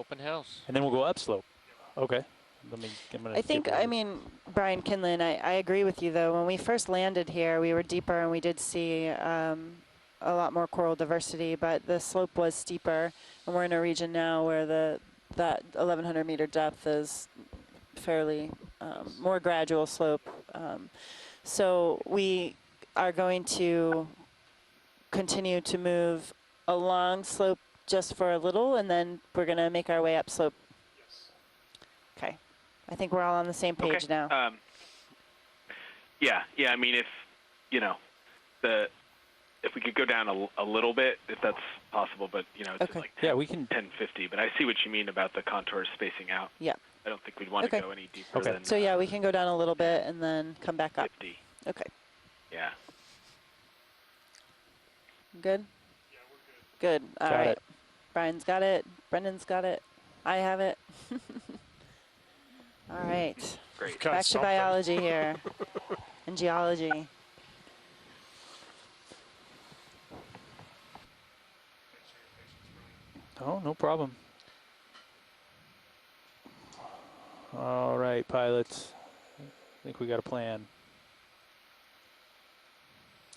Dropping hills. And then we'll go upslope. Okay. I think, I mean, Brian Kinlan, I agree with you, though. When we first landed here, we were deeper and we did see a lot more coral diversity, but the slope was steeper. And we're in a region now where that 1,100 meter depth is fairly more gradual slope. So we are going to continue to move along slope just for a little, and then we're going to make our way up slope. Okay. I think we're all on the same page now. Yeah. I mean, if if we could go down a little bit, if that's possible, but it's like 10, we can 1050. But I see what you mean about the contours spacing out. Yeah. I don't think we'd want to go any deeper than. So yeah, we can go down a little bit and then come back up. 50. Okay. Yeah. Good. Yeah, we're good. Good. All right. Brian's got it. Brendan's got it. I have it. All right. Great. Back to biology here and geology. Oh, no problem. All right, pilots. I think we got a plan.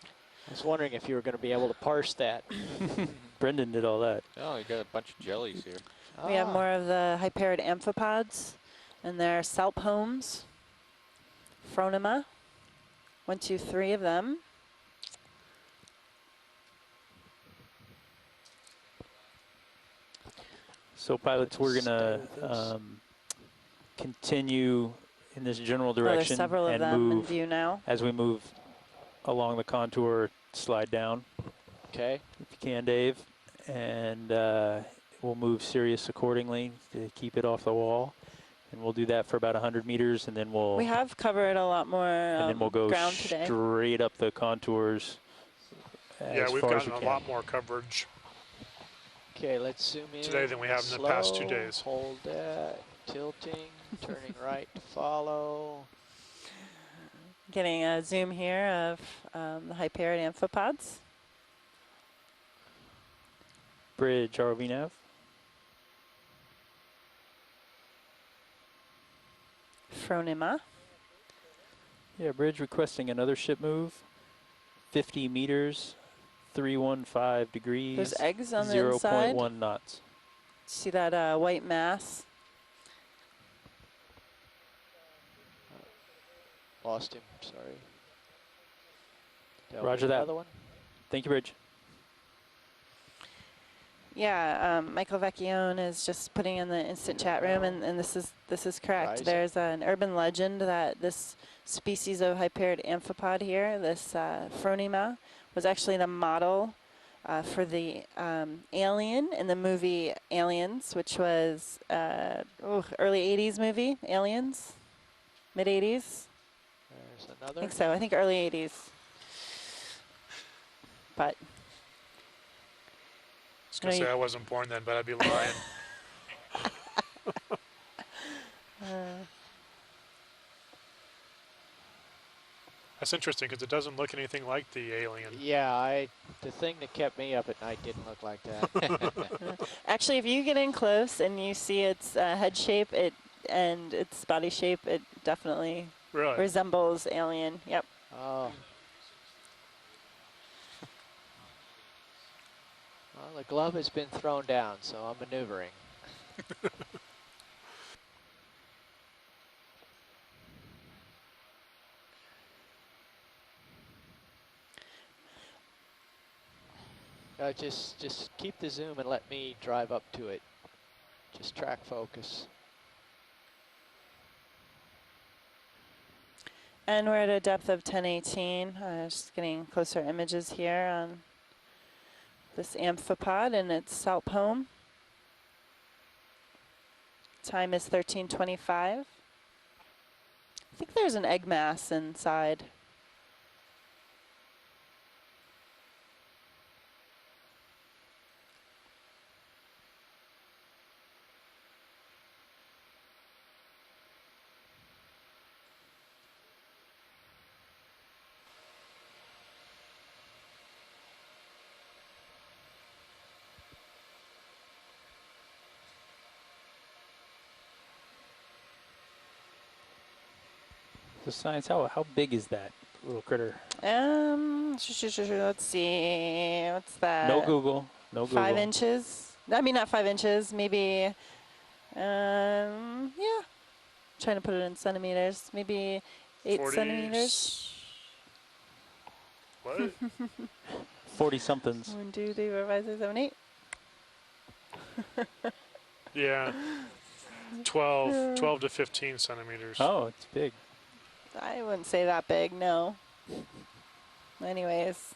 I was wondering if you were going to be able to parse that. Brendan did all that. Oh, you got a bunch of jellies here. We have more of the hyperid amphipods, and they're salphomes, phronema. 1, 2, 3 of them. So pilots, we're gonna continue in this general direction there's several of and them move in view now. As we move along the contour, slide down. Okay. If you can, Dave, and we'll move Sirius accordingly to keep it off the wall, and we'll do that for about 100 meters, and then we'll. We have covered a lot more and then we'll go ground today. Straight up the contours. Yeah, we've gotten a lot more coverage. Okay, let's zoom in. Today than we have in the past 2 days. Hold that, tilting, turning right to follow. Getting a zoom here of the hyperid amphipods. Bridge, ROV nav. Phronema. Yeah, bridge requesting another ship move. 50 meters, 315 degrees. There's eggs on the inside. 0.1 knots. See that white mass? Lost him, sorry. Roger that. Another one? Thank you, Bridge. Yeah, Michael Vecchione is just putting in the instant chat room, and this is correct. Rising. There's an urban legend that this species of hyperid amphipod here, this phronema, was actually the model for the alien in the movie Aliens, which was early 80s movie, Aliens, mid 80s. There's another. I think so. I think early 80s. But. I was going to say I wasn't born then, but I'd be lying. That's interesting because it doesn't look anything like the alien. Yeah, the thing that kept me up at night didn't look like that. Actually, if you get in close and you see its head shape and its body shape, it definitely resembles alien. Yep. Oh. Well, the glove has been thrown down, so I'm maneuvering. Just keep the zoom and let me drive up to it. Just track focus. And we're at a depth of 1018. Just getting closer images here on this amphipod and its salphome. Time is 13:25. I think there's an egg mass inside. So science, how big is that little critter? Let's see. What's that? No Google. No Google. 5 inches. I mean, not 5 inches. Maybe. Yeah. Trying to put it in centimeters. Maybe 8 40 centimeters. What? 40 somethings. 1, 2, 3, 4, 5, 6, 7, 8. Yeah. 12 to 15 centimeters. Oh, it's big. I wouldn't say that big, no. Anyways,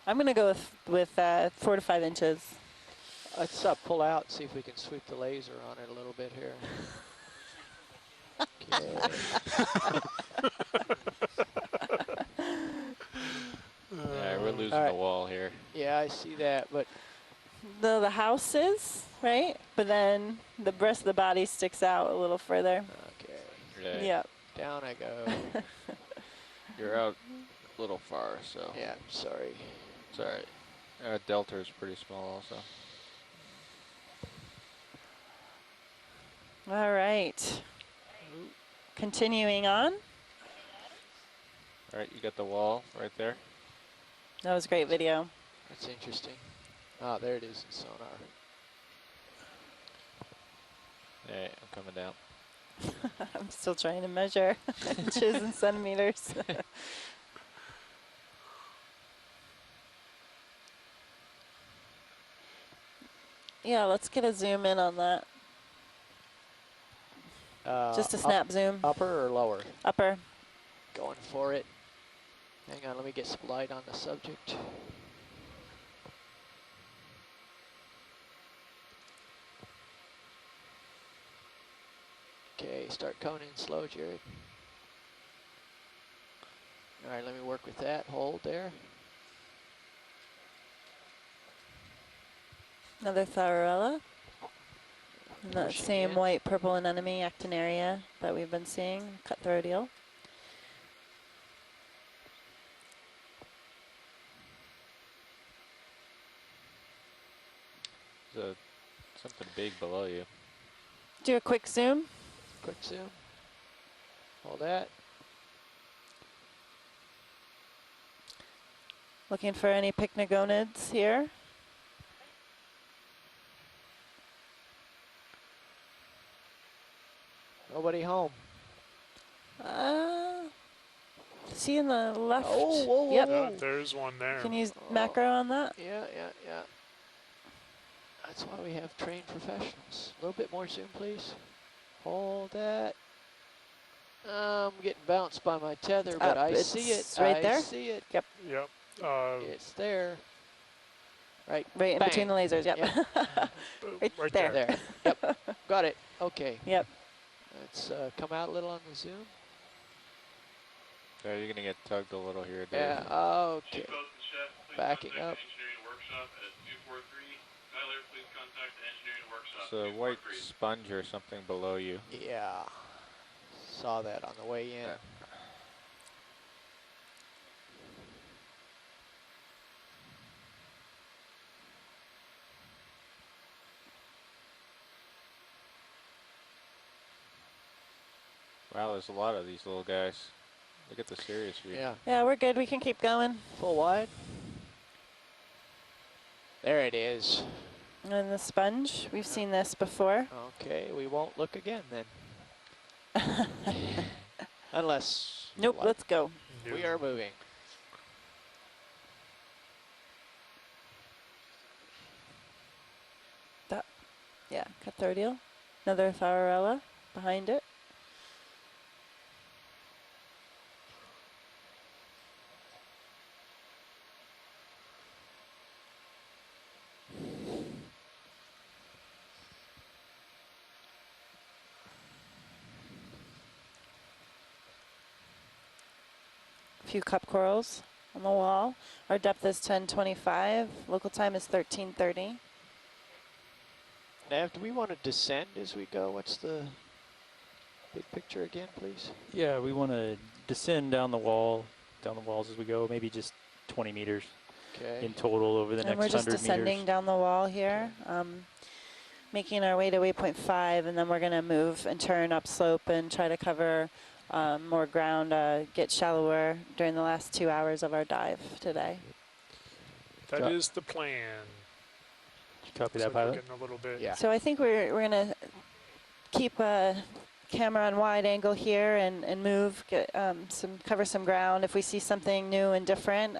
I'm gonna go with 4 to 5 inches. Let's pull out, see if we can sweep the laser on it a little bit here. Okay. Yeah, we're losing All right. the wall here. Yeah, I see that, but The house is, right? But then the rest of the body sticks out a little further. okay. Yeah. Yep. Down I go. You're out a little far, so Yeah, sorry. it's all right. Delta is pretty small also. All right. Continuing on. All right, you got the wall right there. That was a great video. That's interesting. Oh, there it is in sonar. Yeah, I'm coming down. I'm still trying to measure inches and centimeters. Yeah, let's get a zoom in on that. Just a snap zoom. Upper or lower? Upper. Going for it. Hang on, let me get some light on the subject. Okay, start coming in slow, Jared. All right, let me work with that. Hold there. Another Thararella. And that Pushing same in. white, purple anemone actinaria that we've been seeing. Cutthroat eel. There's something big below you. Do a quick zoom. Quick zoom. Hold that. Looking for any pycnogonids here. Nobody home. See in the left? Oh, whoa, whoa, Yep. whoa. There's one there. Can you use Oh. macro on that? Yeah, yeah, yeah. That's why we have trained professionals. A little bit more zoom, please. Hold that. I'm getting bounced by my tether, but I see it. It's right there? I see it. Yep. It's there. Right. Right in Bang. between the lasers, yep. right, Right there. there. There. Yep. Got it. Okay. Yep. Let's come out a little on the zoom. So you're gonna get tugged a little here, Dave. Yeah. Okay. Backing up. It's a white sponge or something below you. Yeah. Saw that on the way in. Yeah. Wow, there's a lot of these little guys. Look at the serious view. Yeah. Yeah, we're good. We can keep going. Full wide. There it is. And the sponge, we've seen this before. Okay, we won't look again then. Unless. you Nope, like. let's go. We are moving. Yeah, cutthroat eel. Another Thararella behind it. A few cup corals on the wall. Our depth is 1025. Local time is 1330. Nav, do we want to descend as we go? What's the big picture again, please? Yeah, we want to descend down the walls as we go, maybe just 20 meters Okay. in total over the And next we're 100 just descending meters. down the wall here, making our way to waypoint 5, and then we're going to move and turn upslope and try to cover more ground, get shallower during the last 2 hours of our dive today. That is the plan. Copy So that, we're pilot. getting a little bit. Yeah. So I think we're gonna keep a camera on wide angle here and move, get cover some ground. If we see something new and different,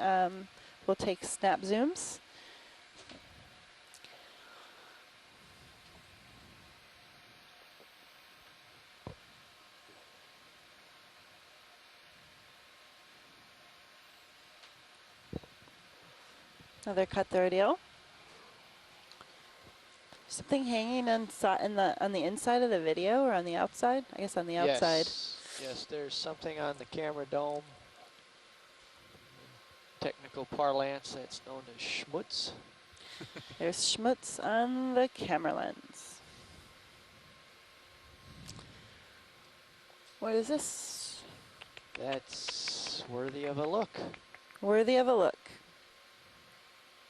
we'll take snap zooms. Another cutthroat eel. Something hanging on the inside of the video or on the outside? I guess on the outside. Yes, there's something on the camera dome. Technical parlance, that's known as schmutz. There's schmutz on the camera lens. What is this? That's worthy of a look. Worthy of a look.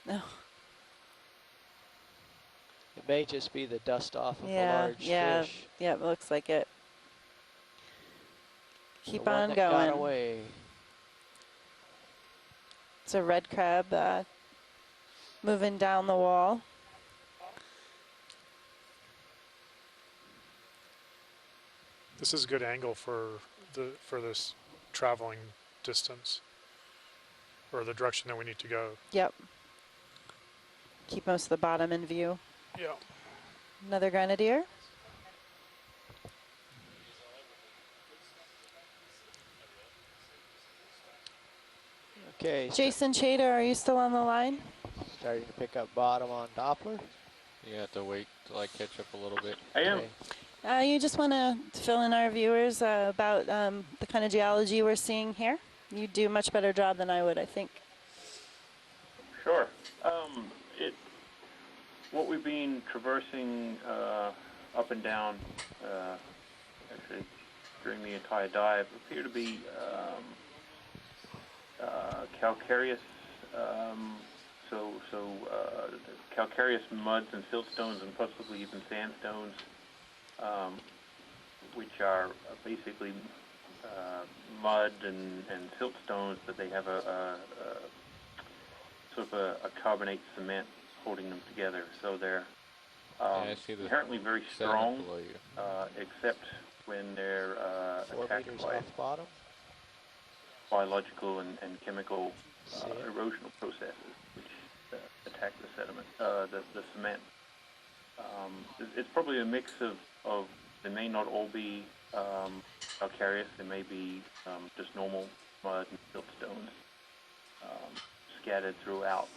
No. It may just be the dust off of a Yeah, large yeah, fish. yeah, it looks like it. Keep The one on that going. got away. It's a red crab moving down the wall. This is a good angle for this traveling distance, or the direction that we need to go. Yep. Keep most of the bottom in view. Yeah. Another grenadier. Okay, Jason Chater, are you still on the line? starting to pick up bottom on Doppler. You have to wait till I catch up a little bit. I am. Okay. You just want to fill in our viewers about the kind of geology we're seeing here? You do a much better job than I would, I think. Sure. What we've been traversing up and down, actually during the entire dive, appear to be calcareous, calcareous muds and siltstones and possibly even sandstones, which are basically mud and siltstones, but they have a sort of a carbonate cement holding them together. So they're I see the inherently very sediment strong, below you. except when they're 4 attacked meters by off bottom. biological and chemical See it? erosional processes which attack the sediment, the cement. It's probably a mix of they may not all be calcareous. They may be just normal mud and siltstones scattered throughout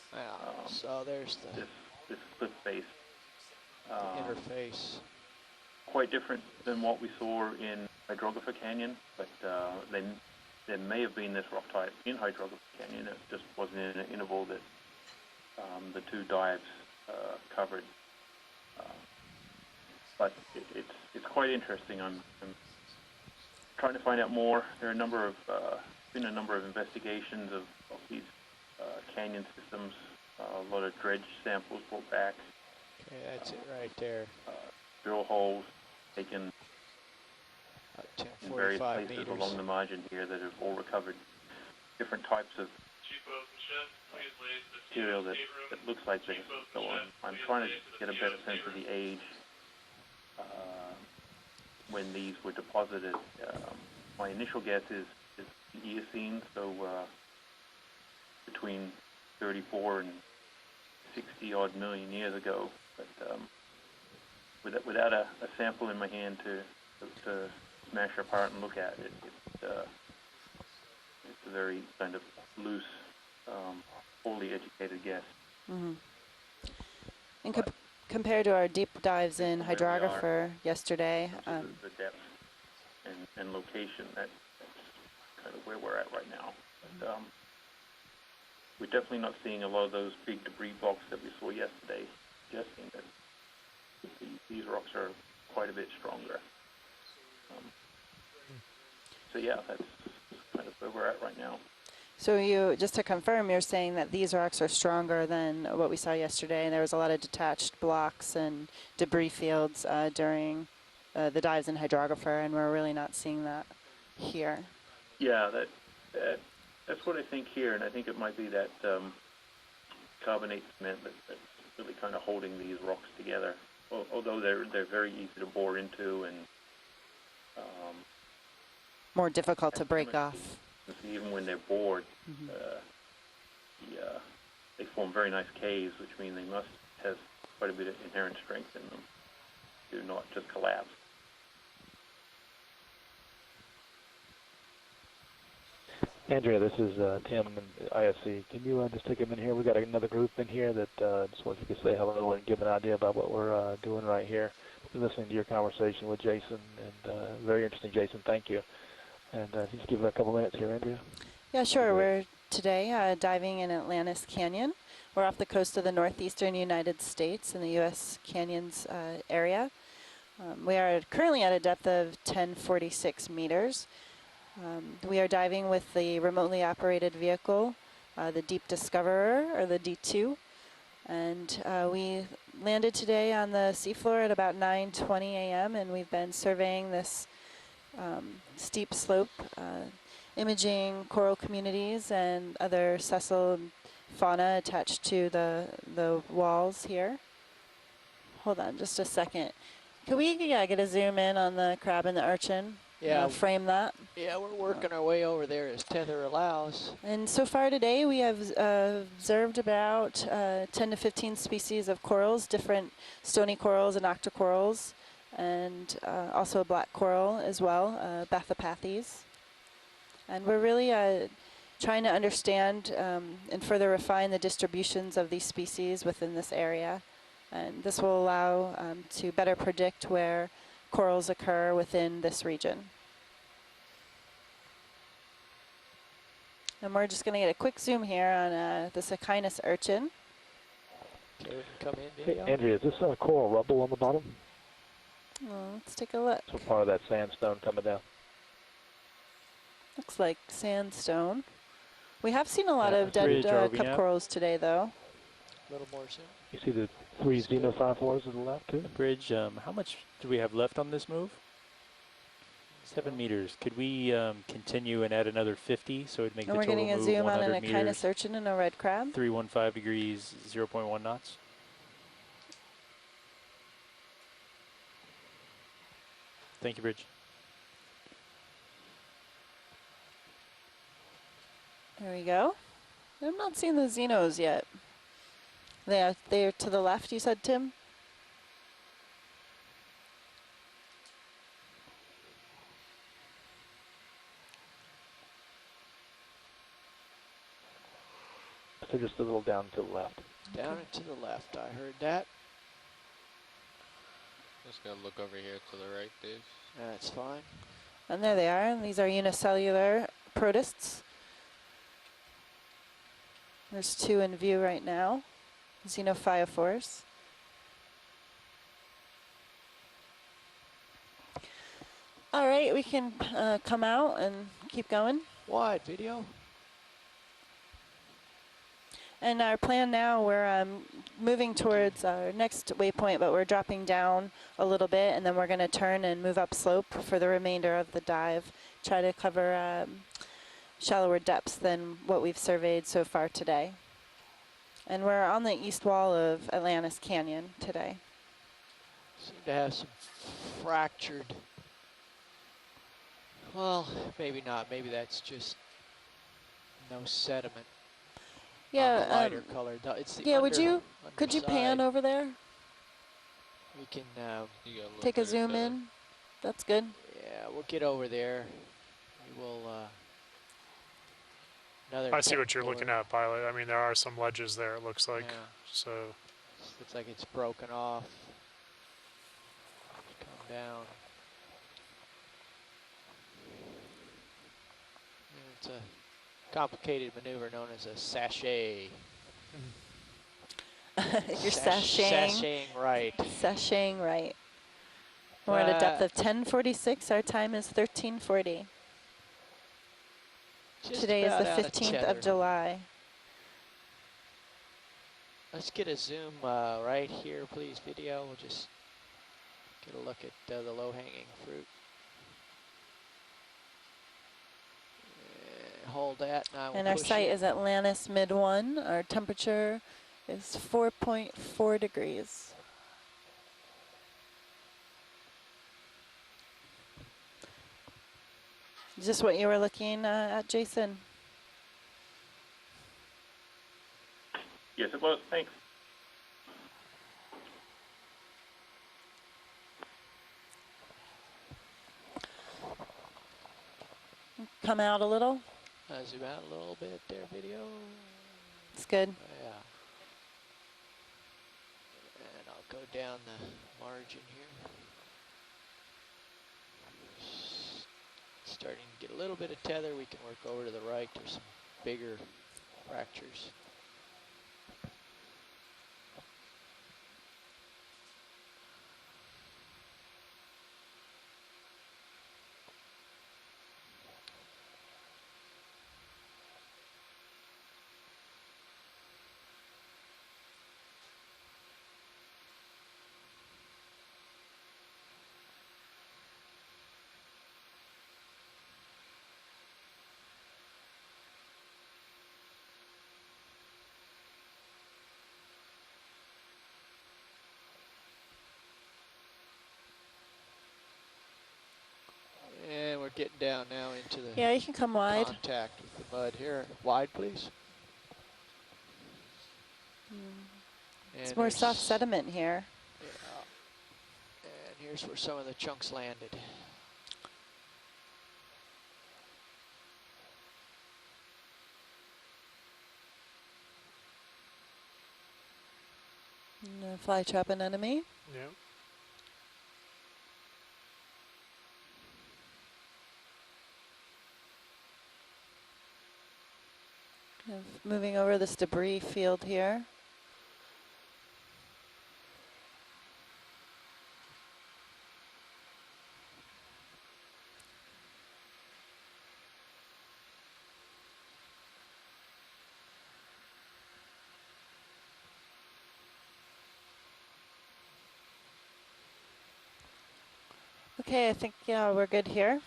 So there's the this cliff face. interface. Quite different than what we saw in Hydrographer Canyon, but there may have been this rock type in Hydrographer Canyon. It just wasn't in an interval that the two dives covered. But it's quite interesting. I'm trying to find out more. There are been a number of investigations of these canyon systems. A lot of dredge samples brought back. Okay, that's it right there. Drill holes taken About in various 1045 places meters. along the margin here that have all recovered different types of material that looks like this. So I'm trying to get a better sense of the age when these were deposited. My initial guess is the Eocene, so between 34 and 60 odd million years ago. But without a sample in my hand to smash apart and look at it, it's a very kind of loose, poorly educated guess. Mm-hmm. And compared to our deep dives in Where we Hydrographer yesterday, The depth and location, that's kind of where we're at right now. But, we're definitely not seeing a lot of those big debris blocks that we saw yesterday, suggesting that these rocks are quite a bit stronger. So yeah, that's kind of where we're at right now. so you, just to confirm, you're saying that these rocks are stronger than what we saw yesterday, and there was a lot of detached blocks and debris fields during the dives in Hydrographer, and we're really not seeing that. here. Yeah, that's what I think here, and I think it might be that carbonate cement that's really kind of holding these rocks together. Although they're very easy to bore into and More difficult to break off. even when they're bored, they form very nice caves, which mean they must have quite a bit of inherent strength in them to not just collapse. Andrea, this is Tim in ISC. Can you just take a minute here? We've got another group in here that just wants you to say hello and give an idea about what we're doing right here. We're listening to your conversation with Jason, and very interesting, Jason. Thank you. And just give it a couple minutes here, Andrea. Yeah, sure. We're today diving in Atlantis Canyon. We're off the coast of the northeastern United States in the U.S. Canyons area. We are currently at a depth of 1046 meters. We are diving with the remotely operated vehicle, the Deep Discoverer, or the D2. And we landed today on the seafloor at about 9:20 a.m. and we've been surveying this steep slope, imaging coral communities and other sessile fauna attached to the walls here. Hold on just a second. Can we get a zoom in on the crab and the urchin? Yeah. Frame that. Yeah, we're working our way over there as tether allows. And so far today we have observed about 10 to 15 species of corals, different stony corals and octocorals, and also a black coral as well, Bathopathes. And we're really trying to understand and further refine the distributions of these species within this area. And this will allow to better predict where corals occur within this region. And we're just going to get a quick zoom here on the Okeanos urchin. Okay, we can come in, Hey, video. Andrea, is this coral rubble on the bottom? Let's take a look. So part of that sandstone coming down. Looks like sandstone. We have seen a lot of Bridge, dead RV cup now. corals today, though. A little more soon. You see the 3 xenophyophores to the left, too? Bridge, how much do we have left on this move? 7 meters. Could we continue and add another 50 so it'd make And the we're total getting a move zoom on 100 an meters, Okeanos urchin and a red crab. 315 degrees, 0.1 knots? Thank you, Bridge. There we go. I'm not seeing the xenos yet. They're to the left, you said, Tim? So just a little down to the left. Down and to the left, I heard that. Just gotta look over here to the right, Dave. That's fine. And there they are. And these are unicellular protists. There's 2 in view right now. Xenophyophores. All right, we can come out and keep going. Wide video. And our plan now, we're moving towards our next waypoint, but we're dropping down a little bit, and then we're going to turn and move up slope for the remainder of the dive, try to cover shallower depths than what we've surveyed so far today. And we're on the east wall of Atlantis Canyon today. Seem to have some fractured. Well, maybe not. Maybe that's just no sediment. Yeah. Lighter color. It's the yeah. Could you pan underside. over there? We can. You gotta look Take a there, zoom Tyler. in. That's good. Yeah, we'll get over there. We will. Another. I see what you're technical- looking at, Pilot. I mean, there are some ledges there, it looks like. Yeah. So, Looks like it's broken off. Come down. And it's a complicated maneuver known as a sachet. You're sashaying. Sashaying right. Sashaying right. We're at a depth of 1046. Our time is 1340. Just Today is about the out of 15th tether. of July. Let's get a zoom right here, please, video. We'll just get a look at the low-hanging fruit. hold that, and I will And our push site it. is Atlantis mid-1. Our temperature is 4.4 degrees. Is this what you were looking at, Jason? Yes, it was. Thanks. Come out a little. Zoom out a little bit there, video. It's good. Yeah. And I'll go down the margin here. Starting to get a little bit of tether. We can work over to the right. There's some bigger fractures. And we're getting down now into the Yeah, you can come wide. contact with the mud here. Wide, please. It's more soft sediment here. Yeah. And here's where some of the chunks landed. Fly trap an enemy. Yeah. Kind of moving over this debris field here. Okay, I think, yeah, we're good here.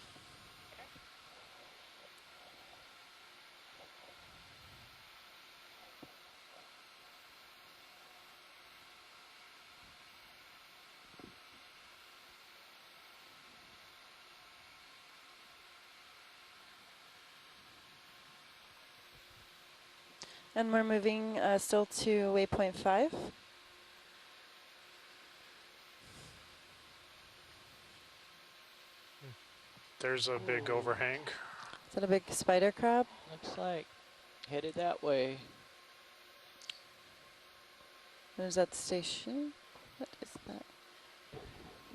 And we're moving still to waypoint 5. There's a big overhang. Is that a big spider crab? Looks like headed that way. There's that station. What is that?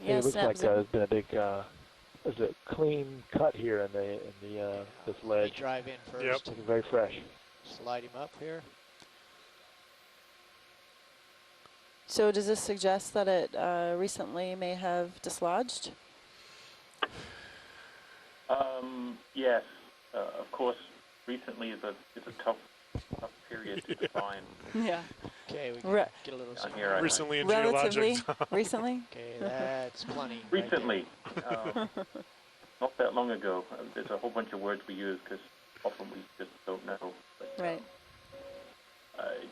Yeah, it looks like snap there's been a big, there's a clean cut here in the this Let me ledge. drive in first. Yep. Looking very fresh. Slide him up here. So does this suggest that it recently may have dislodged? Yes. Of course, recently is a tough period to define. Yeah. Okay, we can Re get a little Down here, Recently in Relatively geologic. recently? Okay, that's plenty. recently, not that long ago. There's a whole bunch of words we use because often we just don't know. But, Right.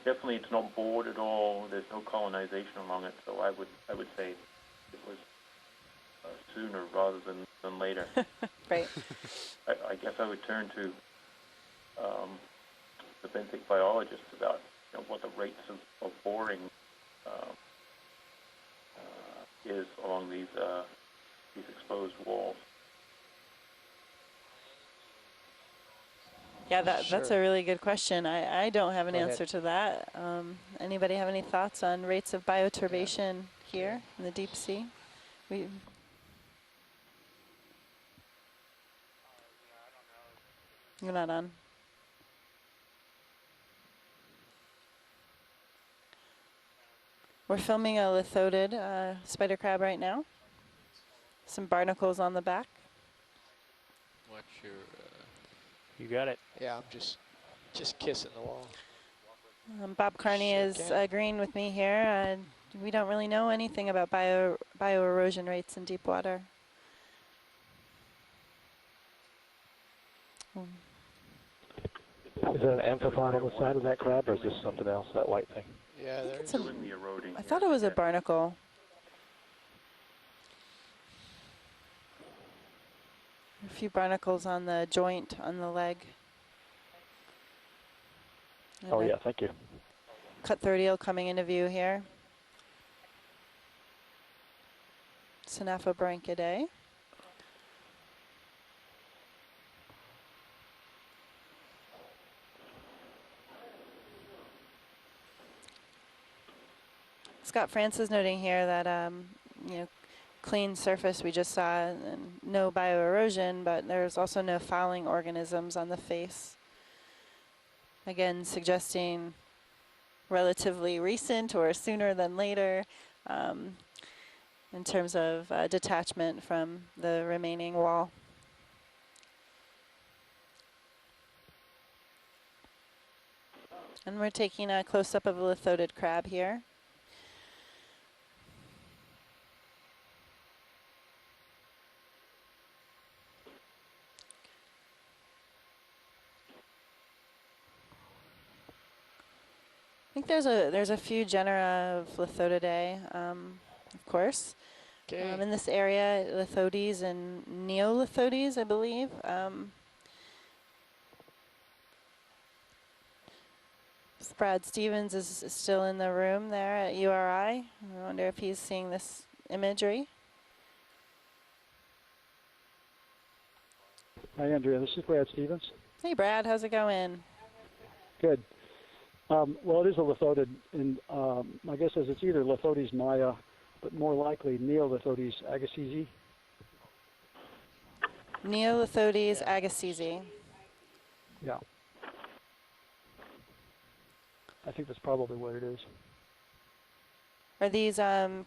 definitely, it's not bored at all. There's no colonization along it, so I would say it was sooner rather than later. Right. I guess I would turn to the benthic biologist about what the rates of boring is along these exposed walls. Yeah, that's a really good question. I don't have an Go ahead. answer to that. Anybody have any thoughts on rates of bioturbation here in the deep sea? You're not on. We're filming a lithodid spider crab right now. Some barnacles on the back. What's your... You got it. Yeah, I'm just kissing the wall. Bob Carney Sure is can. agreeing with me here. We don't really know anything about bioerosion rates in deep water. Is that an amphipod on the side of that crab, or is this something else, that white thing? Yeah, there's It's a, Doing the eroding I here. thought it was a Yeah. barnacle. A few barnacles on the joint on the leg. And Oh, a yeah, thank you. cut-throat eel coming into view here. Synaphobranchidae. Scott Francis noting here that you know, clean surface we just saw and no bioerosion, but there's also no fouling organisms on the face. Again, suggesting relatively recent or sooner than later in terms of detachment from the remaining wall. And we're taking a close-up of a lithodid crab here. I think there's a few genera of Lithodidae, of course. okay. In this area, Lithodes and Neolithodes, I believe. Brad Stevens is still in the room there at URI. I wonder if he's seeing this imagery. Hi, Andrea. This is Brad Stevens. Hey, Brad, how's it going? Good. Well, it is a lithodid, and my guess is it's either Lithodes maya, but more likely Neolithodes agassizi. Neolithodes agassizi. Yeah. I think that's probably what it is. Are these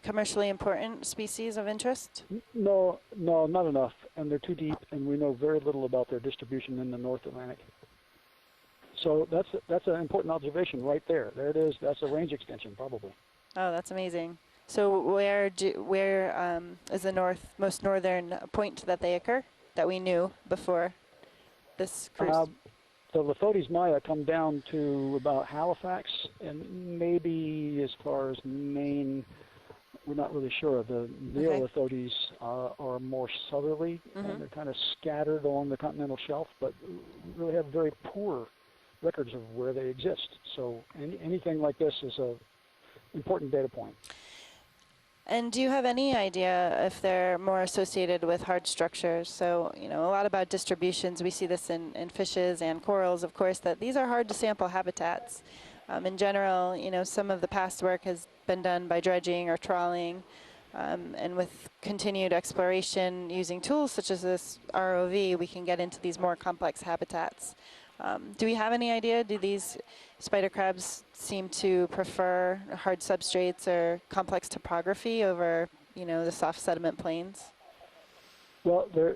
commercially important species of interest? No, not enough, and they're too deep, and we know very little about their distribution in the North Atlantic. So that's an important observation right there. There it is. That's a range extension, probably. Oh, that's amazing. So where is the most northern point that they occur that we knew before this cruise? The Lithodes maya come down to about Halifax and maybe as far as Maine. We're not really sure. The Neolithodes are more southerly, and they're kind of scattered along the continental shelf, but really have very poor records of where they exist. So anything like this is an important data point. And do you have any idea if they're more associated with hard structures? So, you know, a lot about distributions, we see this in fishes and corals, of course, that these are hard to sample habitats. In general, you know, some of the past work has been done by dredging or trawling, and with continued exploration using tools such as this ROV, we can get into these more complex habitats. Do we have any idea? Do these spider crabs seem to prefer hard substrates or complex topography over, you know, the soft sediment plains? Well, they're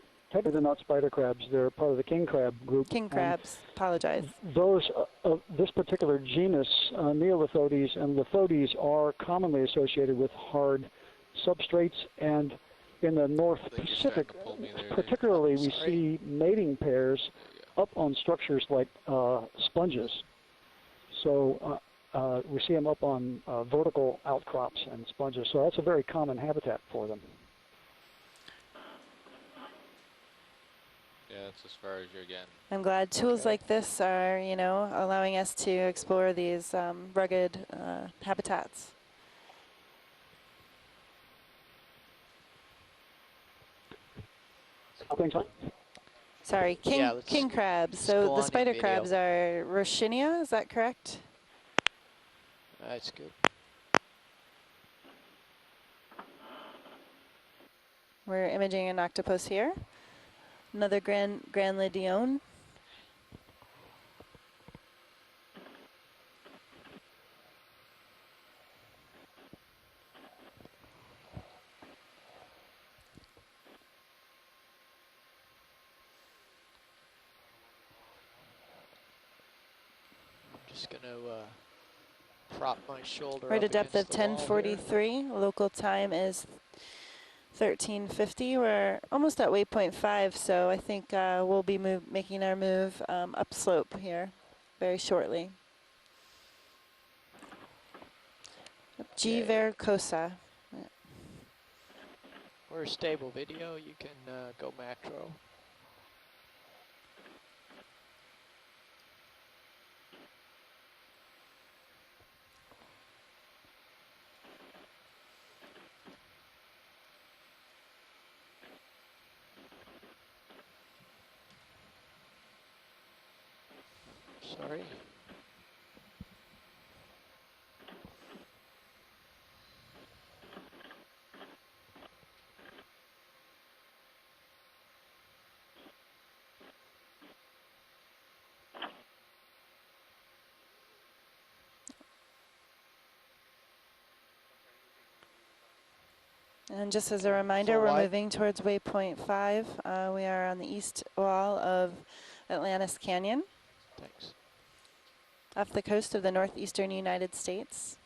not spider crabs. They're part of the king crab group. King crabs, apologize. Those this particular genus, Neolithodes and Lithodes, are commonly associated with hard substrates, and in the North Pacific, particularly, we see mating pairs up on structures like sponges. So we see them up on vertical outcrops and sponges. So that's a very common habitat for them. Yeah, that's as far as you're getting. I'm glad tools like this are, you know, allowing us to explore these rugged habitats. Sorry, king crabs. So the spider crabs are Rochinia, is that correct? That's good. We're imaging an octopus here. Another Grand Lydion. Just going to prop my shoulder We're at up a depth of against the wall 1043. Local time is 1350. We're almost at waypoint 5, so I think we'll be making our move upslope here. very shortly. G. Okay. Vercosa. We're a stable video. You can go macro. Sorry. And just as a reminder, Full we're wide. moving towards waypoint 5. We are on the east wall of Atlantis Canyon, Thanks. off the coast of the northeastern United States.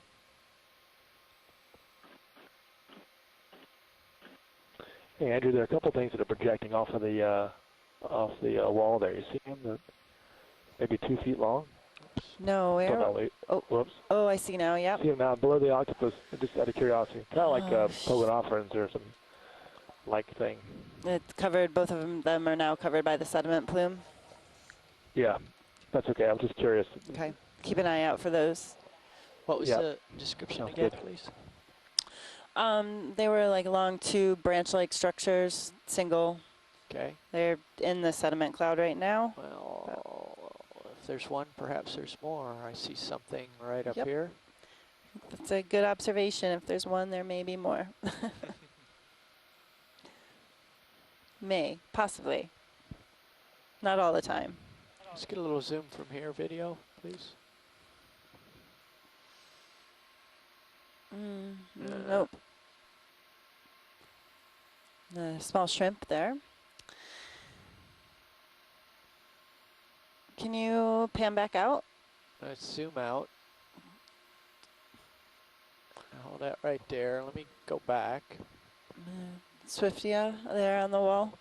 Hey, Andrew, there are a couple things that are projecting off the wall there. You see them? Maybe 2 feet long? No, where? No, wait. Oh, Whoops. oh, I see now, yep. See them now below the octopus, just out of curiosity. Kind of like Pogonopherans or some like thing. It's covered, both of them are now covered by the sediment plume. Yeah, that's okay. I was just curious. Okay, keep an eye out for those. What was Yeah. the description Sounds again, good. please? They were like long two branch-like structures, single. Okay. They're in the sediment cloud right now. Well, if there's one, perhaps there's more. I see something right up Yep. here. That's a good observation. If there's one, there may be more. May, possibly. Not all the time. Let's get a little zoom from here, video, please. Nope. A small shrimp there. Can you pan back out? Let's zoom out. Hold that right there. Let me go back. Swiftia there on the wall.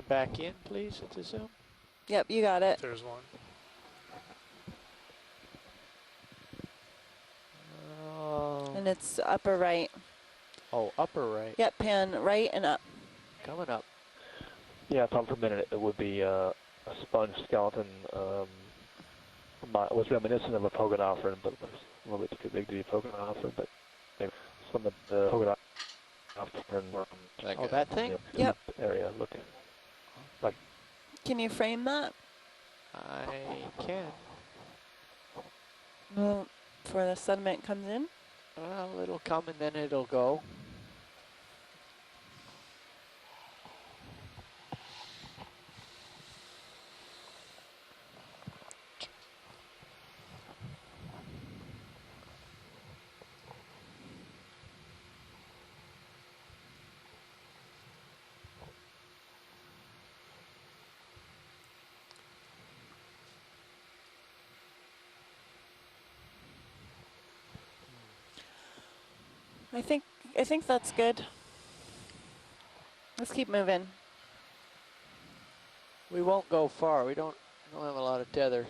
Back in, please, at the zoom. Yep, you got it. There's one. And it's upper right. Oh, upper right. Yep, pan right and up. Coming up. Yeah, if I'm permitted, it would be a sponge skeleton. Was reminiscent of a Pogonopheran, but was a little bit too big to be a Pogonopheran. But maybe some of the Pogonopheran were Oh, that thing? Yep. area looking like. Can you frame that? I can. Well, before the sediment comes in. Well, it'll come and then it'll go. I think that's good. Let's keep moving. We won't go far. We don't have a lot of tether.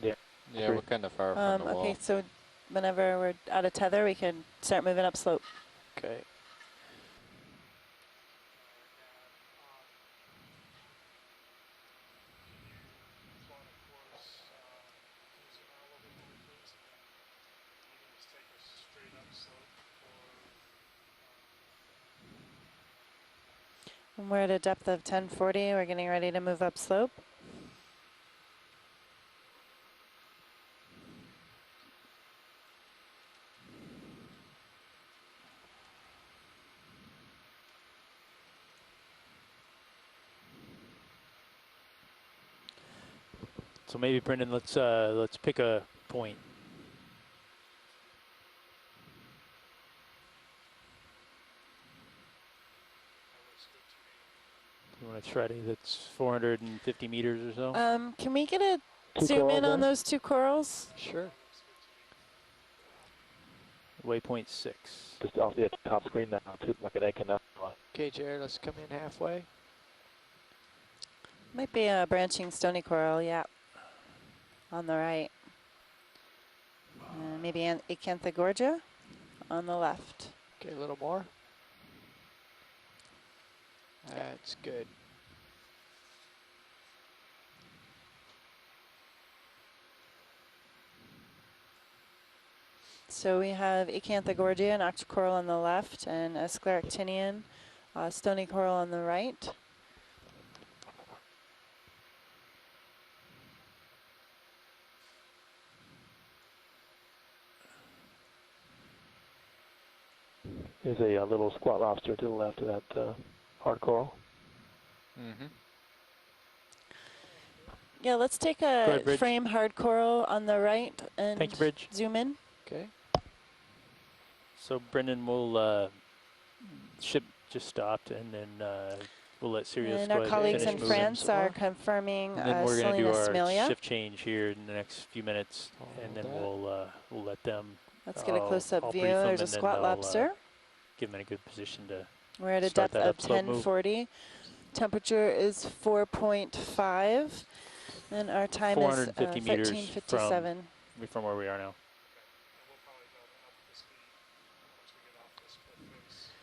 Yeah. Yeah, we're kind of far from the wall. Okay, so whenever we're out of tether, we can start moving up slope. Okay. And we're at a depth of 1040. We're getting ready to move up slope. So maybe, Brendan, let's pick a point. You want to try to? That's 450 meters or so. Can we get a Two zoom in corals on there? those two corals? Sure. waypoint 6. Just off the top screen now, too, like an Okeanos. Okay, Jared, let's come in halfway. Might be a branching stony coral, yeah, on the right. Maybe an Acanthogorgia on the left. Okay, a little more. That's good. So we have Acanthogorgia and octocoral on the left, and a scleractinian stony coral on the right. There's a little squat lobster to the left of that hard coral. Mm-hmm. Yeah, let's take a frame hard coral on the right and Thank you, Bridge. zoom in. Okay. So Brendan will ship just stopped, and then we'll let Sirius And go our ahead colleagues and in finish moving. France are confirming And then we're going to do our Salinas shift change here in the next few minutes, and then we'll let them. Let's get a close-up I'll view. brief them, There's a and then squat they'll, lobster. give them in a good position to. We're at a start depth that of upslope move. 1040. Temperature is 4.5, and our time is 450 meters 13:57. from where we are now.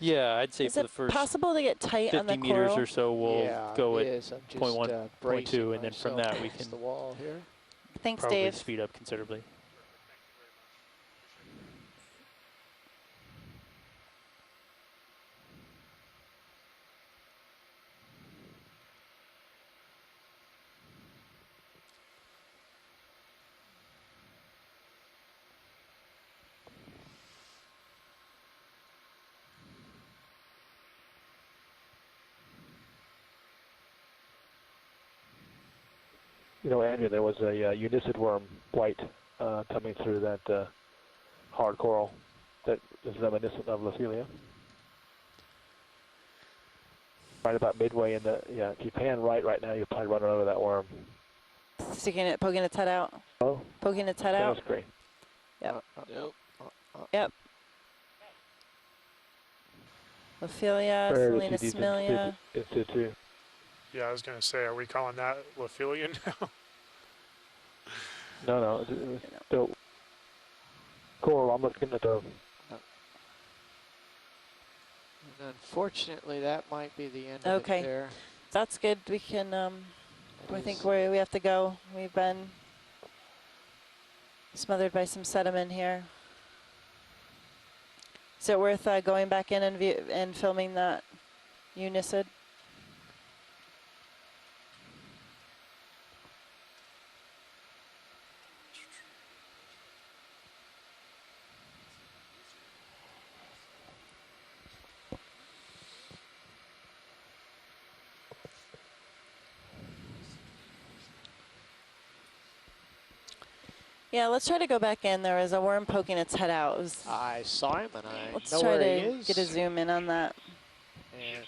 Yeah, I'd say Is for it the first possible to get tight 50 on the meters coral? or so, we'll go at I'm just, 0.1, 0.2, and then from that we can the wall here. Thanks, probably Dave. speed up considerably. You know, Andrew, there was a unicid worm, white, coming through that hard coral that is reminiscent of Lophelia. Right about midway in the, if you pan right now, you're probably running over that worm. Sticking it, poking its head out. Oh? Poking its head out. That's great. Yep. Nope. Yep. Lophelia, Salinas similia. Institute. Yeah, I was going to say, are we calling that Lophelian now? No, it's still coral. I'm looking at the. And unfortunately, that might be the end of it there. That's good. We can. I think we have to go. We've been smothered by some sediment here. Is it worth going back in and filming that unicid? Yeah, let's try to go back in. There was a worm poking its head out. I saw him, and I let's know try where he to is. get a zoom in on that. And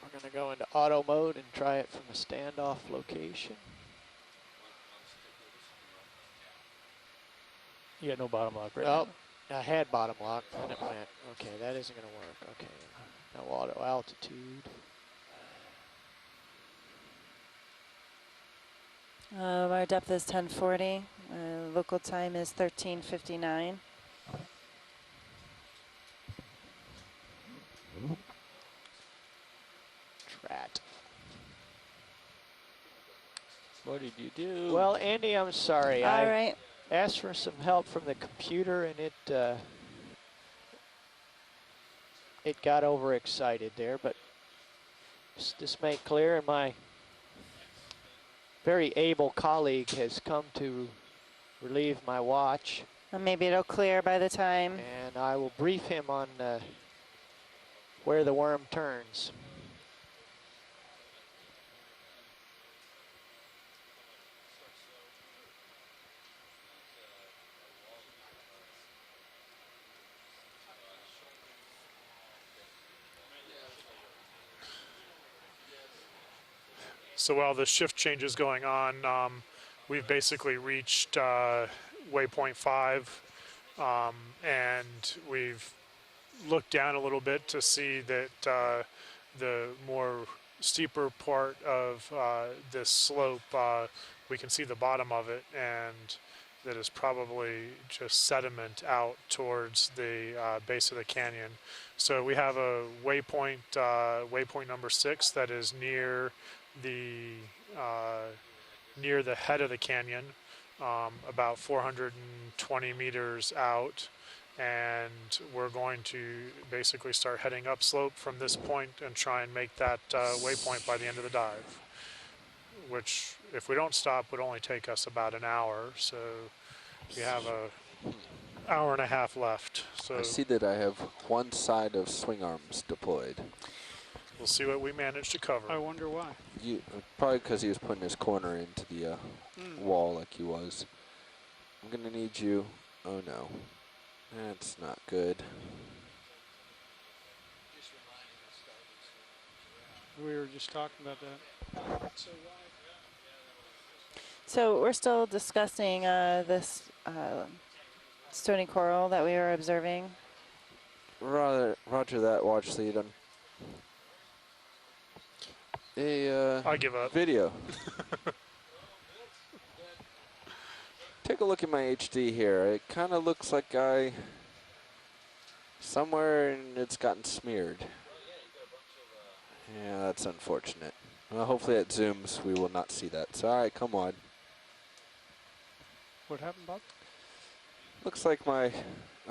we're going to go into auto mode and try it from a standoff location. You got no bottom lock right now? I had bottom lock, then it went. Okay, that isn't going to work. Okay, no auto altitude. Our depth is 1040. Local time is 13:59. Trat. What did you do? Well, Andy, I'm sorry. All right. Asked for some help from the computer, and it got overexcited there. But just make clear, and my very able colleague has come to relieve my watch. And maybe it'll clear by the time. And I will brief him on where the worm turns. So while the shift change is going on, we've basically reached waypoint 5, and we've looked down a little bit to see that the more steeper part of this slope, we can see the bottom of it, and that is probably just sediment out towards the base of the canyon. So we have a waypoint, waypoint number 6, that is near the head of the canyon, about 420 meters out, and we're going to basically start heading upslope from this point and try and make that waypoint by the end of the dive, which, if we don't stop, would only take us about an hour. So we have a hour and a half left. So I see that I have one side of swing arms deployed. we'll see what we manage to cover. I wonder why. Probably because he was putting his corner into the wall like he was. I'm going to need you. Oh, no. That's not good. We were just talking about that. So we're still discussing this stony coral that we were observing. Roger that, watch lead. I give up. Video. Take a look at my HD here. It kind of looks like somewhere and it's gotten smeared. Yeah, that's unfortunate. Well, hopefully it zooms. We will not see that. So, all right, come on. What happened, Bob? Looks like our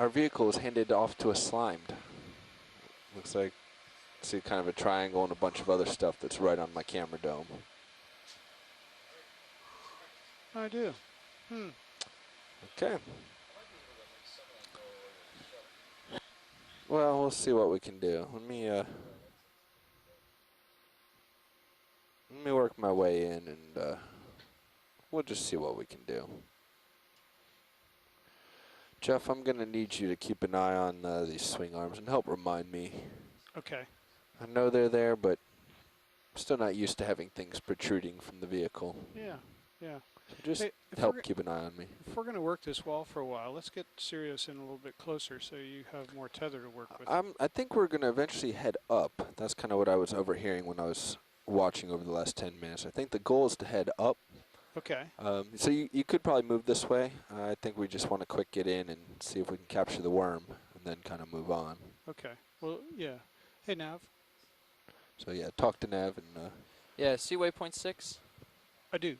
vehicle was handed off to a slimed. Looks like, see kind of a triangle and a bunch of other stuff that's right on my camera dome. I do. Okay. Well, we'll see what we can do. Let me work my way in, and we'll just see what we can do. Jeff, I'm going to need you to keep an eye on these swing arms and help remind me. Okay. I know they're there, but I'm still not used to having things protruding from the vehicle. Yeah, yeah. So just Hey, help keep an eye on me. If we're going to work this wall for a while, let's get Sirius in a little bit closer so you have more tether to work with. I think we're going to eventually head up. That's kind of what I was overhearing when I was watching over the last 10 minutes. I think the goal is to head up. Okay. So you could probably move this way. I think we just want to quick get in and see if we can capture the worm and then kind of move on. Okay. Well, yeah. Hey, Nav. So yeah, talk to Nav and. Yeah, see waypoint 6? I do.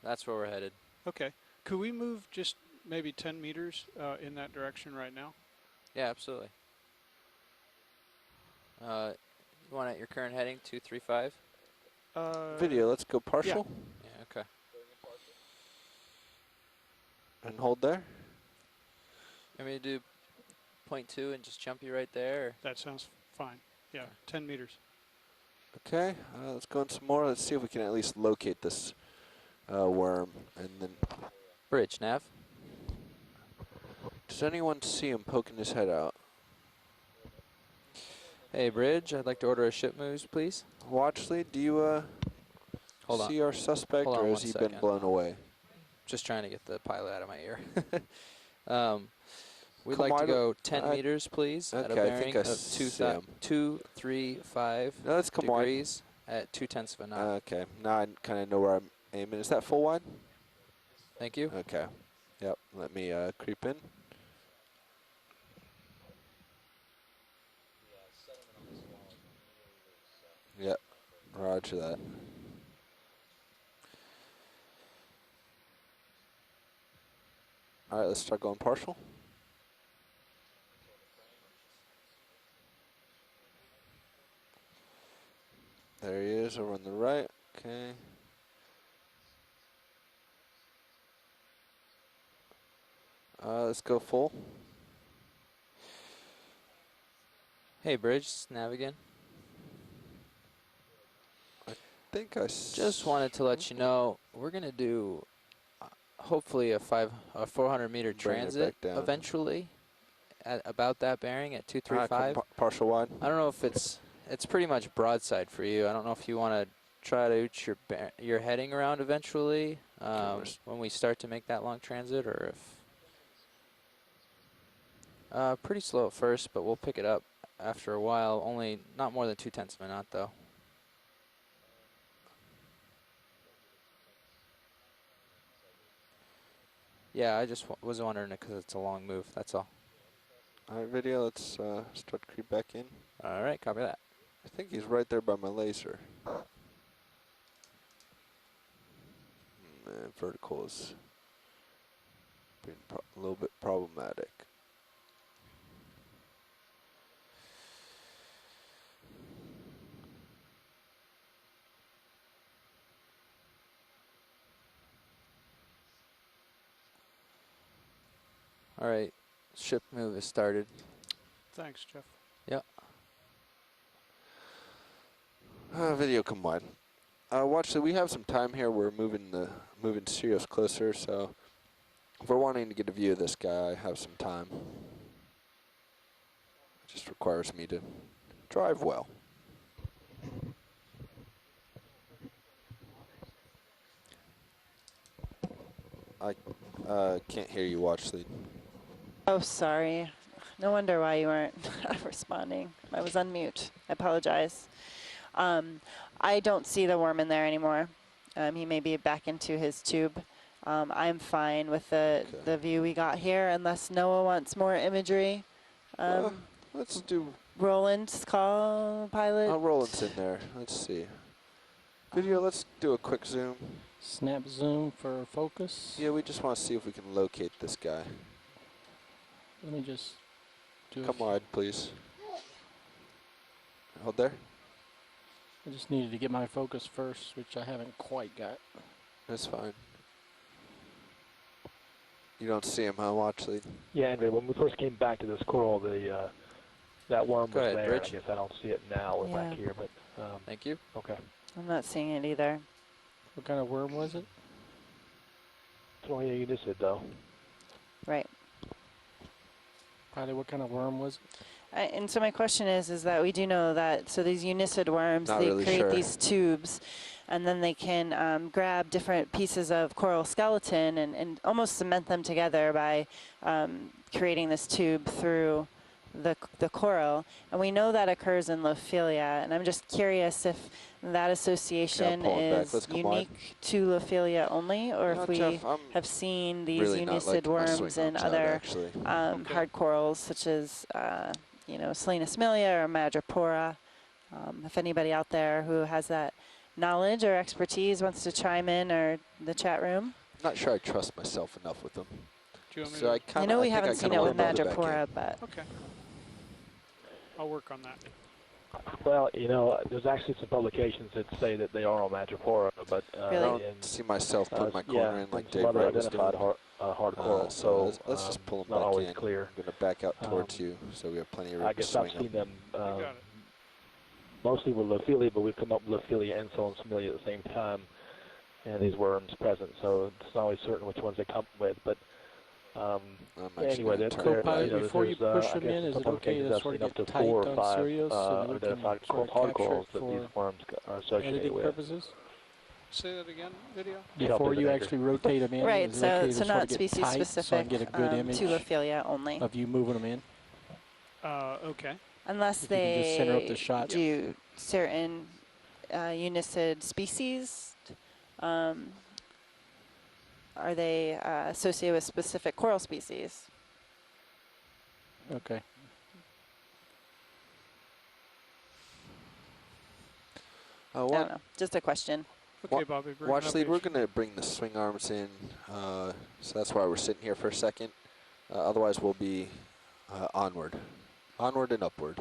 That's where we're headed. Okay. Could we move just maybe 10 meters in that direction right now? Yeah, absolutely. You want at your current heading, 235? Video, let's go partial. Yeah, okay. And hold there. Want me to do 0.2 and just jump you right there? Or? That sounds fine. Yeah, 10 meters. Okay, let's go in some more. Let's see if we can at least locate this worm. And then. Bridge, Nav. Does anyone see him poking his head out? Hey, Bridge, I'd like to order a ship moves, please. Watchley, do you see our suspect, or has he been blown away? Just trying to get the pilot out of my ear. We'd like to go 10 meters, please, at a bearing of 235 degrees at 0.2 of a knot. Okay, now I kind of know where I'm aiming. Is that full wide? Thank you. Okay. Yep, let me creep in. Yep, roger that. All right, let's start going partial. There he is over on the right. Okay. Let's go full. Hey, Bridge, Nav again. I think I just wanted to let you know we're gonna do hopefully a 400 meter transit eventually at about that bearing at 235. Partial wide. I don't know if it's pretty much broadside for you. I don't know if you want to try to your heading around eventually when we start to make that long transit, or if. Pretty slow at first, but we'll pick it up after a while. Only not more than 0.2 of a knot, though. Yeah, I just was wondering it because it's a long move. That's all. All right, video. Let's start to creep back in. All right, copy that. I think he's right there by my laser. Man, vertical is being a little bit problematic. All right, ship move is started. Thanks, Jeff. Yep. Video combined. Watch that we have some time here. We're moving Sirius closer, so if we're wanting to get a view of this guy, I have some time. It just requires me to drive well. I can't hear you, watch lead. Oh, sorry. No wonder why you weren't responding. I was on mute. I apologize. I don't see the worm in there anymore. He may be back into his tube. I'm fine with the view we got here, unless Noah wants more imagery. Let's do Roland's call, pilot. Oh, Roland's in there. Let's see. Video, let's do a quick zoom. Snap zoom for focus. Yeah, we just want to see if we can locate this guy. Let me just do Come wide, please. Hold there. I just needed to get my focus first, which I haven't quite got. That's fine. You don't see him, huh, watch lead? Yeah, Andrea, when we first came back to this coral, that worm Go was ahead, there. Bridge. I guess I don't see it now. We're back here, but thank you. Okay. I'm not seeing it either. What kind of worm was it? Well, yeah, you just said though. Right. Probably what kind of worm was it? And so my question is that we do know that, so these unicid worms, Not they really create sure. these tubes, and then they can grab different pieces of coral skeleton and almost cement them together by creating this tube through the coral. And we know that occurs in Lophelia, and I'm just curious if that association is unique to Lophelia only, or if we Jeff, have seen these really not unicid liking my swing worms in arms out, other actually. hard corals, such as you know, Selanosmilia or Madrepora. If anybody out there who has that knowledge or expertise wants to chime in, or the chat room. I'm not sure I trust myself enough with them. Do you want me So to- I kinda, I know we think haven't I seen kinda it with wanna build back in. Madrepora, but Okay. I'll work on that. Well, you know, there's actually some publications that say that they are on Madrepora, but I don't see myself putting my corner in like Dave Wright was doing. identified hard coral, so let's just pull them not back always in. clear. I'm going to back out towards you, so we have plenty of room I to guess swing I've seen them got it. mostly with Lophelia, but we've come up with Lophelia and Selanosmilia at the same time, and these worms present, so it's not always certain which ones they come with, but anyway, that's Co-pilot, before you push them in, is it okay to sort of up to get tight 4 or on 5 Sirius and we can identified sort of hard capture corals it that for these worms are associated editing with. purposes? Say that again, video? Before you actually rotate them in, right, is it okay to so sort not of get species tight specific so I can get a good image to Lophelia only. of you moving them in? Okay. Unless If you can just center up the they shot. do certain unicid species. Are they associated with specific coral species? Okay. I don't know. Just a question. Okay, Bobby. bring it Watch up lead, each. we're going to bring the swing arms in, so that's why we're sitting here for a second. Otherwise, we'll be onward. Onward and upward.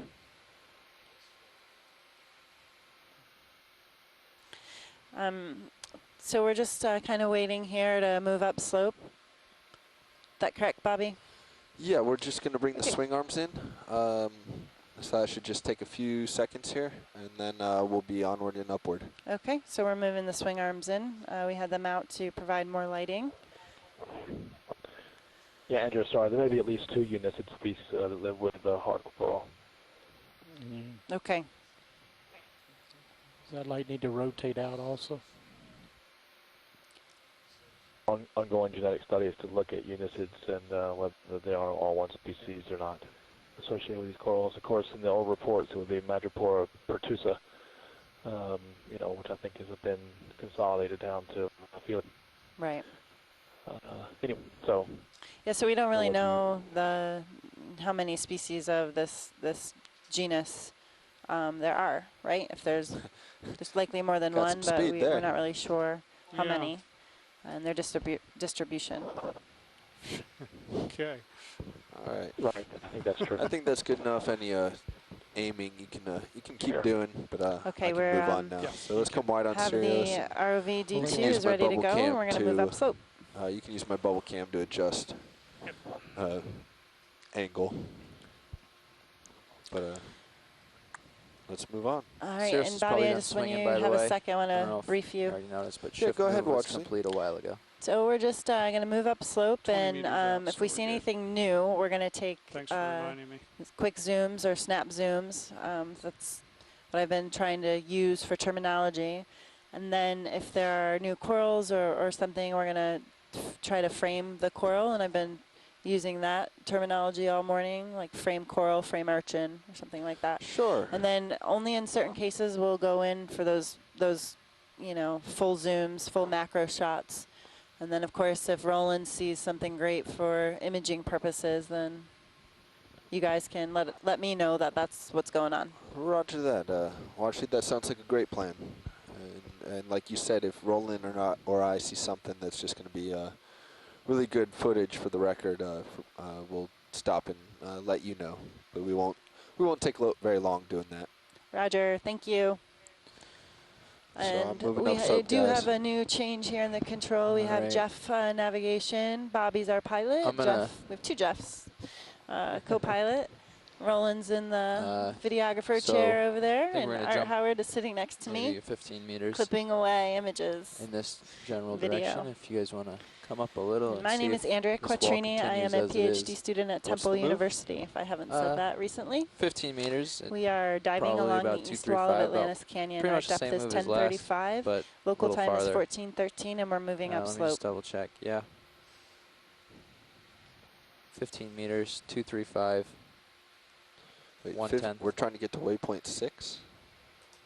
So we're just kind of waiting here to move up slope. Is that correct, Bobby? Yeah, we're just going to bring the Okay. swing arms in. So that should just take a few seconds here, and then we'll be onward and upward. Okay, so we're moving the swing arms in. We had them out to provide more lighting. Yeah, Andrew, sorry, there may be at least 2 unicid species that live with the hard coral. Okay. Does that light need to rotate out also? ongoing genetic studies to look at unicids and whether they are all one species or not associated with these corals. Of course, in the old reports, it would be Madrepora pertusa, which I think has been consolidated down to a few. Right. Anyway, so. Yeah, so we don't really know how many species of this genus there are, right? If there's likely more than one, but we're not really sure how many and their distribution. Okay. All right. Right. I think that's true. I think that's good enough. Any aiming you can keep doing, but okay, I can we're move on now. So let's come wide on Sirius. The ROV D2 is ready to go, and we're going to move up slope. You can use my bubble cam to adjust angle. But let's move on. All right, and Bobby, I just when you have a second, I want to brief you. Already noticed, but shift go ahead, was watch complete a while ago. So we're just going to move up slope, and if we see anything new, we're going to take quick zooms or snap zooms. That's what I've been trying to use for terminology. And then if there are new corals or something, we're going to try to frame the coral, and I've been using that terminology all morning, like frame coral, frame urchin, or something like that. Sure. And then only in certain cases we'll go in for those full zooms, full macro shots. And then, of course, if Roland sees something great for imaging purposes, then you guys can let me know that that's what's going on. Roger that. Well, actually, that sounds like a great plan. And like you said, if Roland or I see something that's just going to be really good footage for the record, we'll stop and let you know. But we won't take very long doing that. Roger. Thank you. And we do have a new change here in the control. We have Jeff navigation. Bobby's our pilot. We have two Jeffs. Co-pilot. Roland's in the videographer chair over there, and Art Howard is sitting next to me. 15 meters. Clipping away images. In this general direction, if you guys want to come up a little. My name is Andrea Quattrini. I am a PhD student at Temple University, if I haven't said that recently. 15 meters. We are diving along the east wall of Atlantis Canyon. Our depth is 1035. Local time is 1413, and we're moving up let me slope. Just double check. Yeah. 15 meters, 235. Wait, 1/10. We're trying to get to waypoint 6?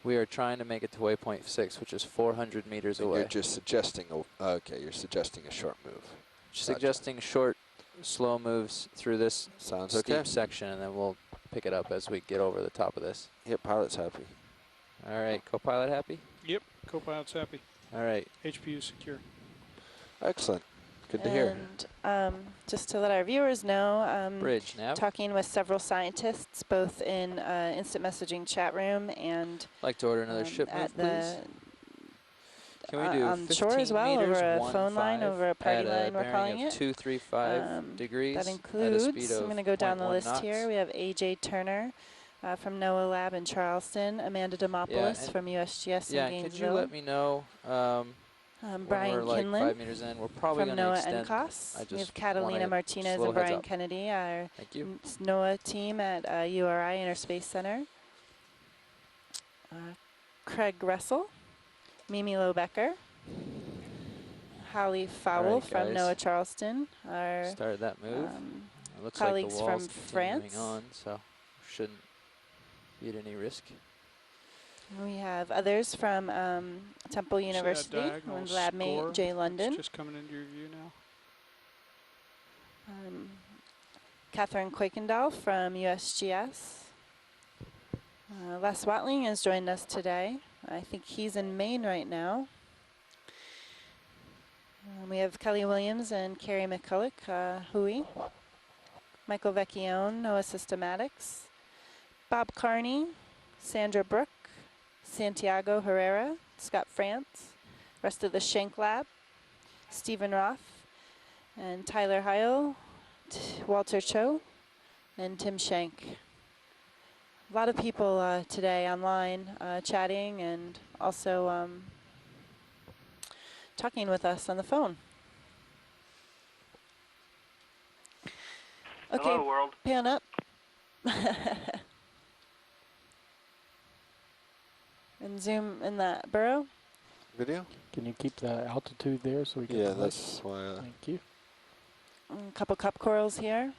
We are trying to make it to waypoint 6, which is 400 meters away. You're just suggesting, you're suggesting a short move. Suggesting short, slow moves through this steep okay. section, and then we'll pick it up as we get over the top of this. Yep, pilot's happy. All right, co-pilot happy? Yep, co-pilot's happy. All right. HPU secure. Excellent. Good to hear. And just to let our viewers know, Bridge nav. Talking with several scientists, both in instant messaging chat room and like to order another ship move, please. Can we do on shore as well, meters, over a phone line, over a party line, we're calling it. 235 degrees. That includes, I'm going to go down the list knots. here. We have AJ Turner from NOAA Lab in Charleston, Amanda Demopoulos from USGS in Gainesville. Could you let me know? Brian we're like Kinlan 5 meters in. We're probably from going to NOAA extend. NCOS. We have Catalina Martinez and Brian Kennedy, our NOAA team at URI Interspace Center. Craig Russell, Mimi Lobecker, Holly Fowle from NOAA Charleston. Our started that move. It looks colleagues like the wall's from France. On, so shouldn't be at any risk. We have others from Temple University, lab mate Jay London. It's just coming into your view now. Catherine Quakendahl from USGS. Les Watling has joined us today. I think he's in Maine right now. We have Kelly Williams and Carrie McCulloch, Hui. Michael Vecchione, NOAA Systematics. Bob Carney, Sandra Brook, Santiago Herrera, Scott France, rest of the Schenck Lab, Stephen Roth, and Tyler Heil, Walter Cho, and Tim Schenck. A lot of people today online chatting and also talking with us on the phone. Okay, hello, world. Pan up. And zoom in that burrow. Video? Can you keep the altitude there so we can? Yeah, that's why. Thank you. A couple cup corals here.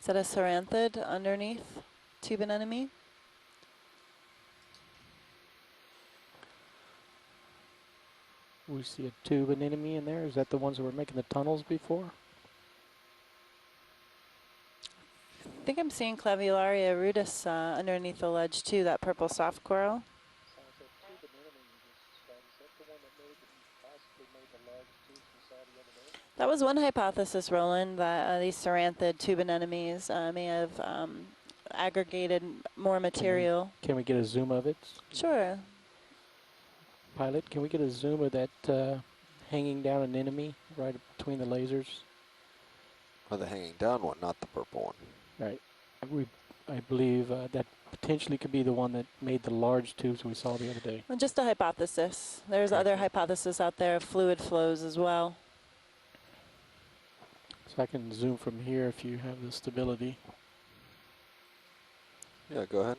Is that a ceranthid underneath tube anemone? We see a tube anemone in there. Is that the ones that were making the tunnels before? I think I'm seeing Clavularia rudis underneath the ledge too, that purple soft coral. That was one hypothesis, Roland, that these ceranthid tube anemones may have aggregated more material. Can we get a zoom of it? Sure. Pilot, can we get a zoom of that hanging down anemone right between the lasers? Oh, the hanging down one, not the purple one. Right. I believe that potentially could be the one that made the large tubes we saw the other day. Well, just a hypothesis. There's other hypotheses out there of fluid flows as well. So I can zoom from here if you have the stability. Yeah, go ahead.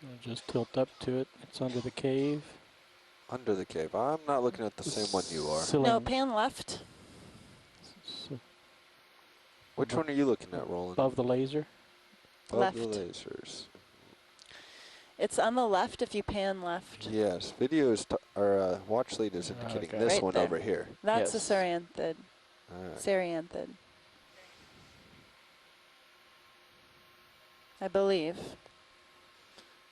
I'll just tilt up to it. It's under the cave. Under the cave. I'm not looking at the same one you are. No, pan left. Which one are you looking at, Roland? Above the laser. Above Left. the lasers. It's on the left if you pan left. Yes, video is, or watch lead is indicating this Right one there. over here. That's a ceranthid. All right. Ceranthid. I believe.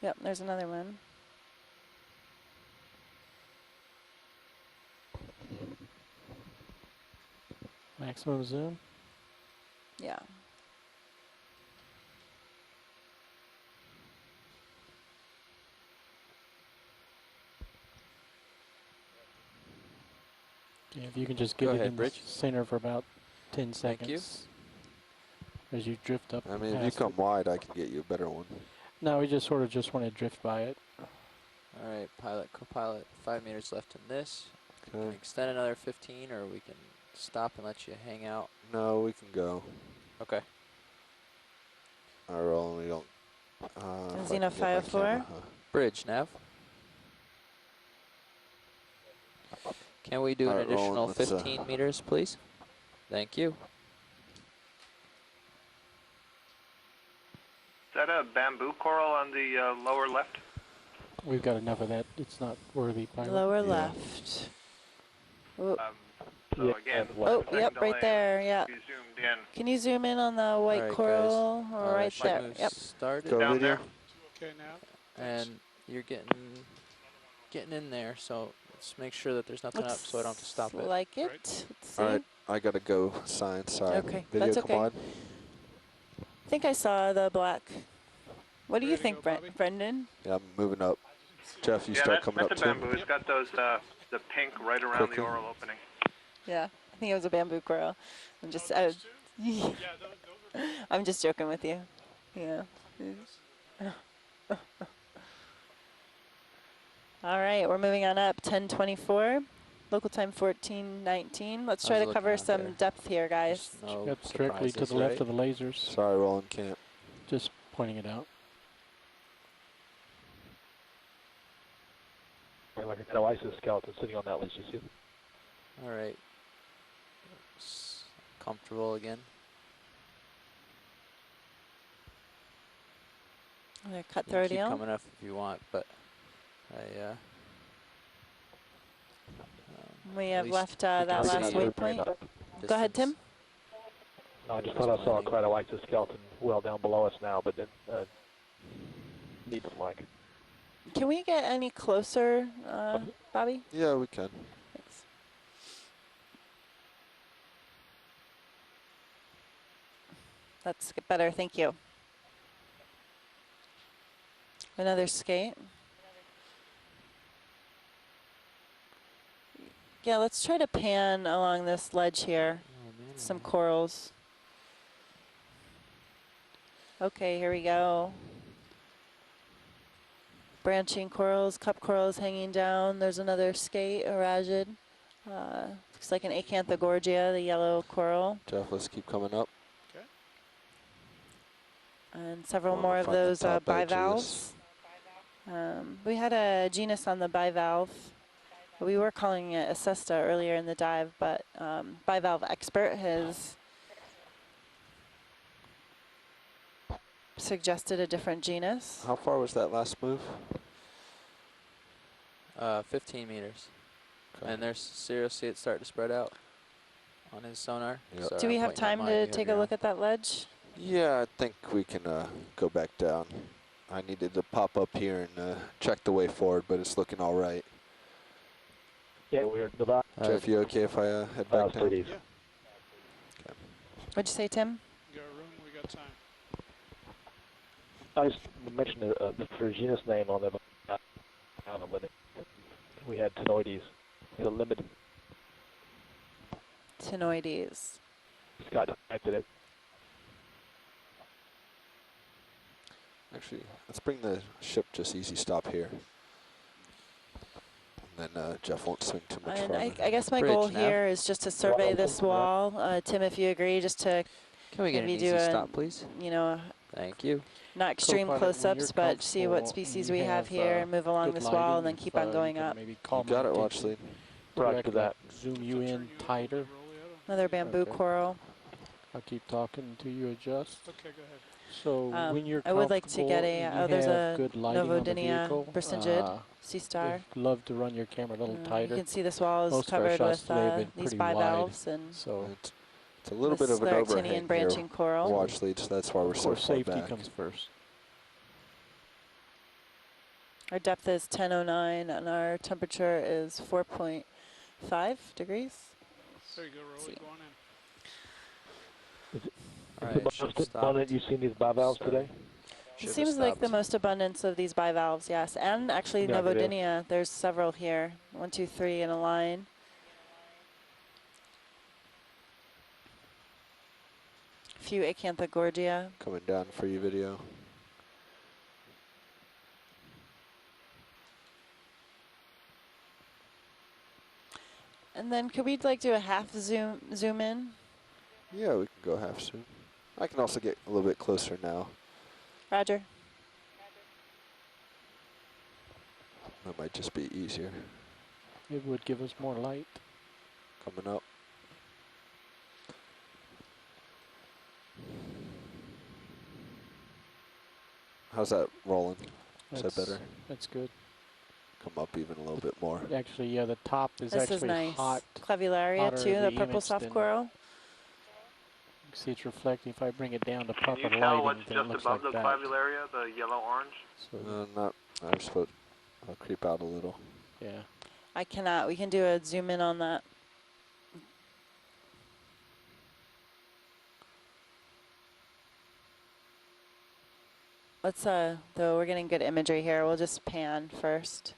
Yep, there's another one. Maximum zoom. Yeah. Yeah, if you can just get Go it ahead, in Bridge. the center for about 10 seconds. you. As you drift up. I mean, if you past come it. wide, I can get you a better one. No, we just sort of just want to drift by it. All right, pilot, co-pilot, 5 meters left in this. Okay. Can we extend another 15, or we can stop and let you hang out? No, we can go. Okay. All right, Roland, we don't. if I can Xeno get my 504. camera, Bridge, Nav. Can we do All an right, additional Roland, let's, 15 meters, please? Thank you. Is that a bamboo coral on the lower left? We've got enough of that. It's not worthy. Pilot. Lower left. Ooh. So again, Oh, second yep, right delay, there, yeah. you zoomed in. Can you zoom in on the white right, coral? guys. Or right ship there. moves Yep. started. Go Down video. there. Okay, now. And you're getting in there, so let's make sure that there's nothing up so I don't have to stop it. Like it. Let's see. All right, I gotta go. Science. Sorry. Okay, Video, that's come okay. on. I think I saw the black. What do you Ready to think, go, Bobby? Brendan? Yeah, I'm moving up. Jeff, you Yeah, start coming up that's a too. bamboo. It's got those the pink right around Quickly. the oral opening. Yeah, I think it was a bamboo coral. I'm just, I'm just joking with you. Yeah. All right, we're moving on up. 10:24, local time 14:19. Let's I try was to cover looking out some there. depth here, guys. There's no That's directly to surprises, the left right? of the lasers. Sorry, Roland, can't. Just pointing it out. Like an oasis skeleton sitting on that list, you see? All right. Comfortable again. I'm gonna You cut can through keep deal. coming up if you want, but We at have least left we that can see last the waypoint. Go ahead, Tim. No, I just thought I saw a cryoisis skeleton well down below us now, but then neat like. Can we get any closer, Bobby? Yeah, we can. Thanks. Let's get better, thank you. Another skate. Yeah, let's try to pan along this ledge here. Some corals. Okay, here we go. branching corals, cup corals hanging down. There's another skate, a ragid. Looks like an Acanthogorgia, the yellow coral. Jeff, let's keep coming up. Okay. And several more of those bivalves. We had a genus on the bivalve. We were calling it a cesta earlier in the dive, but bivalve expert has suggested a different genus. How far was that last move? 15 meters. Okay. And there's Sirius, see it start to spread out on his sonar. Yep. Do we have time to take a look at that ledge? Yeah, I think we can go back down. I needed to pop up here and check the way forward, but it's looking all right. Yeah, we're the Jeff, you okay if I head back down? Yeah. Okay. What'd you say, Tim? We got room, we got time. I just mentioned the genus name on there, but we had Tenoides. The limited. Tenoides. Scott typed it. Actually, let's bring the ship just easy stop here. And then Jeff won't swing too much And farther. I guess my goal here is just to survey this wall. Tim, if you agree, just to can we get an easy stop, please? You know, thank you. Not extreme close-ups, but see what species we have here and move along this wall and then keep on going up. Maybe you got it, watch lead. Roger that. Zoom you in tighter. Another bamboo coral. I'll keep talking until you adjust. Okay, go ahead. So when you're I would like to get a, there's a Novodynia Brisingid Sea Star. Love to run your camera a little tighter. You can see this wall is covered with these bivalves and so it's a little bit of an overhang branching here. coral. Watch lead, so that's why we're so far safety back. comes first. Our depth is 1009 and our temperature is 4.5 degrees. There you go, Rolly, go on in. Is it the most abundant you've seen these bivalves today? It seems like the most abundance of these bivalves, yes. And actually Novodynia, there's several here. 1, 2, 3 in a line. A few Acanthogorgia. Coming down for you, video. And then could we like do a half zoom in? Yeah, we can go half zoom. I can also get a little bit closer now. Roger. That might just be easier. It would give us more light. Coming up. How's that rolling? Is that better? That's good. Come up even a little bit more. Actually, yeah, the top is this actually is nice. hot. Clavularia too, the purple soft coral. You can see it's reflecting. If I bring it down to proper lighting, can you tell what's then it just looks above like the that. Clavularia, the yellow-orange? Not. I'm supposed. I'll creep out a little. Yeah. I cannot. We can do a zoom in on that. Let's though we're getting good imagery here. We'll just pan first.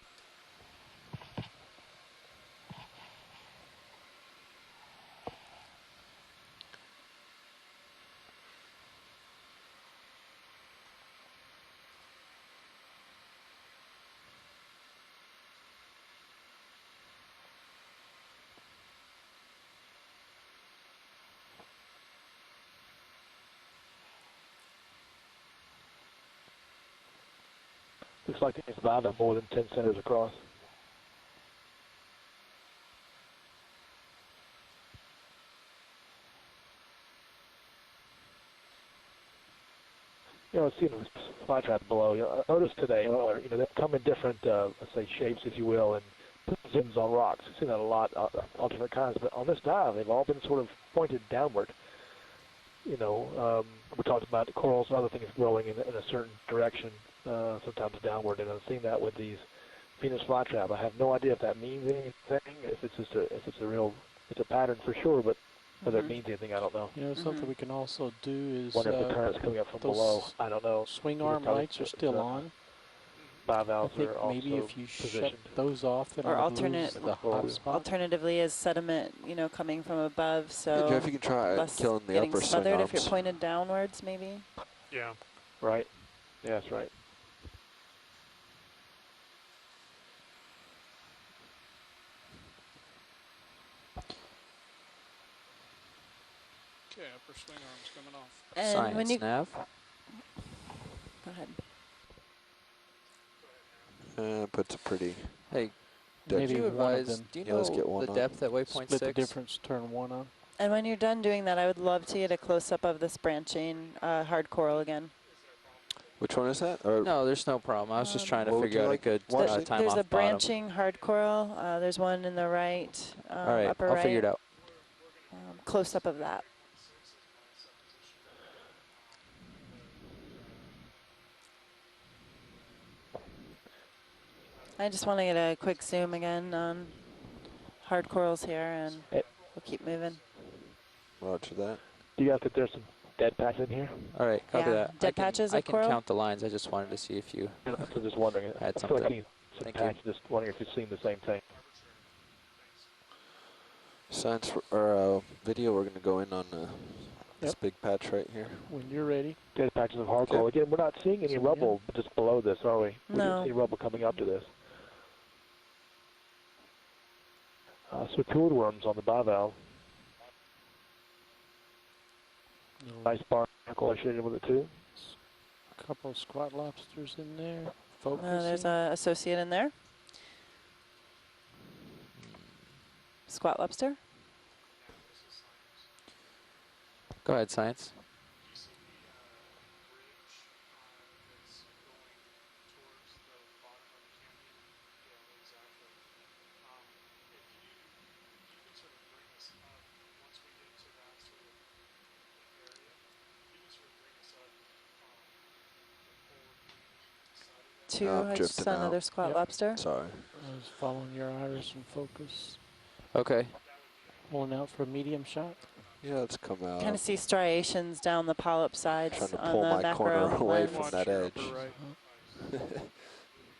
Looks like it's about more than 10 centimeters across. You know, seeing the fly trap below, you know, I noticed today, you know, they come in different, let's say, shapes, if you will, and positions on rocks. I've seen that a lot, all different kinds. But on this dive, they've all been sort of pointed downward. You know, we talked about the corals and other things growing in a certain direction, sometimes downward, and I've seen that with these Venus flytrap. I have no idea if that means anything, if it's just it's a pattern for sure, but whether it means anything, I don't know. You know, something we can also do is wonder if the current's coming up from below. I don't know. Swing arm lights are still on. Bivalves I think are also maybe if you positioned. shut those off, then Or the hot spot. Alternatively, is sediment, you know, coming from above, so Hey Jeff, you can try killing the getting upper swing smothered arms. if you're pointed downwards, maybe. Yeah. Right. Yeah, that's right. Yeah, upper swing arm's coming off. And Science when you nav. go ahead. Puts a pretty. Hey, Maybe you one of advise, them. do you Yeah, let's get know one the on. depth at waypoint Split the 6? difference, turn one on. And when you're done doing that, I would love to get a close-up of this branching hard coral again. Which one is that? Or No, there's no problem. I was just trying to what would figure you out like? a good Watch time There's off a bottom. branching hard coral. There's one in the right, All right, upper I'll right. figure it out. Close-up of that. I just want to get a quick zoom again on hard corals here, and we'll keep moving. Roger that. Do you guys think there's some dead patches in here? All right, copy Yeah, that. dead patches I of can coral? count the lines. I just wanted to see if you I'm just wondering. had I feel like I something. need some Thank patches. Just wondering if you've seen the same thing. Science or video, we're going to go in on this Yep. big patch right here. When you're ready. Dead patches of hard coral. Again, we're not seeing any rubble just below this, are we? We No. didn't see rubble coming up to this. So toad worms on the bivalve. Nice barnacle associated with it too. A couple of squat lobsters in there. There's a associate in there. Squat lobster. Go ahead, Science. I just saw another squat lobster. Sorry. I was following your iris and focus. Okay. Pulling out for a medium shot. Yeah, let's come out. Kind of see striations down the polyp sides Trying to on pull the my macro corner away lens. from that edge.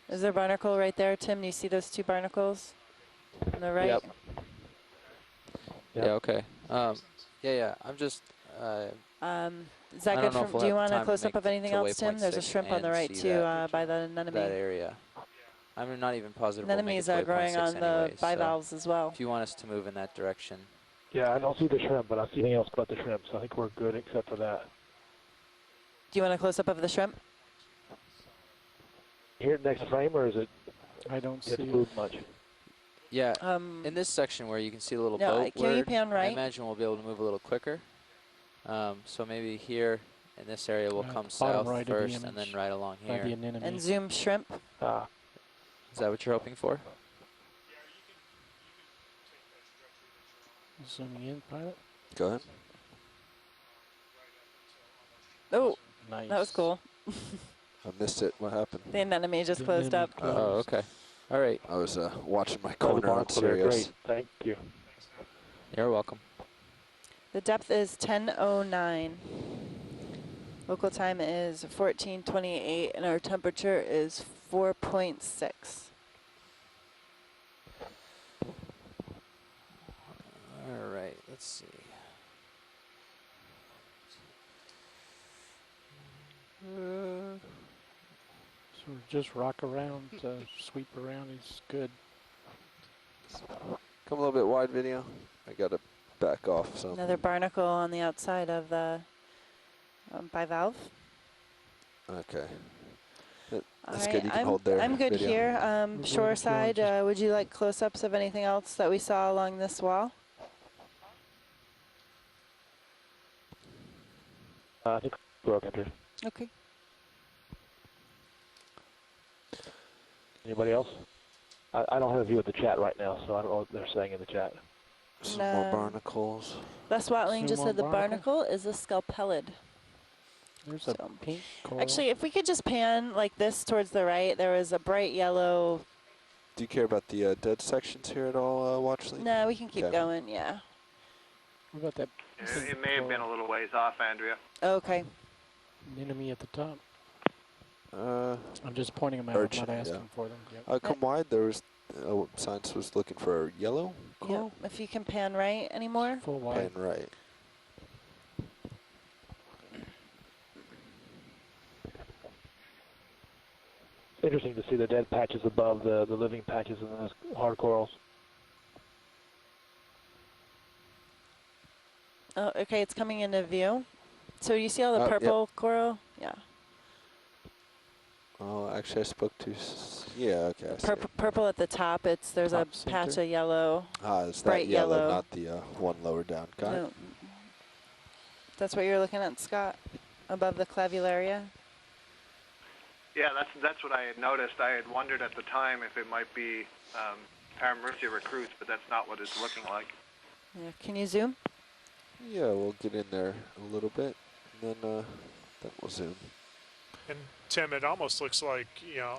Is there a barnacle right there, Tim? Do you see those two barnacles on the right? Yep. Yeah, okay. Yeah, I'm just... is that good? Do you want a close-up of anything else, Tim? waypoint There's a 6 shrimp on the and right, see too, that- by the anemone. that area. I'm not even positive we'll make it Anemones to are waypoint growing 6 on the anyway, so bivalves as well. if you want us to move in that direction. Yeah, I don't see the shrimp, but I see anything else but the shrimp, so I think we're good except for that. Do you want a close-up of the shrimp? Here next frame, or is it? I don't see it. it. Moved much. Yeah, in this section where you can see the little no, boat can you word, pan I right? imagine we'll be able to move a little quicker. So maybe here in this area we'll come bottom south right of the first and then image, right along by here. the anemone. And zoom shrimp. Is that what you're hoping for? Zooming in, pilot. Go ahead. Oh, Nice. that was cool. I missed it. What happened? The anemone just The closed anemone up. closed. Oh, okay. All right. I was watching my Oh, the corner on barnacle there, Sirius. great. Thank you. You're welcome. The depth is 10:09. Local time is 14:28, and our temperature is 4.6. All right, let's see. Sort of just rock around, sweep around is good. Come a little bit wide, video. I got to back off some. Another barnacle on the outside of the bivalve. Okay. That's All good. right, You can hold there. I'm good video. here. We're Shore going side, to would you like close-ups of anything else that we saw along this wall? I think we're okay. Okay. Anybody else? I don't have a view of the chat right now, so I don't know what they're saying in the chat. Some No. more barnacles. Les Watling just Zoom said the on barnacle is a scalpellid. There's a So- pink coral. Actually, if we could just pan like this towards the right, there was a bright yellow. Do you care about the dead sections here at all, Watchley? No, we can keep Okay. going, yeah. What about that It may have been a little ways off, Andrea. Okay. anemone at the top? Uh, I'm just pointing them out, urchin, I'm not asking yeah. for them. Yep. come wide. There was Science was looking for yellow coral. Yep. If you can pan right anymore. Full wide. Pan right. It's interesting to see the dead patches above the living patches in those hard corals. Oh, okay, it's coming into view. So you see all the purple coral? Yeah. Oh, actually, I spoke to. Yeah, okay. Purple at the top. There's Top a patch of yellow. It's bright that yellow, yellow. not the one lower down. Got it. No. That's what you're looking at, Scott, above the clavularia. Yeah, that's what I had noticed. I had wondered at the time if it might be Paramecia recruits, but that's not what it's looking like. Yeah. Can you zoom? Yeah, we'll get in there a little bit, and then we'll zoom. And Tim, it almost looks like,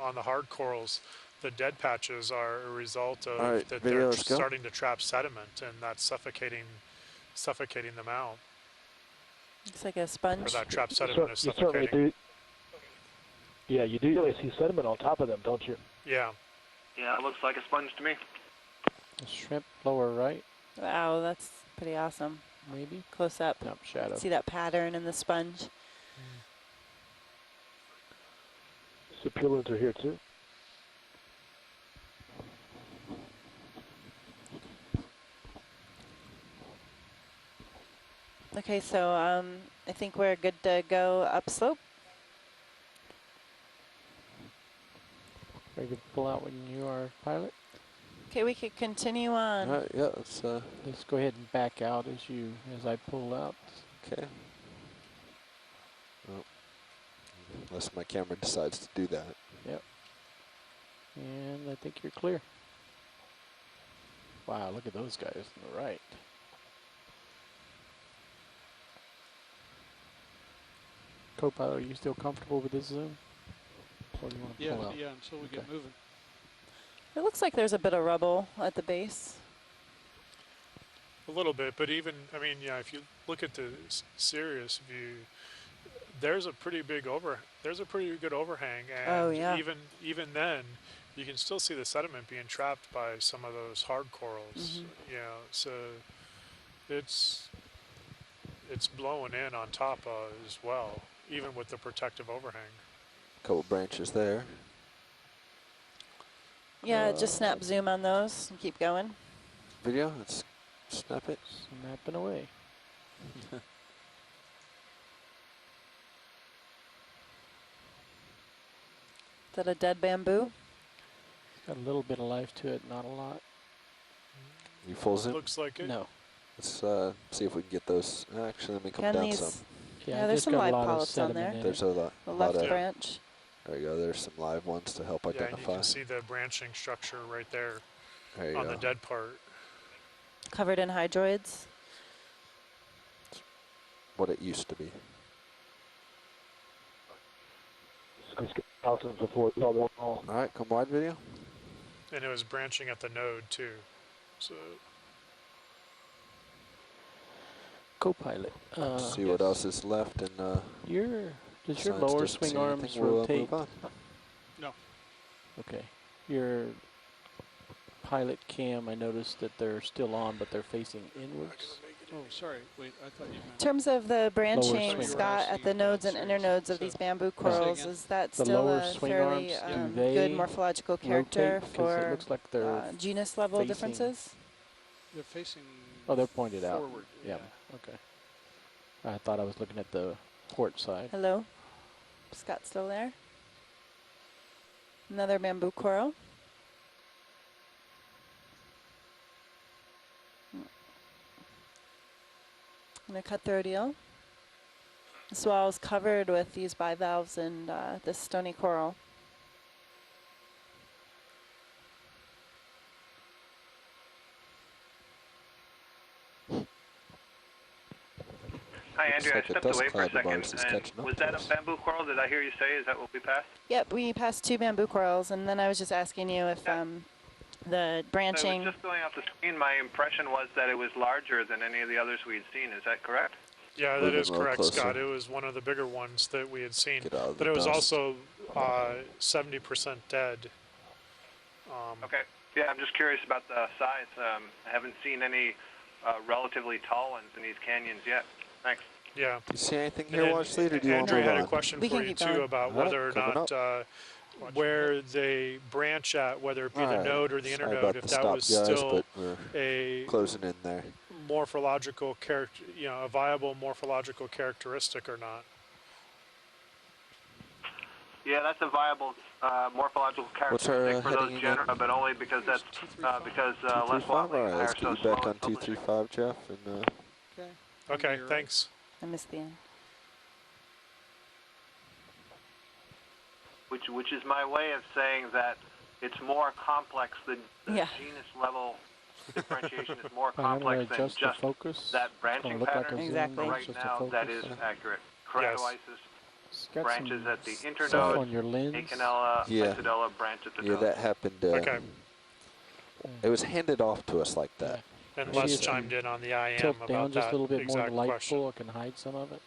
on the hard corals, the dead patches are a result of that they're starting to trap sediment, and that's suffocating them out. Looks like a sponge. Or that trapped sediment is You certainly suffocating. do. Yeah, you do really see sediment on top of them, don't you? Yeah. Yeah, it looks like a sponge to me. A shrimp lower right. Wow, that's pretty awesome. Maybe. Close up. Nope, shadow. See that pattern in the sponge. Supulins are here too. Okay, so I think we're good to go upslope. Ready to pull out when you are, pilot? Okay, we could continue on. All right, yeah, let's go ahead and back out as I pull out. Okay. Oh. Unless my camera decides to do that. Yep. And I think you're clear. Wow, look at those guys on the right. Co-pilot, are you still comfortable with this zoom? Or do you want to pull out? Yeah, until we get moving. It looks like there's a bit of rubble at the base. A little bit, but even, if you look at the Sirius view, there's a pretty good overhang, and even then, you can still see the sediment being trapped by some of those hard corals. So it's blowing in on top as well, even with the protective overhang. Couple branches there. Yeah, just snap zoom on those and keep going. Video, let's snap it. Snapping away. Is that a dead bamboo? Got a little bit of life to it, not a lot. You full zoom? Looks like it. No. Let's see if we can get those. Actually, let me come Can down these, some. Yeah, there's some live polyps on there. There's a lot. The left branch. There you go. There's some live ones to help identify. Yeah, you can see the branching structure right there, there you on go. the dead part. Covered in hydroids. What it used to be. All right, come wide, video. And it was branching at the node too. So. Co-pilot. See what else is left, and does your lower swing arms rotate? No. Okay. Your pilot cam, I noticed that they're still on, but they're facing inwards. Oh, sorry. Wait, I thought you meant. In terms of the branching, Scott, at the nodes and internodes of these bamboo corals, is that still a fairly good morphological character for it looks like they're genus level differences? They're facing. Oh, they're pointed out. Forward. Yeah. Okay. I thought I was looking at the port side. Hello, Scott, still there? Another bamboo coral. I'm going to cut through a deal. This wall is covered with these bivalves and this stony coral. Hi, Andrea. I stepped away for a second. And was that a bamboo coral? Did I hear you say? Is that what we passed? Yep, we passed 2 bamboo corals, and then I was just asking you if the branching. So just going off the screen, my impression was that it was larger than any of the others we had seen. Is that correct? Yeah, that is correct, Scott. It was one of the bigger ones that we had seen, but it was also 70% dead. Okay. Yeah, I'm just curious about the size. I haven't seen any relatively tall ones in these canyons yet. Thanks. Yeah. Do you see anything here, Watch Lead, or do you want to Andrea move on? had a question for you, too, about whether or not where they branch at, whether it be the node or the internode, if that was still closing in there. morphological character, a viable morphological characteristic or not. Yeah, that's a viable morphological characteristic for those genera, but only because that's Les Whatley and I are so slow. Back on 235, Jeff. And, okay, thanks. I missed the end. Which is my way of saying that it's more complex than the genus level differentiation is more complex than just that branching pattern. Exactly. Right now, that is accurate. Keratoisis branches at the internode. On your lens. Acanella, Isodella branch at the node. that happened. Okay. It was handed off to us like that. Yeah. And Les chimed in on the IM tilt about down just that a little bit more exact light question. full. I can hide some of it.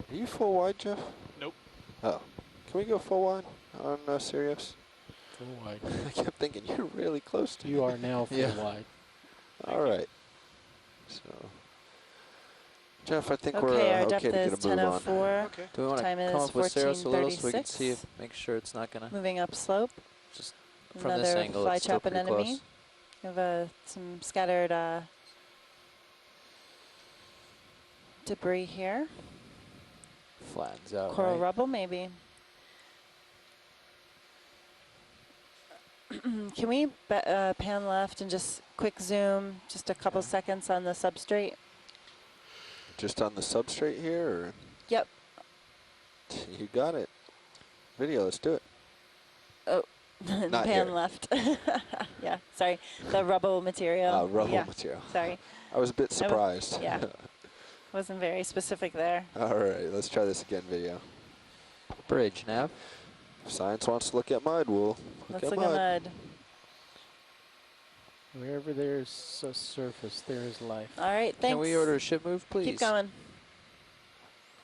Are you full wide, Jeff? Nope. Oh. Can we go full wide on Sirius? Full wide. I kept thinking, you're really close to You are now full wide. All right. So, Jeff, I think we're our okay depth to is get a move on. 10:04. Do we want to Time come is up with Saros a little so we can 14:36. see if, make sure it's not going to... Moving up slope. Just from Another this angle, fly it's still trap pretty anemone. close. We have some scattered debris here. Flattens out, Coral right? rubble, maybe. Can we pan left and just quick zoom, just a couple seconds on the substrate? Just on the substrate here? Or? Yep. You got it. Video, let's do it. Oh, Not pan here. left. Yeah, sorry. The rubble material. Rubble material. Sorry. I was a bit surprised. Yeah. Wasn't very specific there. All right, let's try this again, video. Bridge, Nav. If science wants to look at mud, we'll Let's look at mud. Wherever there's a surface, there is life. All right, thanks. Can we order a ship move, please? Keep going.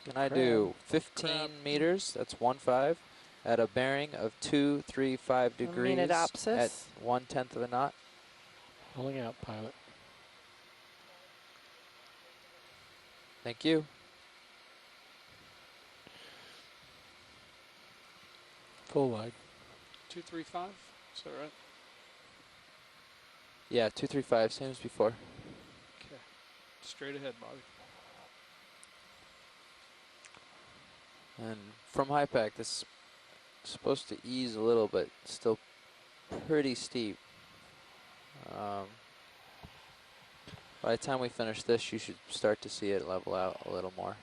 Can I do 15 meters, that's 1.5, at a bearing of 235 degrees at Menidopsis. 1/10 of a knot? Pulling out, pilot. Thank you. Full wide. 235, is that right? Yeah, 235, same as before. Okay. Straight ahead, Bobby. And from high pack, this is supposed to ease a little, but still pretty steep. By the time we finish this, you should start to see it level out a little more.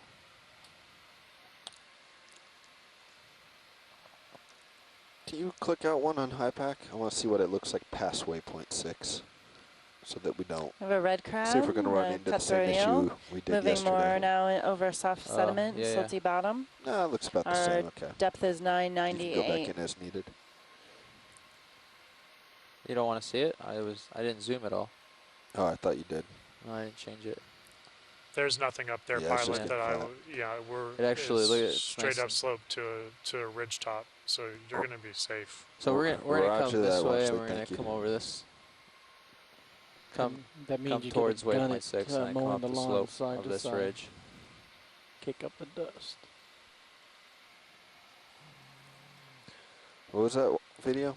Can you click out one on high pack? I want to see what it looks like past waypoint 6, so that we don't. We have a red crab. See if we're going to run into the same issue we did Moving yesterday. more now over soft sediment, silty bottom. No, it looks about the Our same. Okay. depth is You can 998. go back in as needed. You don't want to see it? I didn't zoom at all. Oh, I thought you did. No, I didn't change it. There's nothing up there, Yeah, it's pilot, just that It actually, look at it, it's straight nice up and- slope to a ridge top, so you're going to be safe. So we're gonna Roger come this that, way, Watchley, and we're gonna thank you. come over this. Come, That means come you towards could have done waypoint it, 6 and then come mowing up the the lawn slope side of to this side. ridge. Kick up the dust. What was that video?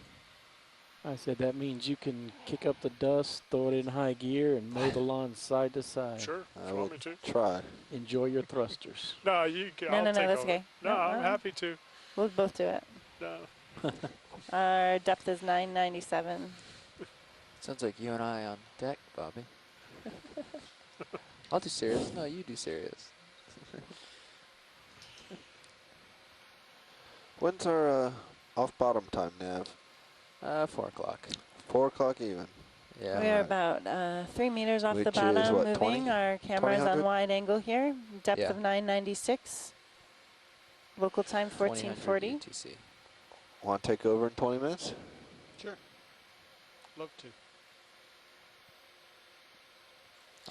I said that means you can kick up the dust, throw it in high gear, and mow the lawn side to side. Sure, if I you will want me to. try. Enjoy your thrusters. No, you can. No, I'll no, take that's over. okay. No, No, I'm no. happy to. We'll both do it. No. Our depth is 997. Sounds like you and I on deck, Bobby. I'll do serious. No, you do serious. When's our off bottom time, Nav? 4 o'clock. 4 o'clock even. Yeah. We are about 3 meters off Which the is bottom, what, moving. 20? Our camera is on 2000? wide angle here. Depth Yeah. of 996. Local time 1440. UTC. Want to take over in 20 minutes? Sure. Love to.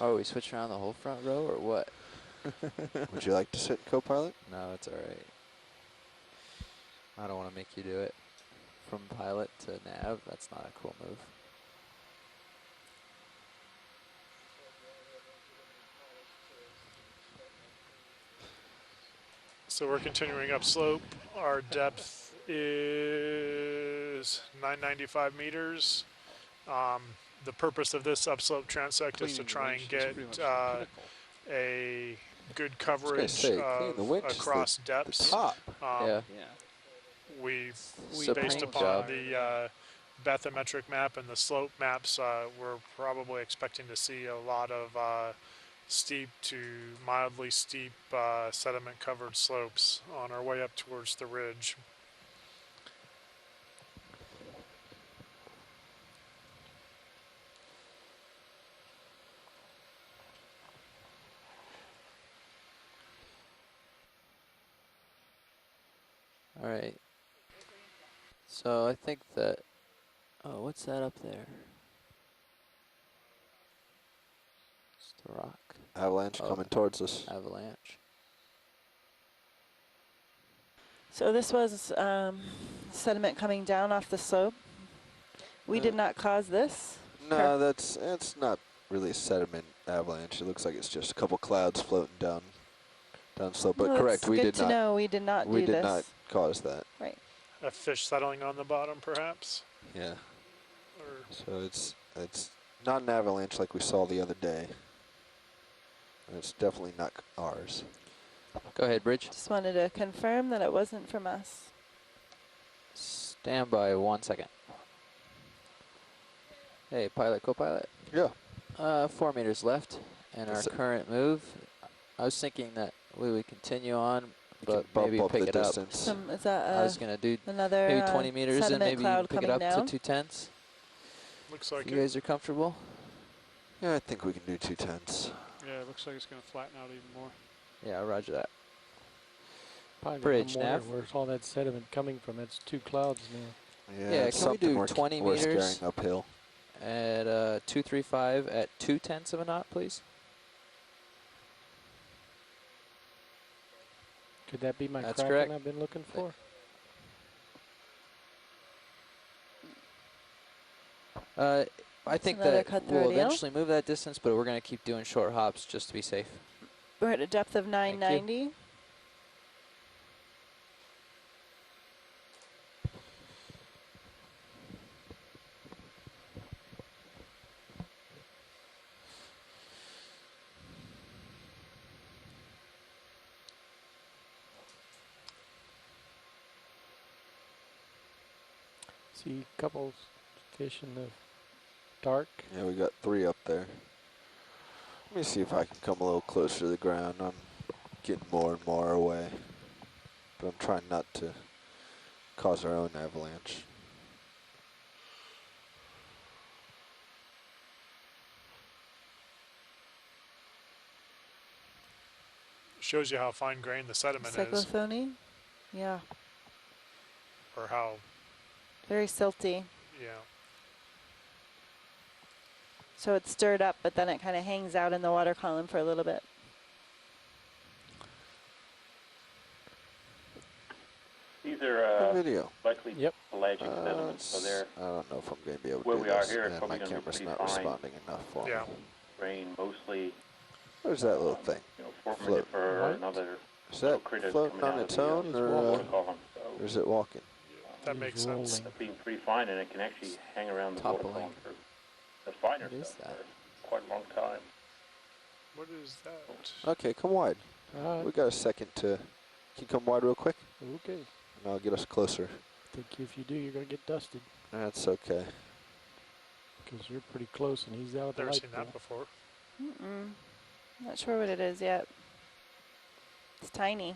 Oh, we switch around the whole front row or what? Would you like to sit co-pilot? No, it's all right. I don't want to make you do it. From pilot to nav, that's not a cool move. So we're continuing upslope. Our depth is 995 meters. The purpose of this upslope transect is to try and get a good coverage across depths. Yeah. Based upon the bathymetric map and the slope maps, we're probably expecting to see a lot of steep to mildly steep sediment covered slopes on our way up towards the ridge. All right. So I think that, oh, what's that up there? It's the rock. Avalanche coming towards us. Avalanche. So this was sediment coming down off the slope. We did not cause this? No, it's not really a sediment avalanche. It looks like it's just a couple clouds floating down slope. But correct, we did not. No, we did not do this. We did not cause that. Right. A fish settling on the bottom, perhaps? Yeah. So it's not an avalanche like we saw the other day. And it's definitely not ours. Go ahead, Bridge. Just wanted to confirm that it wasn't from us. Stand by 1 second. Hey, pilot, co-pilot. Yeah. 4 meters left, and our current move. I was thinking that we would continue on, but maybe pick it up. Is that I was gonna do another maybe 20 meters, and maybe pick it up down? to 210s. Looks like you guys are comfortable. Yeah, I think we can do 210s. Yeah, it looks like it's going to flatten out even more. Yeah, roger that. Probably Bridge, nav. Where's all that sediment coming from? It's 2 clouds now. Yeah, can we do 20 meters uphill at 235 at 2/10 of a knot, please? Could that be my That's Kraken correct. I've been looking for? I think that we'll eventually move that distance, but we're going to keep doing short hops just to be safe. We're at a depth of 990. See a couple fish in the dark. Yeah, we got 3 up there. Let me see if I can come a little closer to the ground. I'm getting more and more away, but I'm trying not to cause our own avalanche. Shows you how fine-grained the sediment is. Cyclophony? Yeah. Or how... Very silty. Yeah. So it's stirred up, but then it kind of hangs out in the water column for a little bit. These are video. likely pelagic sediments, so they're... I don't know if I'm going to be able to where do we this. are here, it's And probably my going to be camera's pretty not fine. responding enough for me. Rain mostly... Where's that little thing? You know, foraminifer or another... Is that floating on its own, or is it walking? That makes sense. It's being pretty fine, and it can actually hang around the water column for the finer stuff for quite a long time. What is that? Okay, come wide. We got a second to... Can you come wide real quick? Okay. And I'll get us closer. I think if you do, you're going to get dusted. That's okay. Because you're pretty close, and he's out of the Never light seen pool. that before. Not sure what it is yet. It's tiny.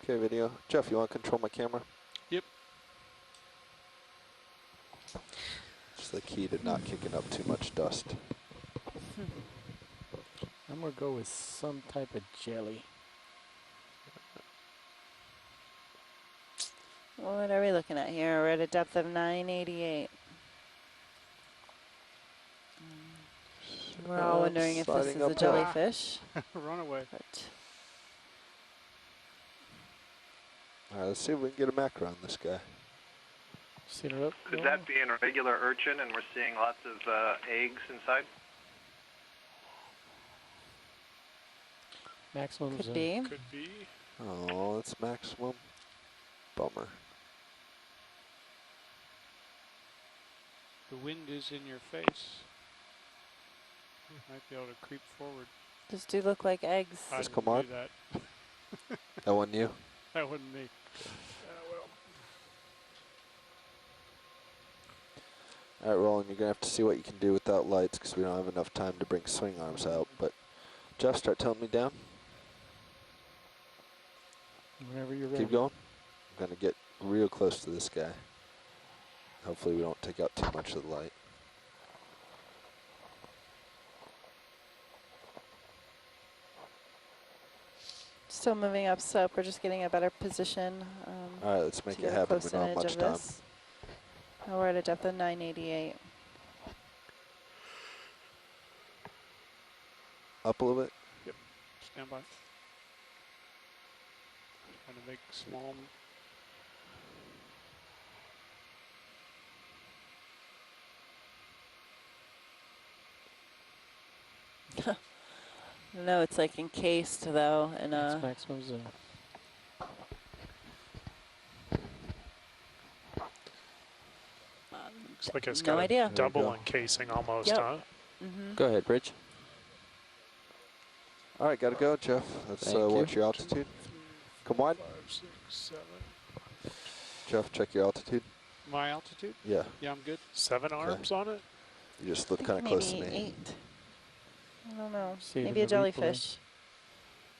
Okay, video. Jeff, you want to control my camera? Yep. Just the key to not kicking up too much dust. I'm going to go with some type of jelly. What are we looking at here? We're at a depth of 988. We're all wondering if this is a jellyfish. Run away. But all right, let's see if we can get a macro on this guy. Seen it up. Could that be an irregular urchin and we're seeing lots of eggs inside? Maximum. Could be. Could be. Oh, that's maximum. Bummer. The wind is in your face. Might be able to creep forward. Those do look like eggs. Just come on. That. That wasn't you? That wasn't me. All right, Roland, you're going to have to see what you can do without lights because we don't have enough time to bring swing arms out. But Jeff, start telling me down. Whenever you're ready. Keep going. I'm going to get real close to this guy. Hopefully we don't take out too much of the light. Still moving up slope. We're just getting a better position. All right, let's make it happen. We don't have much time. Now we're at a depth of 988. Up a little bit. Yep. Stand by. Trying to make small. No, it's like encased though, and That's maximum zoom. Looks like it's no got idea. a double encasing almost, Yep. huh? Go ahead, Bridge. All right, got to go, Jeff. Let's watch your altitude. Come on. 5, 6, 7. Jeff, check your altitude. My altitude? Yeah. Yeah, I'm good. 7 arms on it? You just look kind of close to me. Maybe 8. I don't know. See it Maybe in a the replay. jellyfish.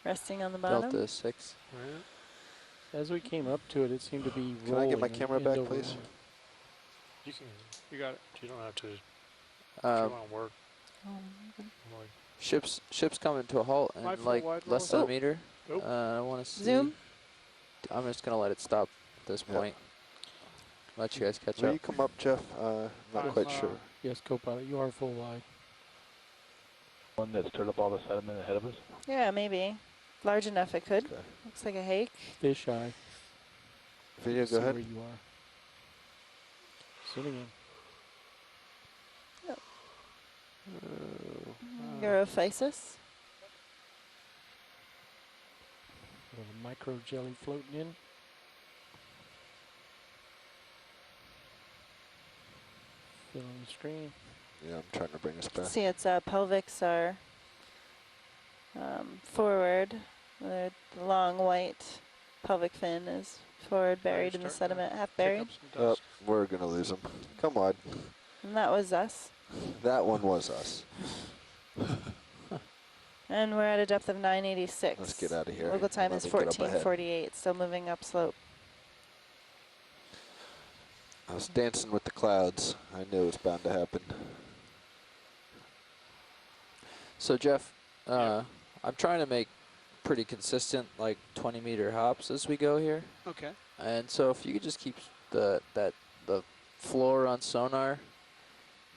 Resting on the bottom. Delta 6. Right. As we came up to it, it seemed to be Can rolling. I get my camera back, over. please? You can. You got it. You don't have to. If you want to work. Like, Ship's coming to a halt in Wide like wide less roll. than a meter. Oh. I want to see. Zoom. I'm just gonna let it stop at this point. Let you guys catch Will up. you come up, Jeff? Not I'm, quite sure. Yes, co-pilot, you are full wide. One that stirred up all the sediment ahead of us? Yeah, maybe. Large enough it could. Okay. Looks like a hake. Fish eye. Video, See go ahead. where you are. Zooming in. Europhysis. A little micro jelly floating in. Filling the screen. Yeah, I'm trying to bring us back. See, its pelvics are forward. The long white pelvic fin is forward, buried in the sediment, half buried. Oh, we're going to lose him. Come on. And that was us. That one was us. And we're at a depth of 986. Let's get out of here. Local time Let is me get up ahead. 1448. Still moving up slope. I was dancing with the clouds. I knew it was bound to happen. So Jeff, I'm trying to make pretty consistent, like 20-meter hops as we go here. Okay. And so if you could just keep the floor on sonar,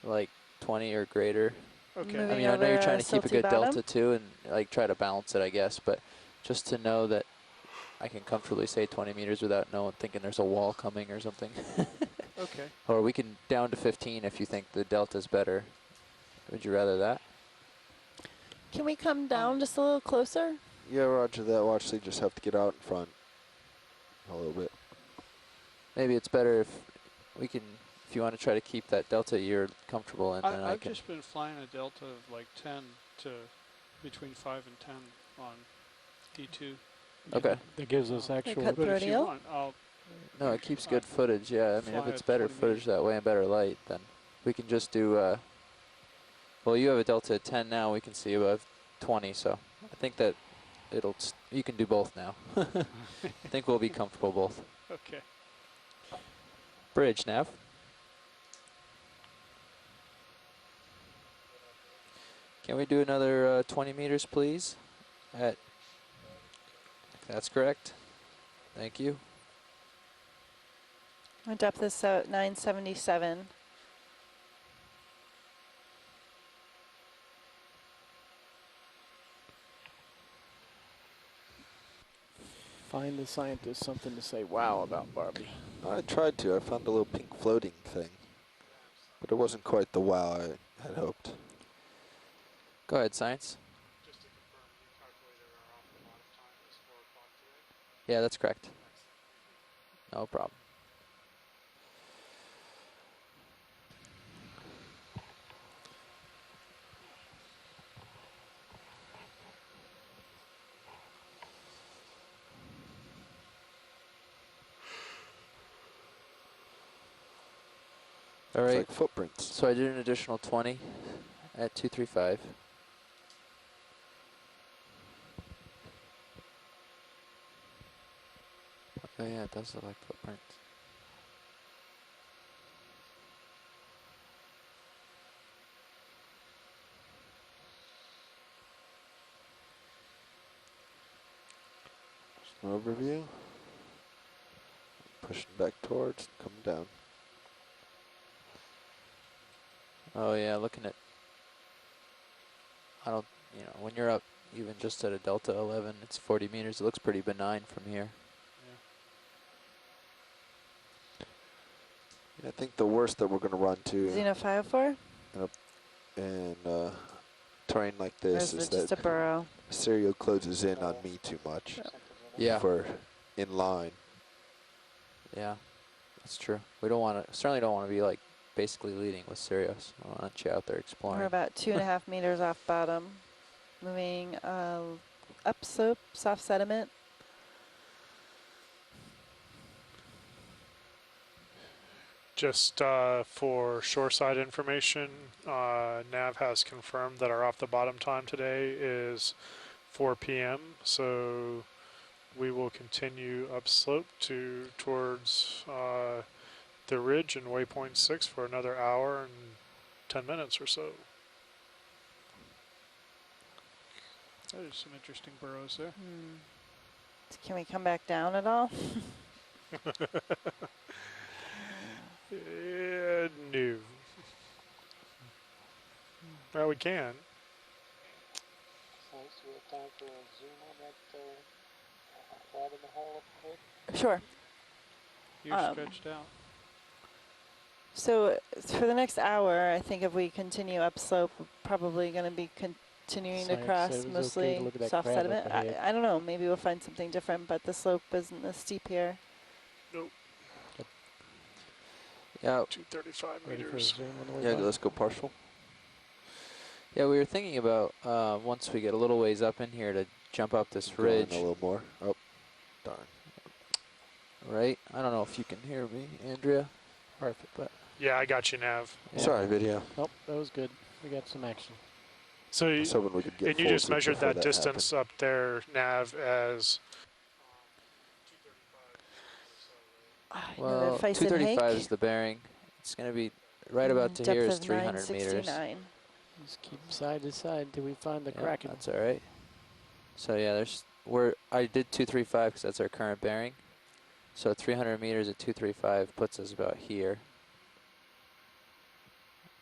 like 20 or greater. Okay. Moving I mean, I know you're over trying to keep a silty good bottom. delta too, and like try to balance it, I guess. But just to know that I can comfortably say 20 meters without thinking there's a wall coming or something. Okay. Or we can down to 15 if you think the delta's better. Would you rather that? Can we come down just a little closer? Yeah, roger that. We'll actually just have to get out in front a little bit. Maybe it's better if we can, if you want to try to keep that delta you're comfortable in, then I I've can. just been flying a delta of like 10 to between 5 and 10 on E2. Okay. That gives us actual. cut But if you Radial? want, I'll No, it keeps good footage, yeah. I mean, if fly it's at better 20 footage that way and better light, then we can just do, well, you have a delta at 10 now, we can see above 20, so I think that you can do both now. I think we'll be comfortable both. Okay. Bridge, nav. Can we do another 20 meters, please? That's correct. Thank you. Our depth is 977. Find the scientist something to say wow about Barbie. I tried to. I found a little pink floating thing, but it wasn't quite the wow I had hoped. Go ahead, science. Just to confirm, you calculated our off the bottom time is 4 o'clock today? Yeah, that's correct. No problem. All right. It's like footprints. So I did an additional 20 at 235. Oh yeah, it does look like footprints. Just an overview. Pushing back towards, coming down. Oh yeah, looking at, I don't, you know, when you're up even just at a delta 11, it's 40 meters. It looks pretty benign from here. Yeah, I think the worst that we're going to run to Xeno 504? in terrain like this is just that a burrow? Stereo closes in on me too much. Yeah. For in line. Yeah, that's true. We don't want to, certainly don't want to be like basically leading with Sirius. I want you out there exploring. We're about 2.5 meters off bottom. Moving upslope, soft sediment. Just for shoreside information, Nav has confirmed that our off the bottom time today is 4 p.m. So we will continue upslope towards the ridge and waypoint 6 for another hour and 10 minutes or so. There's some interesting burrows there. Can we come back down at all? No. Well, we can. Sure. You're stretched out. So for the next hour, I think if we continue upslope, we're probably going to be continuing to cross mostly soft sediment. I don't know. Maybe we'll find something different, but the slope isn't as steep here. Nope. Yeah. 235 meters. Yeah, let's go partial. Yeah, we were thinking about once we get a little ways up in here to jump up this ridge. A little more. Oh, darn. Right? I don't know if you can hear me, Andrea. Perfect. But yeah, I got you, Nav. Yeah. Sorry, video. Nope, that was good. We got some action. So you, we could get and you just measured that distance happened. Up there, Nav, as... Well, 235 is the bearing. It's going to be right about to here is 300 meters. Just keep side to side till we find the Kraken. That's all right. So yeah, I did 235 because that's our current bearing. So 300 meters at 235 puts us about here.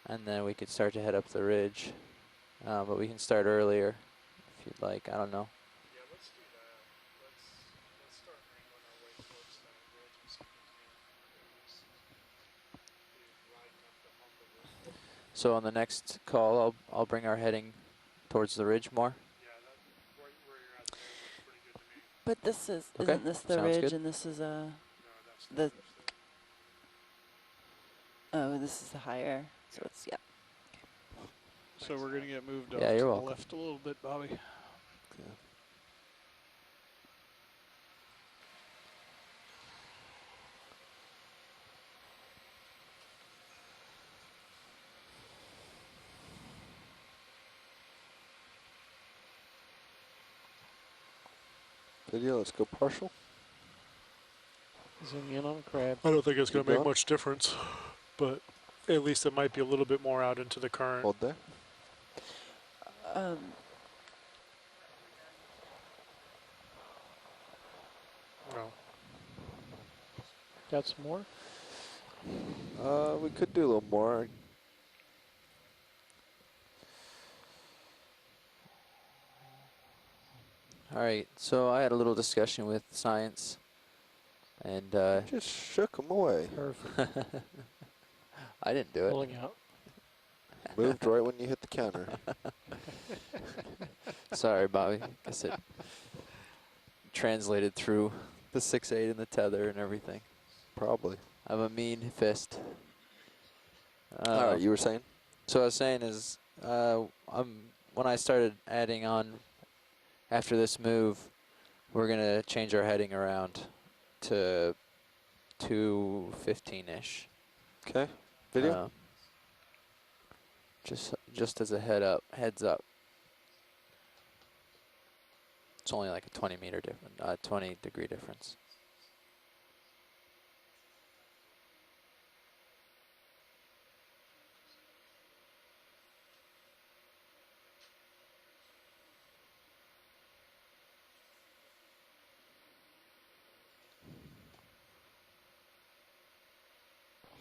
And then we could start to head up the ridge. But we can start earlier if you'd like. I don't know. Yeah, let's do that. Let's start wrangling our way towards that ridge and see if we can So on the next call, I'll bring our heading towards the ridge more. Yeah, where you're at there looks pretty good to me. But this is, okay. Isn't this the Sounds ridge good. and this is No, that's oh, this is the higher. So it's, yeah. So we're going to get moved off you're to welcome. the left a little bit, Bobby. Okay. Video, let's go partial. Zoom in on crab. I don't think it's going to make much difference, but at least it might be a little bit more out into the current. Hold there. No. Got some more? We could do a little more. All right, so I had a little discussion with science, and just shook him away. Perfect. I didn't do it. Pulling out. Moved right when you hit the counter. Sorry, Bobby. I guess it translated through the 6/8 and the tether and everything. Probably. I'm a mean fist. All right, you were saying? So what I was saying is, when I started adding on after this move, we're gonna change our heading around to 215-ish. Okay. Video. Just as a heads up. It's only like a 20-meter difference, 20-degree difference.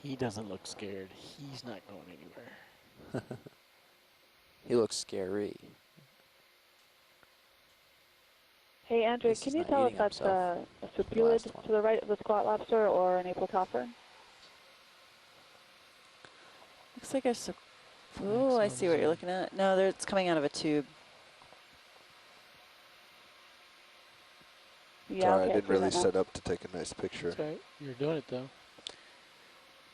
He doesn't look scared. He's not going anywhere. He looks scary. Hey, Andrew, can you tell if that's a supulid to the right of the squat lobster or an apelophoran? Looks like a oh, I see what you're looking at. No, it's coming out of a tube. Yeah, Sorry, okay, I didn't really set up to take a nice picture. That's right. You're doing it, though.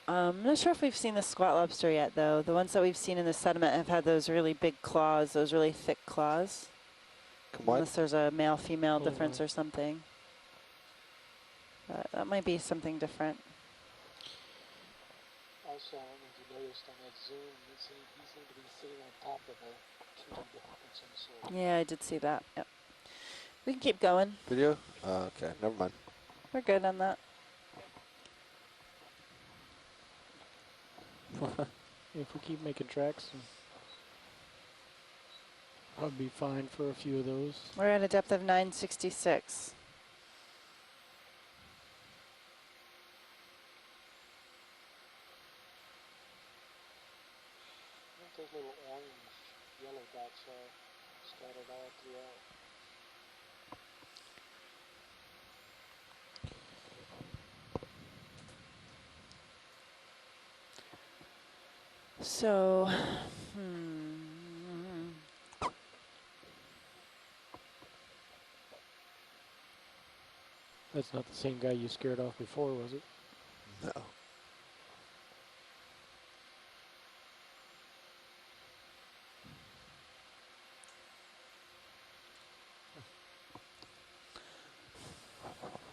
I'm not sure if we've seen the squat lobster yet, though. The ones that we've seen in the sediment have had those really big claws, those really thick claws. Unless there's a male-female difference or something. That might be something different. Also, I don't know if you noticed on that zoom, he seemed to be sitting on top of a tube of some sort. Yeah, I did see that. Yep. We can keep going. Video? Okay, never mind. We're good on that. If we keep making tracks, I'll be fine for a few of those. We're at a depth of 966. Those little orange, yellow dots are scattered all throughout. So, That's not the same guy you scared off before, was it? No.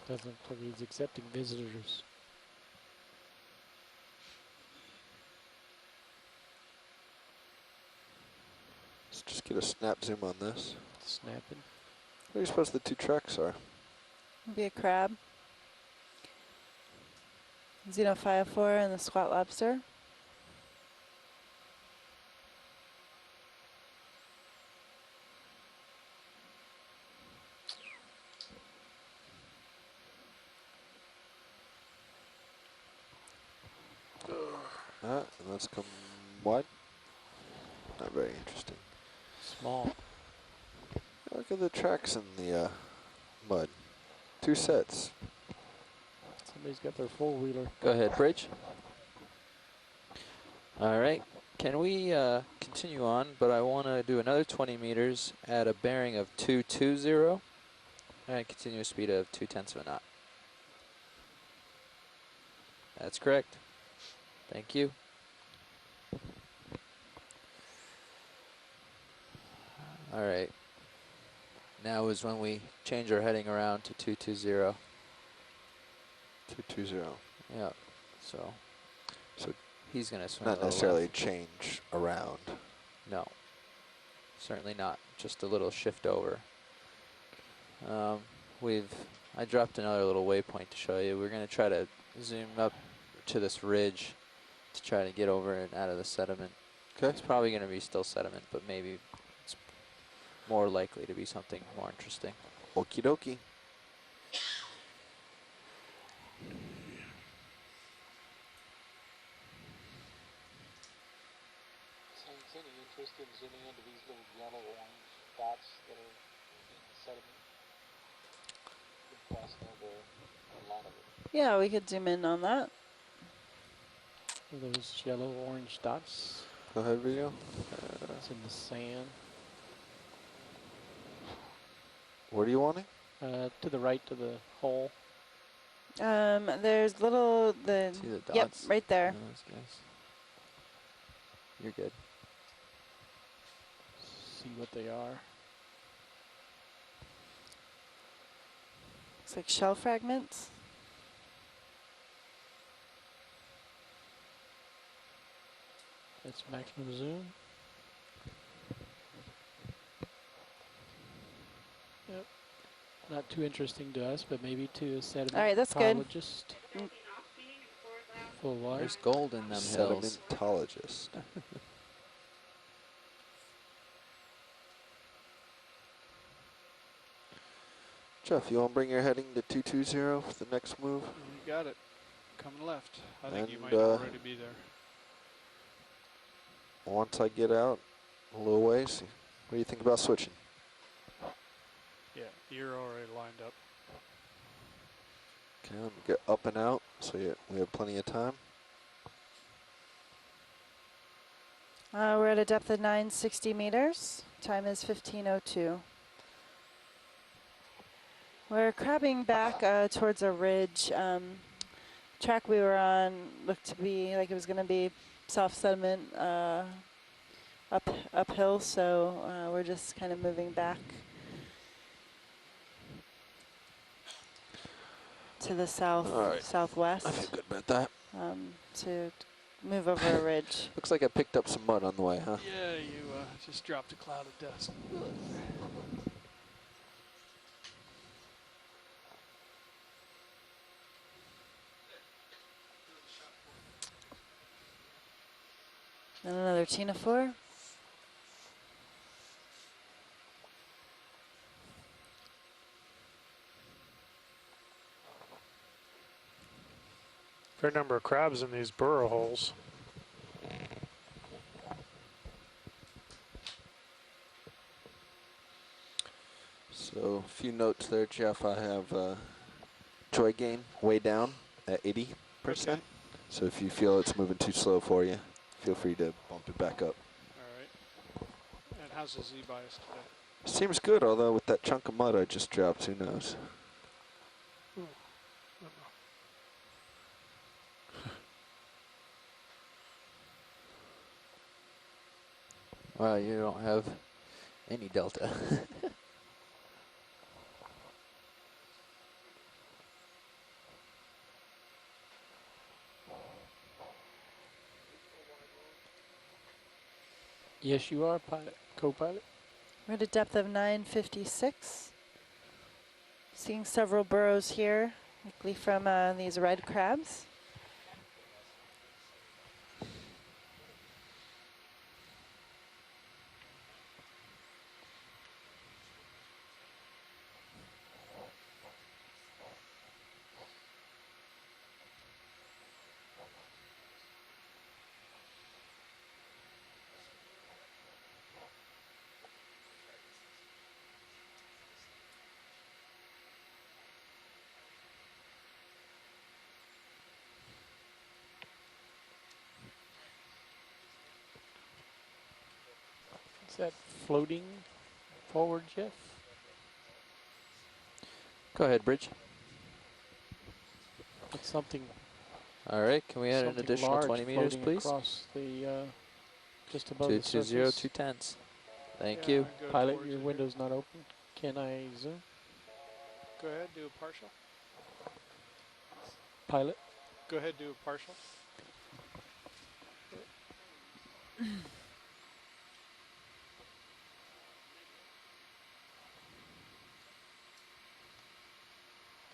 Doesn't look like he's accepting visitors. Let's just get a snap zoom on this. Snapping. What do you suppose the two tracks are? be a crab. Xenophyrophora and the squat lobster. And let's come wide. Not very interesting. Small. Look at the tracks in the mud. 2 sets. Somebody's got their four-wheeler. Go ahead, Bridge. All right. Can we continue on? But I want to do another 20 meters at a bearing of 220 and continuous speed of 0.2 of a knot. That's correct. Thank you. All right. Now is when we change our heading around to 220. 220. Yeah. So he's going to swing. Not necessarily change around. No. Certainly not. Just a little shift over. I dropped another little waypoint to show you. We're going to try to zoom up to this ridge to try to get over and out of the sediment. Okay. It's probably going to be still sediment, but maybe it's more likely to be something more interesting. Okie dokie. Any interest in zooming into these little yellow orange dots that are in the sediment? Yeah, we could zoom in on that. Those yellow orange dots. Go ahead, video. It's in the sand. What are you wanting? To the right of the hole. There's little See the dots? Yep, right there. Those guys. You're good. See what they are. Looks like shell fragments. That's maximum zoom. Yep. Not too interesting to us, but maybe to a sedimentologist. All right, that's good. Full wide. There's gold in them hills. Sedimentologist. Jeff, you want to bring your heading to 220 for the next move? You got it. Coming left. I think you And, might already be there. Once I get out a little ways, what do you think about switching? Yeah, you're already lined up. Okay, let me get up and out so we have plenty of time. We're at a depth of 960 meters. Time is 15:02. We're crabbing back towards a ridge. Track we were on looked to be like it was going to be soft sediment uphill, so we're just kind of moving back to the southwest. I feel good about that. To move over a ridge. Looks like I picked up some mud on the way, huh? Yeah, you just dropped a cloud of dust. And another Tina 4. Fair number of crabs in these burrow holes. So a few notes there, Jeff. I have joy gain way down at 80%. Okay. So if you feel it's moving too slow for you, feel free to bump it back up. All right. And how's the Z-bias today? Seems good, although with that chunk of mud I just dropped, who knows? Ooh. Wow, you don't have any delta. Yes, you are, pilot, co-pilot. We're at a depth of 956. Seeing several burrows here, likely from these red crabs. Is that floating forward, Jeff? Go ahead, Bridge. It's something. All right, can we add an additional 20 meters, please? Across the, just above the surface. 220, 210s. Thank you. Pilot, your window's not open. Can I zoom? Go ahead, do a partial. Pilot? Go ahead, do a partial.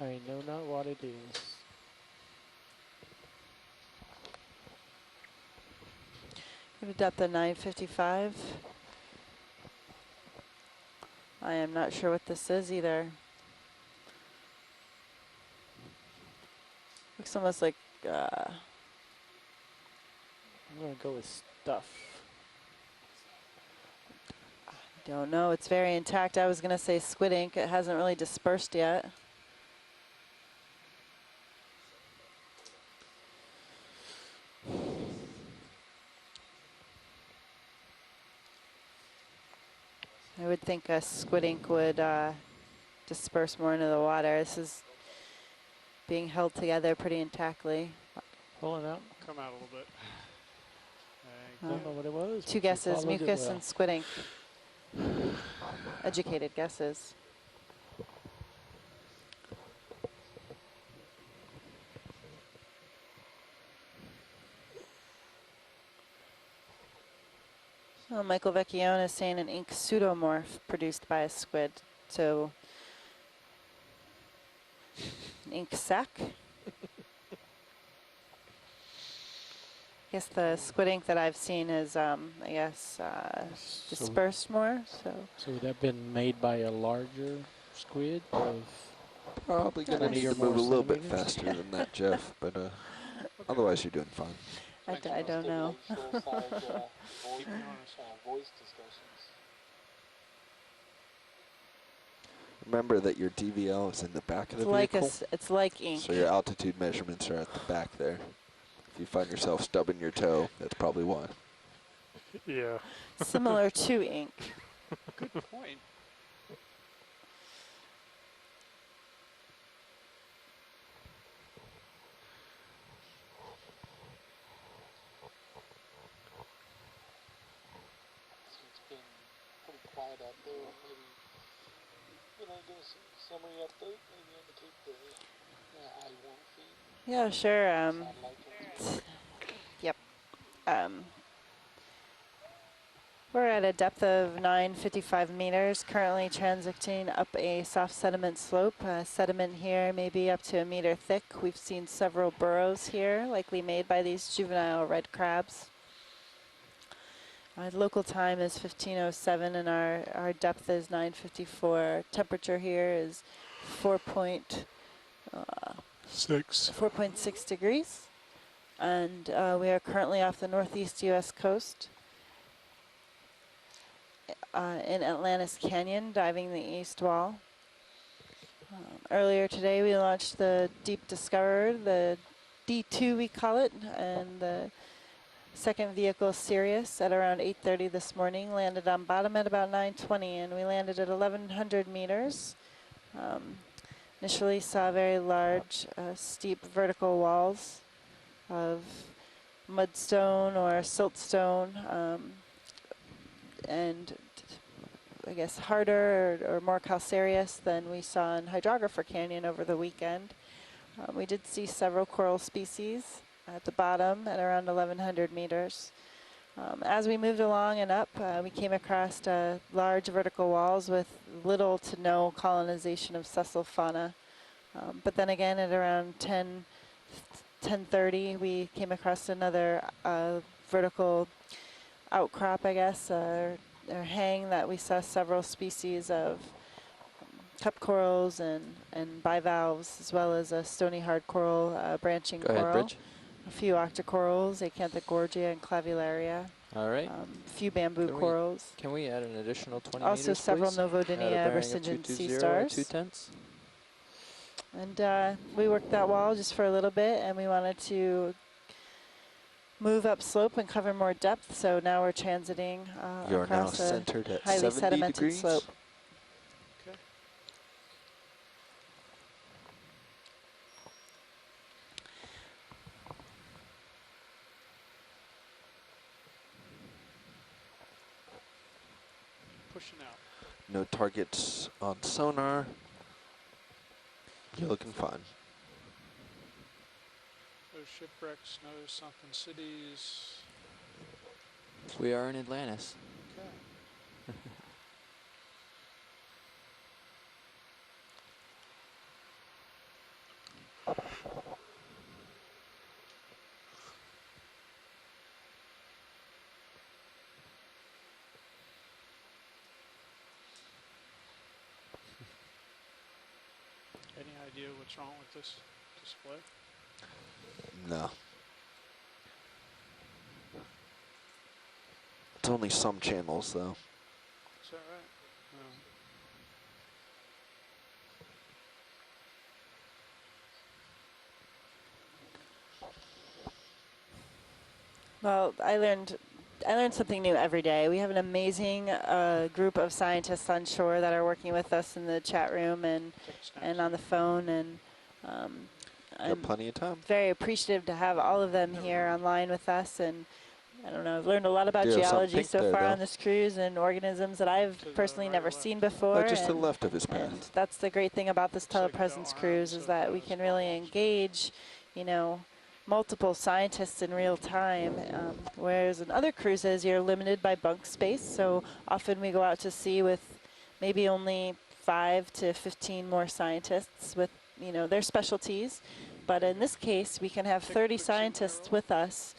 I know not what it is. We're at a depth of 955. I am not sure what this is either. Looks almost like I'm gonna go with stuff. Don't know, it's very intact. I was gonna say squid ink. It hasn't really dispersed yet. I would think a squid ink would disperse more into the water. This is being held together pretty intactly. Pull it out. Come out a little bit. I don't know what it was. Two guesses, mucus and squid ink. Educated guesses. Well, Michael Vecchione is saying an ink pseudomorph produced by a squid. So, an ink sac. I guess the squid ink that I've seen is, I guess, dispersed more. So would that have been made by a larger squid of probably going to need to move a little bit faster than that, Jeff, but otherwise you're doing fine. I don't know. Remember that your DVL is in the back of the vehicle. It's like ink. So your altitude measurements are at the back there. If you find yourself stubbing your toe, that's probably why. Yeah. Similar to ink. Good point. It's been pretty quiet out there. Maybe, do a summary update, maybe indicate how you want to feed. Yeah, sure. Yep. We're at a depth of 955 meters, currently transiting up a soft sediment slope. Sediment here may be up to 1 meter thick. We've seen several burrows here, likely made by these juvenile red crabs. Local time is 15:07 and our depth is 954. Temperature here is 4.6 degrees. And we are currently off the northeast U.S. coast in Atlantis Canyon, diving the east wall. Earlier today we launched the Deep Discoverer, the D2 we call it, and the second vehicle, Sirius, at around 8:30 this morning, landed on bottom at about 9:20, and we landed at 1,100 meters. Initially saw very large, steep vertical walls of mudstone or siltstone, and I guess harder or more calcareous than we saw in Hydrographer Canyon over the weekend. We did see several coral species at the bottom at around 1,100 meters. As we moved along and up, we came across large vertical walls with little to no colonization of sessile fauna. But then again, at around 10:30, we came across another vertical outcrop, I guess, or hang that we saw several species of cup corals and bivalves, as well as a stony hard coral, branching coral. Go ahead, Bridge. A few octocorals, Acanthogorgia and Clavularia. All right. A few bamboo corals. Can we add an additional 20 also meters, several please? Novodynia resingent sea stars. 2/10. And we worked that wall just for a little bit, and we wanted to move up slope and cover more depth. So now we're transiting across a highly sedimented slope. Okay. Pushing out. No targets on sonar. You're looking fine. No shipwrecks, no sunken cities. We are in Atlantis. Okay. Any idea what's wrong with this display? No. It's only some channels, though. Is that right? Well, I learned I learn something new every day. We have an amazing group of scientists on shore that are working with us in the chat room and on the phone, and I'm plenty of time. Very appreciative to have all of them here online with us. And I don't know, I've learned a lot about geology so far on this cruise and organisms that I've personally never seen before. Just to the left of his path. And that's the great thing about this telepresence cruise, is that we can really engage, you know, multiple scientists in real time, whereas in other cruises you're limited by bunk space. So often we go out to sea with maybe only 5 to 15 more scientists with, you know, their specialties. But in this case, we can have 30 scientists with us,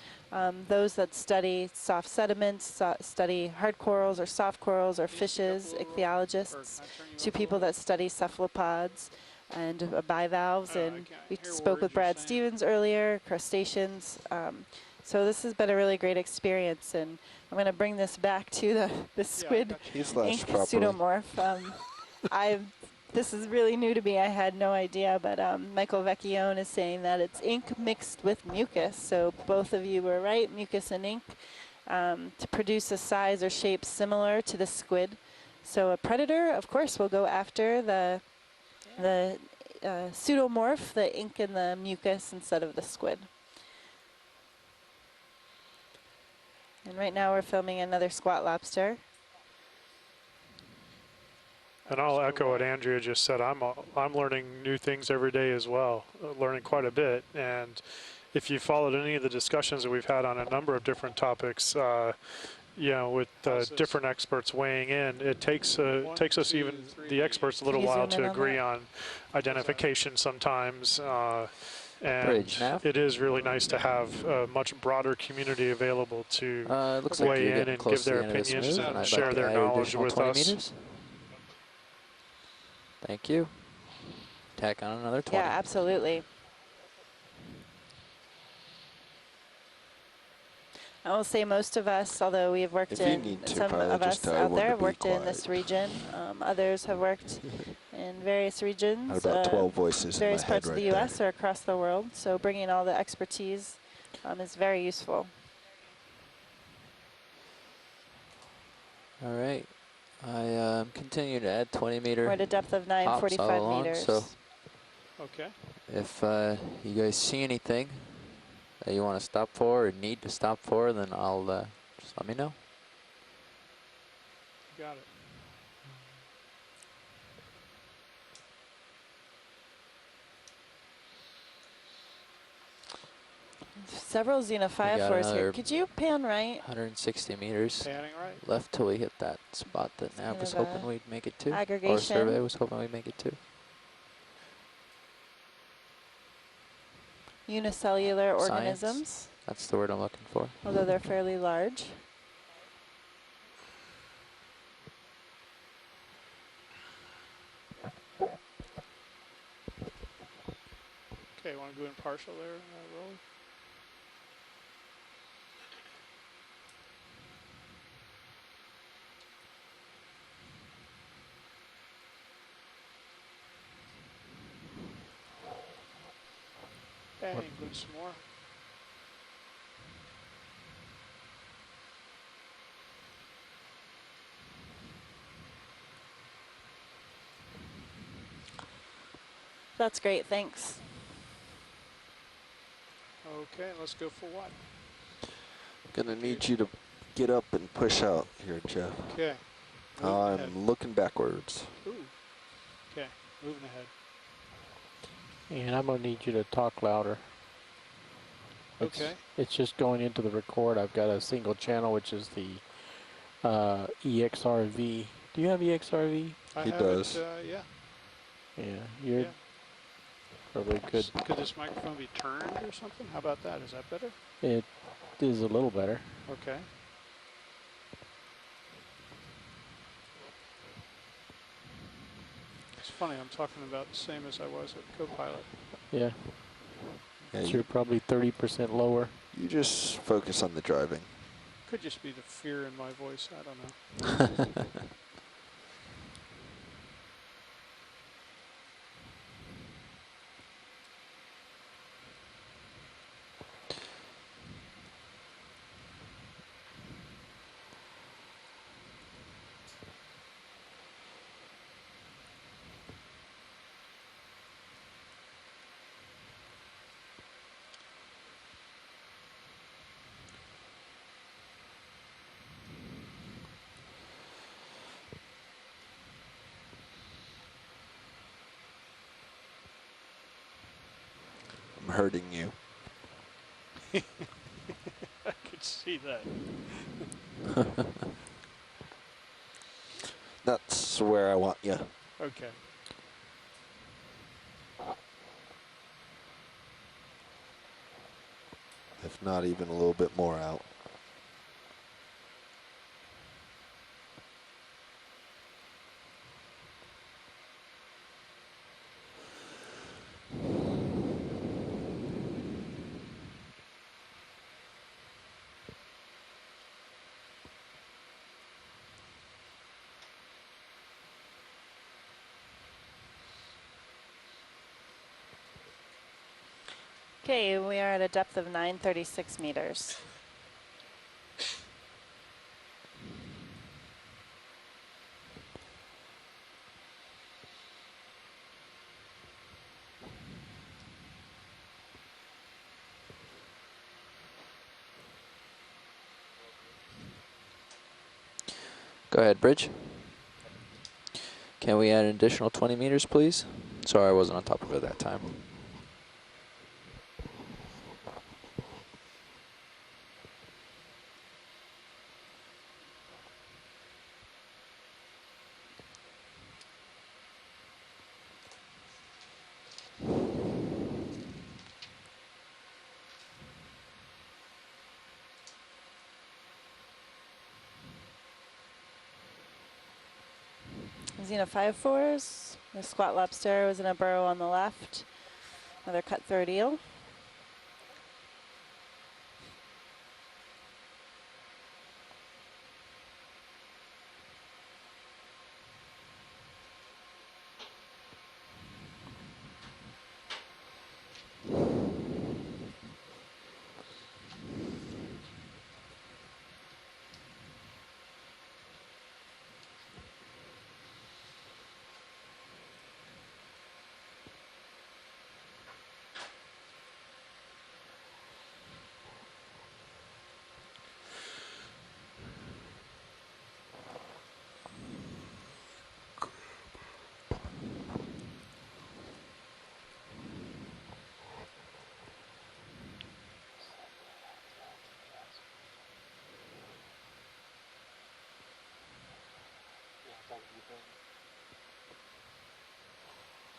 those that study soft sediments, study hard corals or soft corals or fishes, ichthyologists, to people that study cephalopods and bivalves, and we spoke with Brad Stevens earlier, crustaceans. So this has been a really great experience, and I'm going to bring this back to the squid ink pseudomorph. This is really new to me. I had no idea, but Michael Vecchione is saying that it's ink mixed with mucus. So both of you were right, mucus and ink, to produce a size or shape similar to the squid. So a predator, of course, will go after the pseudomorph, the ink and the mucus, instead of the squid. And right now we're filming another squat lobster. And I'll echo what Andrea just said. I'm learning new things every day as well, learning quite a bit. And if you followed any of the discussions that we've had on a number of different topics, you know, with different experts weighing in, it takes us, even the experts, a little while to agree on identification sometimes. And it is really nice to have a much broader community available to weigh in and give their opinions and share their knowledge with us. Thank you. Tack on another 20. Yeah, absolutely. I will say most of us, although we have worked some of us out there have worked in this region. Others have worked in various regions, about 12 voices various in my parts head of the U.S. or across the world. So bringing all the expertise is very useful. All right. I continue to add 20-meter. We're at a depth of 945 meters. So okay. If you guys see anything that you want to stop for or need to stop for, then I'll just let me know. Got it. Several xenophyophores here. Could you pan right? 160 meters. Panning right. Left till we hit that spot that Nav was hoping we'd make it to. Aggregation. Or survey was hoping we'd make it to. Unicellular organisms. That's the word I'm looking for. Although they're fairly large. Okay, want to go in partial there, roll? Bang, good some more. That's great, thanks. Okay, let's go for what? Gonna need you to get up and push out here, Jeff. Okay. I'm looking backwards. Ooh. Okay, moving ahead. And I'm gonna need you to talk louder. Okay. It's just going into the record. I've got a single channel, which is the EXRV. Do you have EXRV? He does. Yeah. Yeah, you're probably good. Could this microphone be turned or something? How about that? Is that better? It is a little better. Okay. It's funny, I'm talking about the same as I was at Copilot. Yeah. Yeah, so you're probably 30% lower. You just focus on the driving. Could just be the fear in my voice, I don't know. hurting you. I could see that. That's where I want you. Okay. If not even a little bit more out. Okay, we are at a depth of 936 meters. Go ahead, bridge. Can we add an additional 20 meters, please? Sorry, I wasn't on top of it that time. Xena 5-4s. The squat lobster was in a burrow on the left. Another cutthroat eel.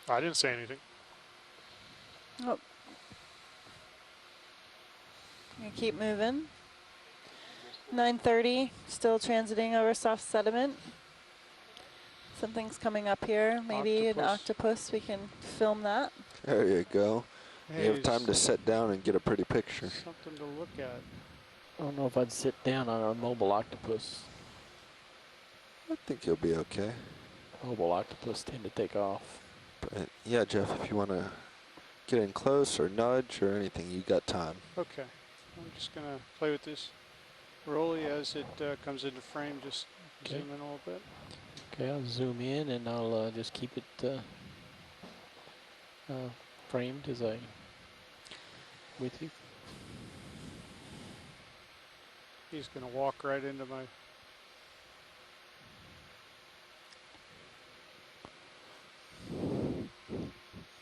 I didn't say anything. Oh. You keep moving. 930, still transiting over soft sediment. Something's coming up here, maybe an octopus. We can film that. There you go. Hey, you have time to sit down and get a pretty picture. Something to look at. I don't know if I'd sit down on a mobile octopus. I think you'll be okay. Mobile octopus tend to take off. But yeah, Jeff, if you want to get in close or nudge or anything, you got time. Okay. I'm just going to play with this rollie as it comes into frame. Just zoom in a little bit. Okay, I'll zoom in and I'll just keep it framed as I with you. He's going to walk right into my...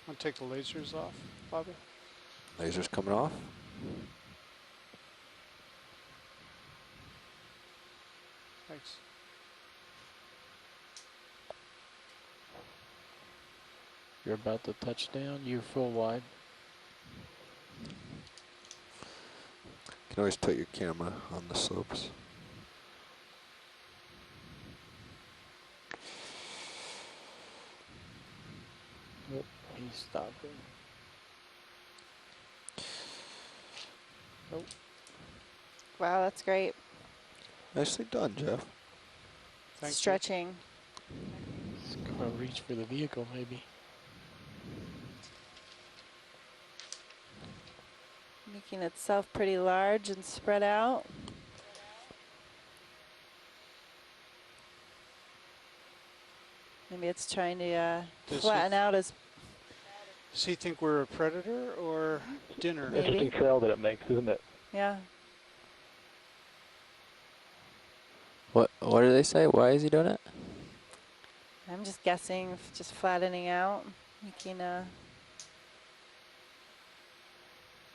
I'll take the lasers off, Bobby. Lasers coming off. Thanks. You're about to touch down. You're full wide. You can always put your camera on the slopes. Oh, he's stopping. Oh. Wow, that's great. Nicely done, Jeff. Thank Stretching. It's gonna reach for the vehicle, maybe. Making itself pretty large and spread out. Maybe it's trying to flatten out as... Does he think we're a predator or dinner? Interesting trail that it makes, isn't it? Yeah. What do they say? Why is he doing it? I'm just guessing, just flattening out, making a...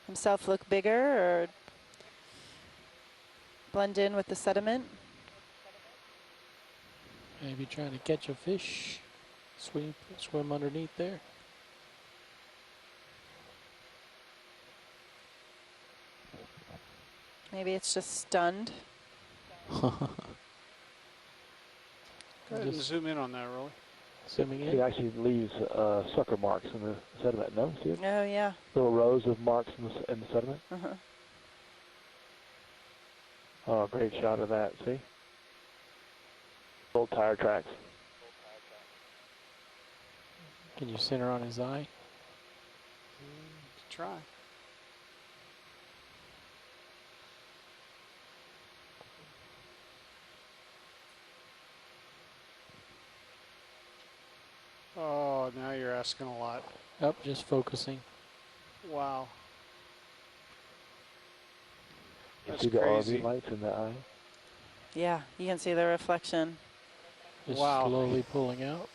himself look bigger or blend in with the sediment? Maybe trying to catch a fish, swim underneath there. Maybe it's just stunned. Go ahead and zoom in on that, Rolly. Zooming in. He actually leaves sucker marks in the sediment. No, see it? Oh yeah. Little rows of marks in the sediment. Oh, great shot of that. See? Old tire tracks. Can you center on his eye? Try. Oh, now you're asking a lot. Up, just focusing. Wow. You That's see the crazy. RV lights in the eye? Yeah, you can see the reflection. Just wow. slowly pulling out.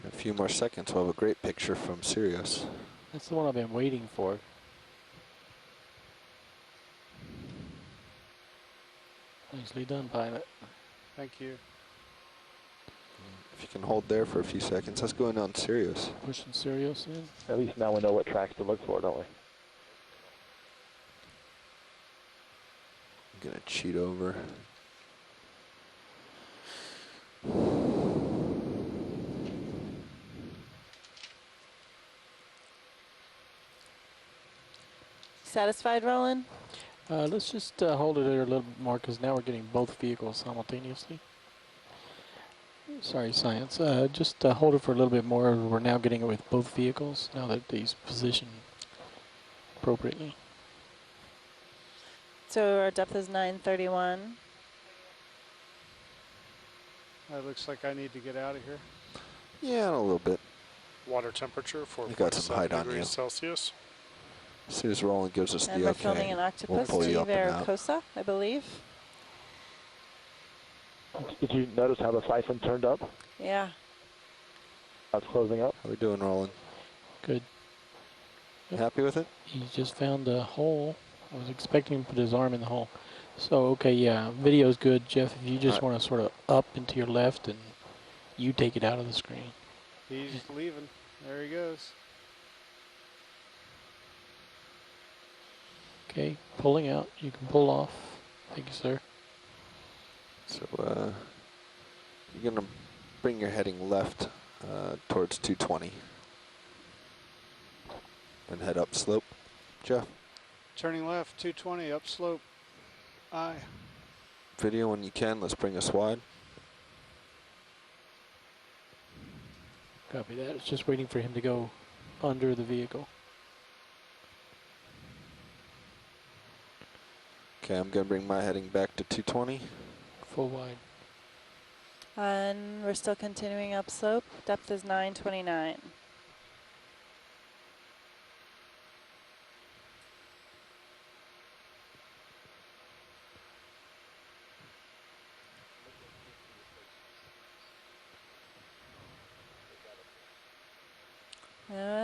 A few more seconds, we'll have a great picture from Sirius. That's the one I've been waiting for. Nicely done, pilot. Thank you. If you can hold there for a few seconds, that's going on Sirius. Pushing Sirius in. At least now we know what tracks to look for, don't we? I'm gonna cheat over. Satisfied, Roland? Let's just hold it there a little bit more because now we're getting both vehicles simultaneously. Sorry, science. Just hold it for a little bit more. We're now getting it with both vehicles now that these position appropriately. So our depth is 931. It looks like I need to get out of here. Yeah, a little bit. Water temperature for You got some height on you. degrees Celsius. As soon as Roland gives us And the we're okay, filming an octopus, we'll pull you up and out. Cosa, I believe. Did you notice how the siphon turned up? Yeah. How it's closing up? How we doing, Roland? Good. Yep. Happy with it? He just found a hole. I was expecting him to put his arm in the hole. So, okay, yeah, video's good. Jeff, if you just want to sort of up and to your left and you take it out of the screen. He's leaving. There he goes. Okay, pulling out. You can pull off. Thank you, sir. So, you're going to bring your heading left towards 220. And head up slope. Jeff? Turning left, 220, up slope. Aye. Video when you can. Let's bring us wide. Copy that. It's just waiting for him to go under the vehicle. Okay, I'm going to bring my heading back to 220. Full wide. And we're still continuing up slope. Depth is 929.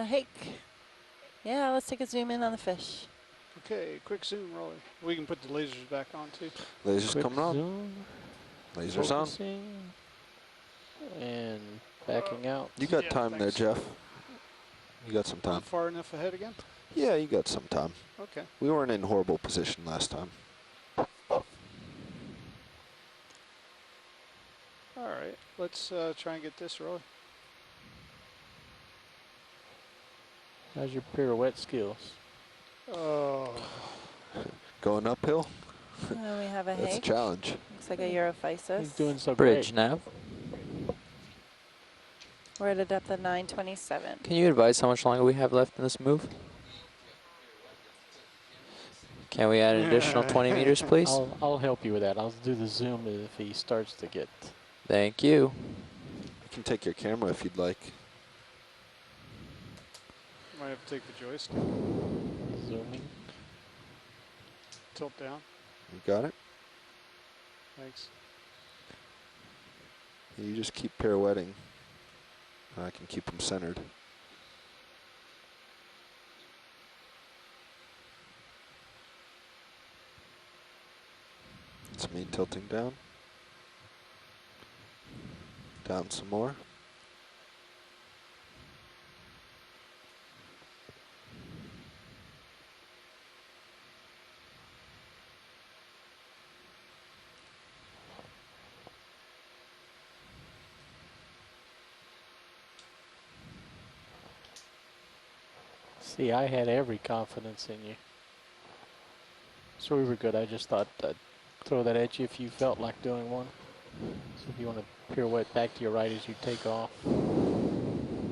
Hake. Yeah, let's take a zoom in on the fish. Okay, quick zoom, Rolly. We can put the lasers back on too. Lasers Quick coming on. zoom. Lasers Focusing. And backing out. You got time there, Jeff. You got some time. I'm far enough ahead again? Yeah, you got some time. Okay. We weren't in horrible position last time. All right, let's try and get this, Rolly. How's your pirouette skills? Oh. Going uphill? We have a That's a hake. challenge. Looks like a Europhysis. He's doing so Bridge great. nav. We're at a depth of 927. Can you advise how much longer we have left in this move? Can we add an additional 20 meters, please? I'll help you with that. I'll do the zoom if he starts to get. Thank you. You can take your camera if you'd like. Might have to take the joystick. Zooming. Tilt down. You got it? Thanks. You just keep pirouetting. I can keep them centered. That's me tilting down. Down some more. See, I had every confidence in you. So we were good. I just thought I'd throw that at you if you felt like doing one. So if you want to pirouette back to your right as you take off,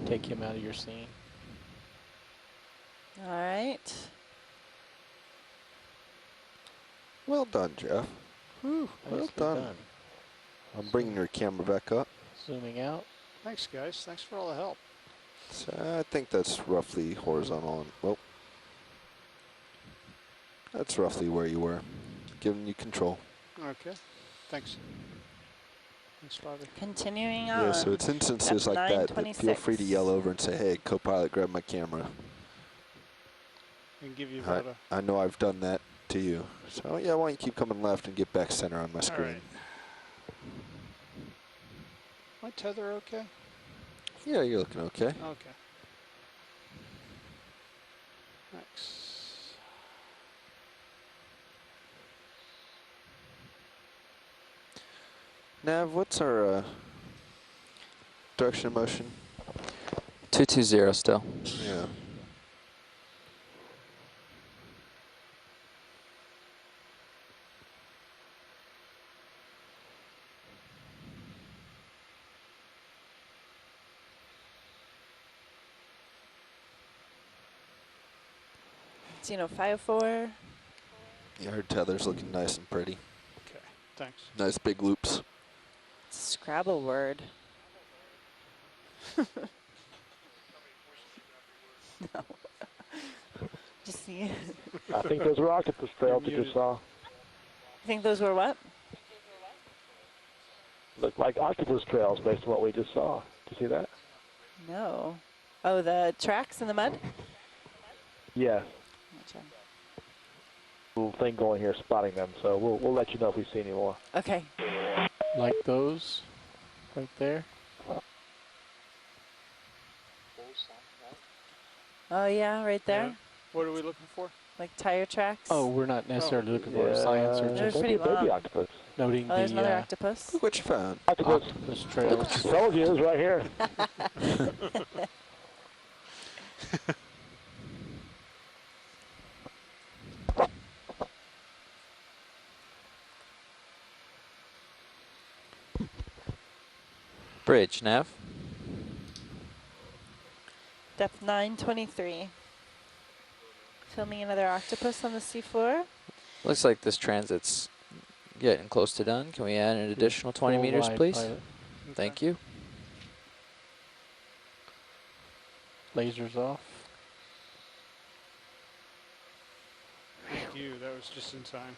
take him out of your scene. All right. Well done, Jeff. Whew, well done. I'm bringing your camera back up. Zooming out. Thanks, guys. Thanks for all the help. So I think that's roughly horizontal. Well, that's roughly where you were. Giving you control. Okay. Thanks. Thanks, Bobby. Continuing on. Yeah, so it's instances like that feel free to yell over and say, hey, co-pilot, grab my camera. And give you about I know I've done that to you. So yeah, why don't you keep coming left and get back center on my screen. All right. My tether okay? Yeah, you're looking okay. Okay. Thanks. Nav, what's our direction of motion? 220 still. Yeah. It's, 5-4. Yeah, her tether's looking nice and pretty. Okay, thanks. Nice big loops. It's a Scrabble word. No. Just see. I think those were octopus trails you just saw. I think those were what? Looked like octopus trails based on what we just saw. Did you see that? No. Oh, the tracks in the mud? Yes. Gotcha. Little thing going here spotting them, so we'll let you know if we see any more. Okay. Like those right there. Oh, yeah, right there. Yeah. What are we looking for? Like tire tracks. Oh, we're not necessarily looking for a science or They're just pretty long. Baby octopus. noting there's the another octopus. Look what you found. octopus trails. Told you, it was right here. Bridge, Nav. Depth 923. Filming another octopus on the seafloor. Looks like this transit's getting close to done. Can we add an additional 20 Full meters, wide please? pilot. Thank you. Lasers off. Thank you. That was just in time.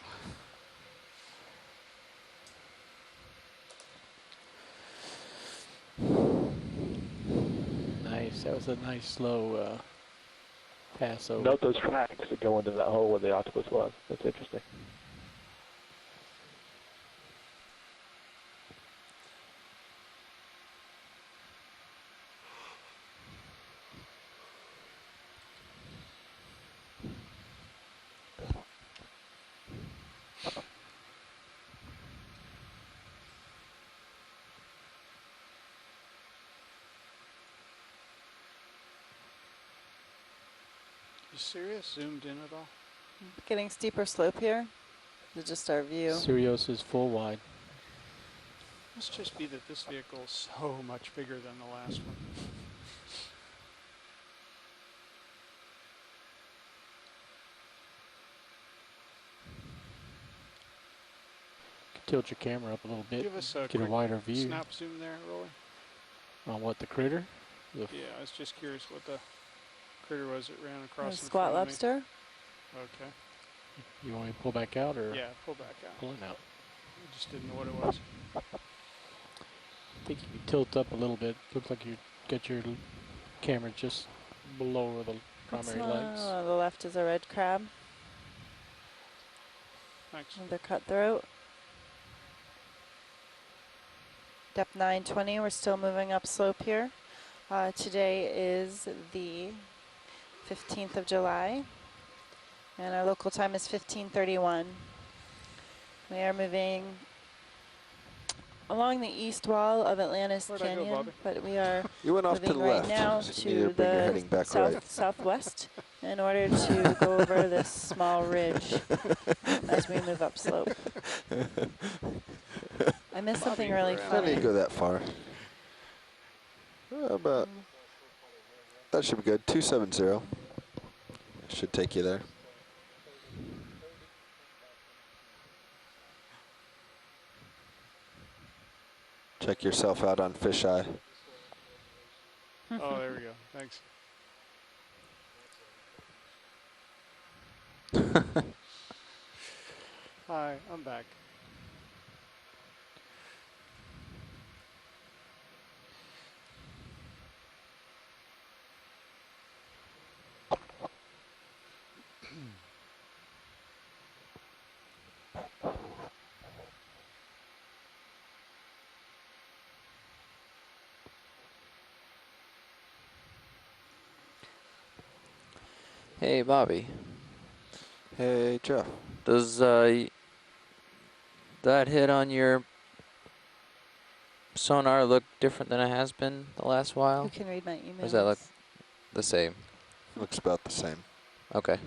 Nice. That was a nice slow pass over. Note those tracks that go into that hole where the octopus was. That's interesting. You serious? Zoomed in at all? Getting steeper slope here. It's just our view. Sirius is full wide. Must just be that this vehicle is so much bigger than the last one. Tilt your camera up a little bit. Give us a get a wider view. Snap zoom there, Rolly. On what, the critter? Yeah, I was just curious what the critter was that ran across the squat lobster. Okay. You want me to pull back out or? Yeah, pull back out. Pulling out. I just didn't know what it was. I think if you tilt up a little bit, looks like you got your camera just below the primary legs. On the left is a red crab. Thanks. Another cutthroat. Depth 920, we're still moving upslope here. Today is the 15th of July, and our local time is 15:31. We are moving along the east wall of Atlantis Canyon, but we are You went off to moving the right left. now So you need to bring your heading the back right. southwest in order to go over this small ridge as we move upslope. I missed something really I funny. didn't go that far. About that should be good. 270 should take you there. Check yourself out on fisheye. Oh, there we go. Thanks. Hi, I'm back. Hey, Bobby. Hey, Jeff. Does that hit on your sonar look different than it has been the last while? You can read my emails. Or does that look the same? Looks about the same. Okay.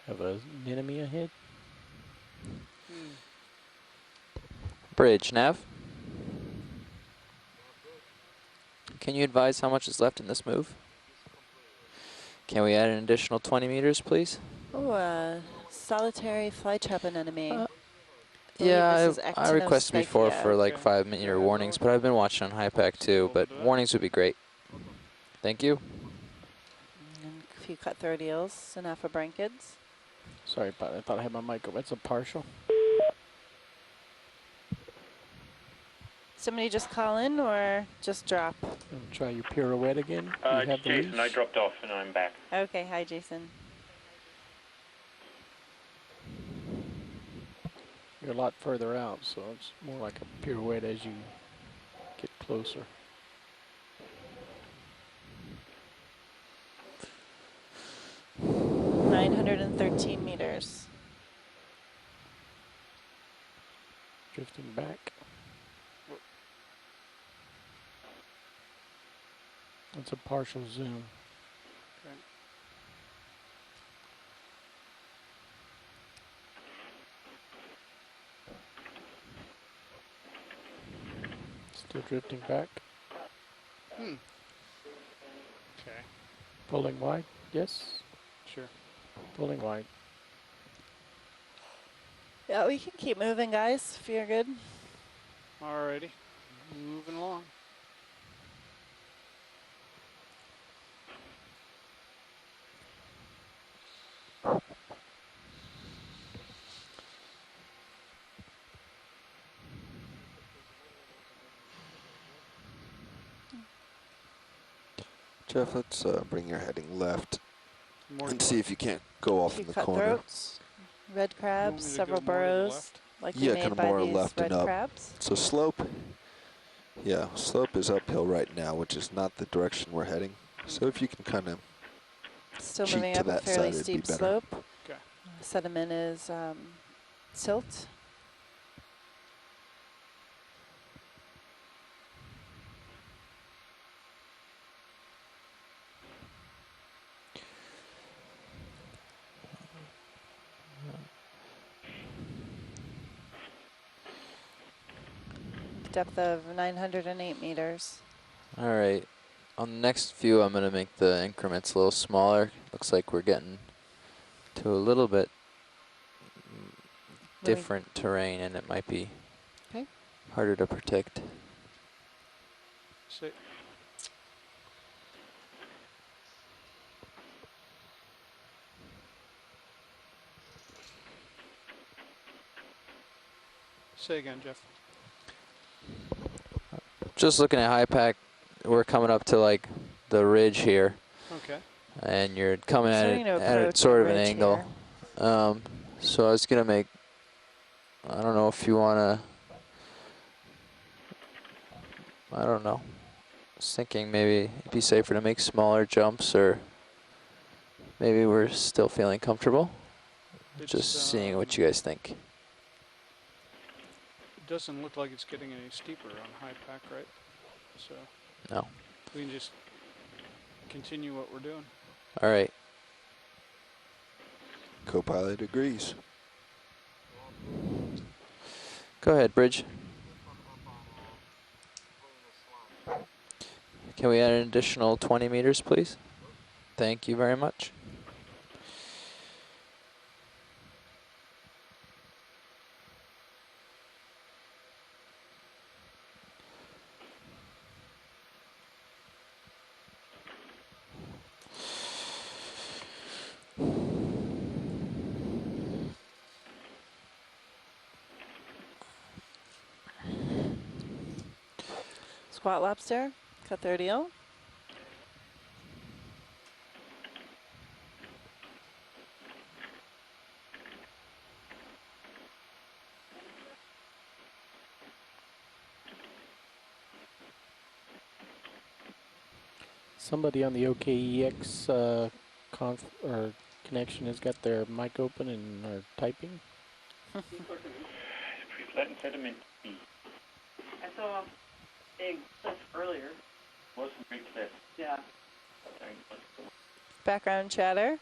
Have an enemy ahead? Bridge, Nav. Can you advise how much is left in this move? Can we add an additional 20 meters, please? Oh, solitary fly trap an enemy. Yeah, I requested before for like 5-meter warnings, but I've been watching on HiPAC too, but warnings would be great. Thank you. And a few cutthroat eels and aphobranchids. Sorry, but I thought I had my mic open. It's a partial. Somebody just call in or just drop? Try your pirouette again. You have the Jason, leash? I dropped off and I'm back. Okay, hi Jason. You're a lot further out, so it's more like a pirouette as you get closer. $913 meters. Drifting back. That's a partial zoom. Okay. Still drifting back. Okay. Pulling wide. Yes. Sure. Pulling wide. Yeah, we can keep moving, guys, if you're good. Alrighty. Moving along. Jeff, let's bring your heading left and see north. if you can't go off in the corner. Cutthroats, red crabs, several burrows, like Yeah, we kind made of by more these left red and up. crabs. So slope, yeah, slope is uphill right now, which is not the direction we're heading. So if you can kind of Still cheat moving to up a that fairly side, it'd be steep better. slope. Okay. Sediment is silt. Depth of 908 meters. All right. On the next view, I'm going to make the increments a little smaller. Looks like we're getting to a little bit different terrain, and it might be Okay. harder to predict. Say again, Jeff. Just looking at high pack, we're coming up to like the ridge here. Okay. And you're coming at it Starting to at approach sort the of an ridge angle. So I was gonna make, I don't know if you wanna, I don't know. I was thinking maybe it'd be safer to make smaller jumps, or maybe we're still feeling comfortable. Just seeing what you guys think. It doesn't look like it's getting any steeper on high pack, right? So. No. We can just continue what we're doing. All right. Co-pilot agrees. Go ahead, Bridge. Can we add an additional 20 meters, please? Thank you very much. Squat lobster, cut 30. Somebody on the OKEX or connection has got their mic open and are typing. Pre-flat and sediment. I saw a big cliff earlier. Was a big cliff. Yeah. Background chatter.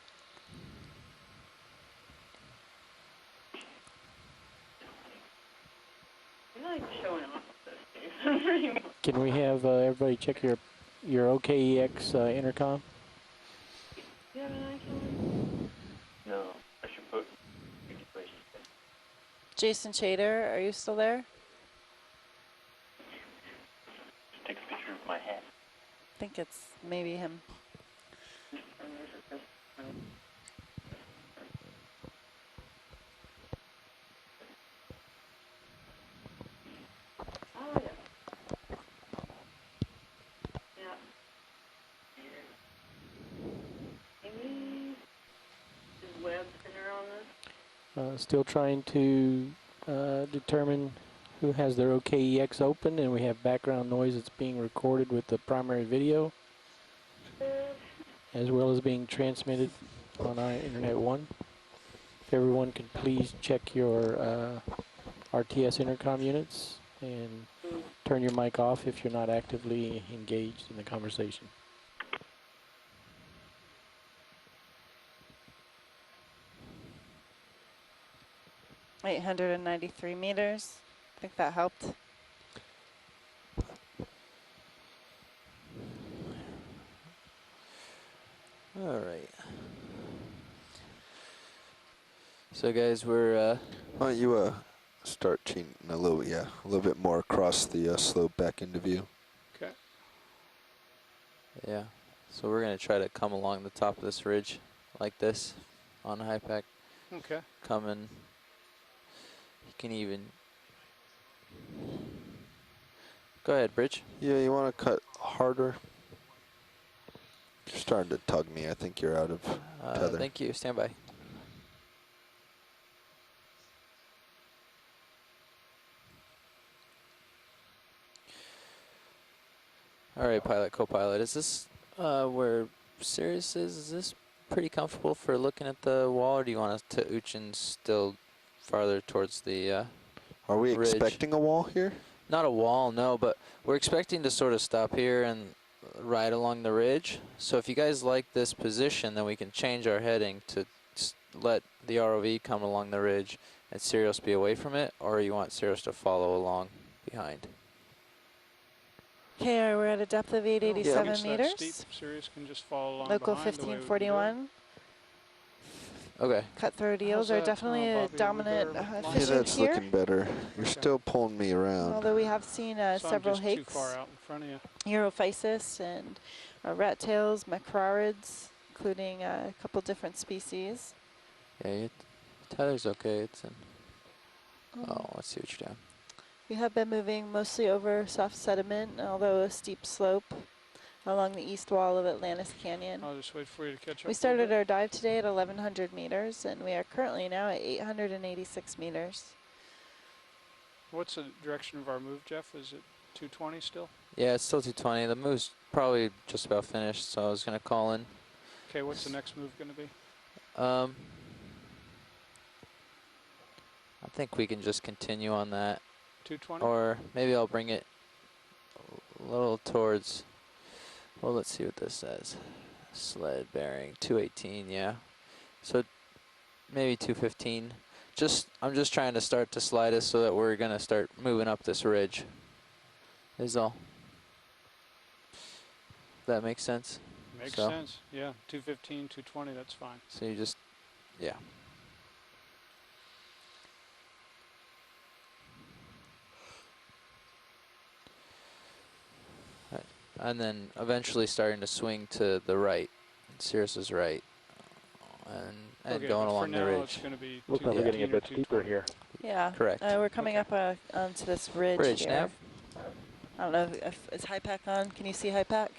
You're not even showing off those days. Can we have everybody check your OKEX intercom? You have an iPhone? No, I should put. Jason Chater, are you still there? Just take a picture of my hat. I think it's maybe him. Oh, yeah. Yeah. Amy, is Webb Spinner on this? Still trying to determine who has their OKEX open, and we have background noise that's being recorded with the primary video, as well as being transmitted on our Internet 1. If everyone could please check your RTS intercom units and turn your mic off if you're not actively engaged in the conversation. $893 meters. I think that helped. All right. So guys, we're why don't you start cheating a little bit more across the slope back into view. Okay. Yeah. So we're gonna try to come along the top of this ridge like this on high pack. Okay. Coming. You can even go ahead, Bridge. Yeah, you want to cut harder. You're starting to tug me. I think you're out of tether. Thank you. Stand by. All right, pilot, co-pilot. Is this where Sirius is? Is this pretty comfortable for looking at the wall, or do you want us to Uchin still farther towards the Are we ridge? expecting a wall here? Not a wall, no, but we're expecting to sort of stop here and ride along the ridge. So if you guys like this position, then we can change our heading to let the ROV come along the ridge and Sirius be away from it, or you want Sirius to follow along behind? Okay, we're at a depth of 887 meters. Steep. Sirius can just follow along Local behind 1541. Okay. Cutthroat eels are definitely a dominant fish Yeah, that's here. looking better. You're still pulling me around. Although we have seen so several I'm just hakes, too far out in front of you. Europhysis and rat tails, macrarids, including a couple different species. Yeah, tether's okay. It's in. Oh, let's see what you're doing. We have been moving mostly over soft sediment, although a steep slope along the east wall of Atlantis Canyon. I'll just wait for you to catch up. We started our dive today at 1,100 meters, and we are currently now at 886 meters. What's the direction of our move, Jeff? Is it 220 still? Yeah, it's still 220. The move's probably just about finished, so I was going to call in. Okay, what's the next move going to be? I think we can just continue on that. 220? Or maybe I'll bring it a little towards, well, let's see what this says. Sled bearing 218, yeah. So maybe 215. I'm just trying to start to slide us so that we're going to start moving up this ridge. Is all. That makes sense? Makes sense, yeah. 215, 220, that's fine. So you just, yeah. Right. And then eventually starting to swing to the right, Sirius's right, and okay, going along the ridge. It's going to be looks like we're getting a bit steeper here. Yeah. Correct. We're coming up onto this ridge here. Nav. I don't know if is high pack on. Can you see high pack?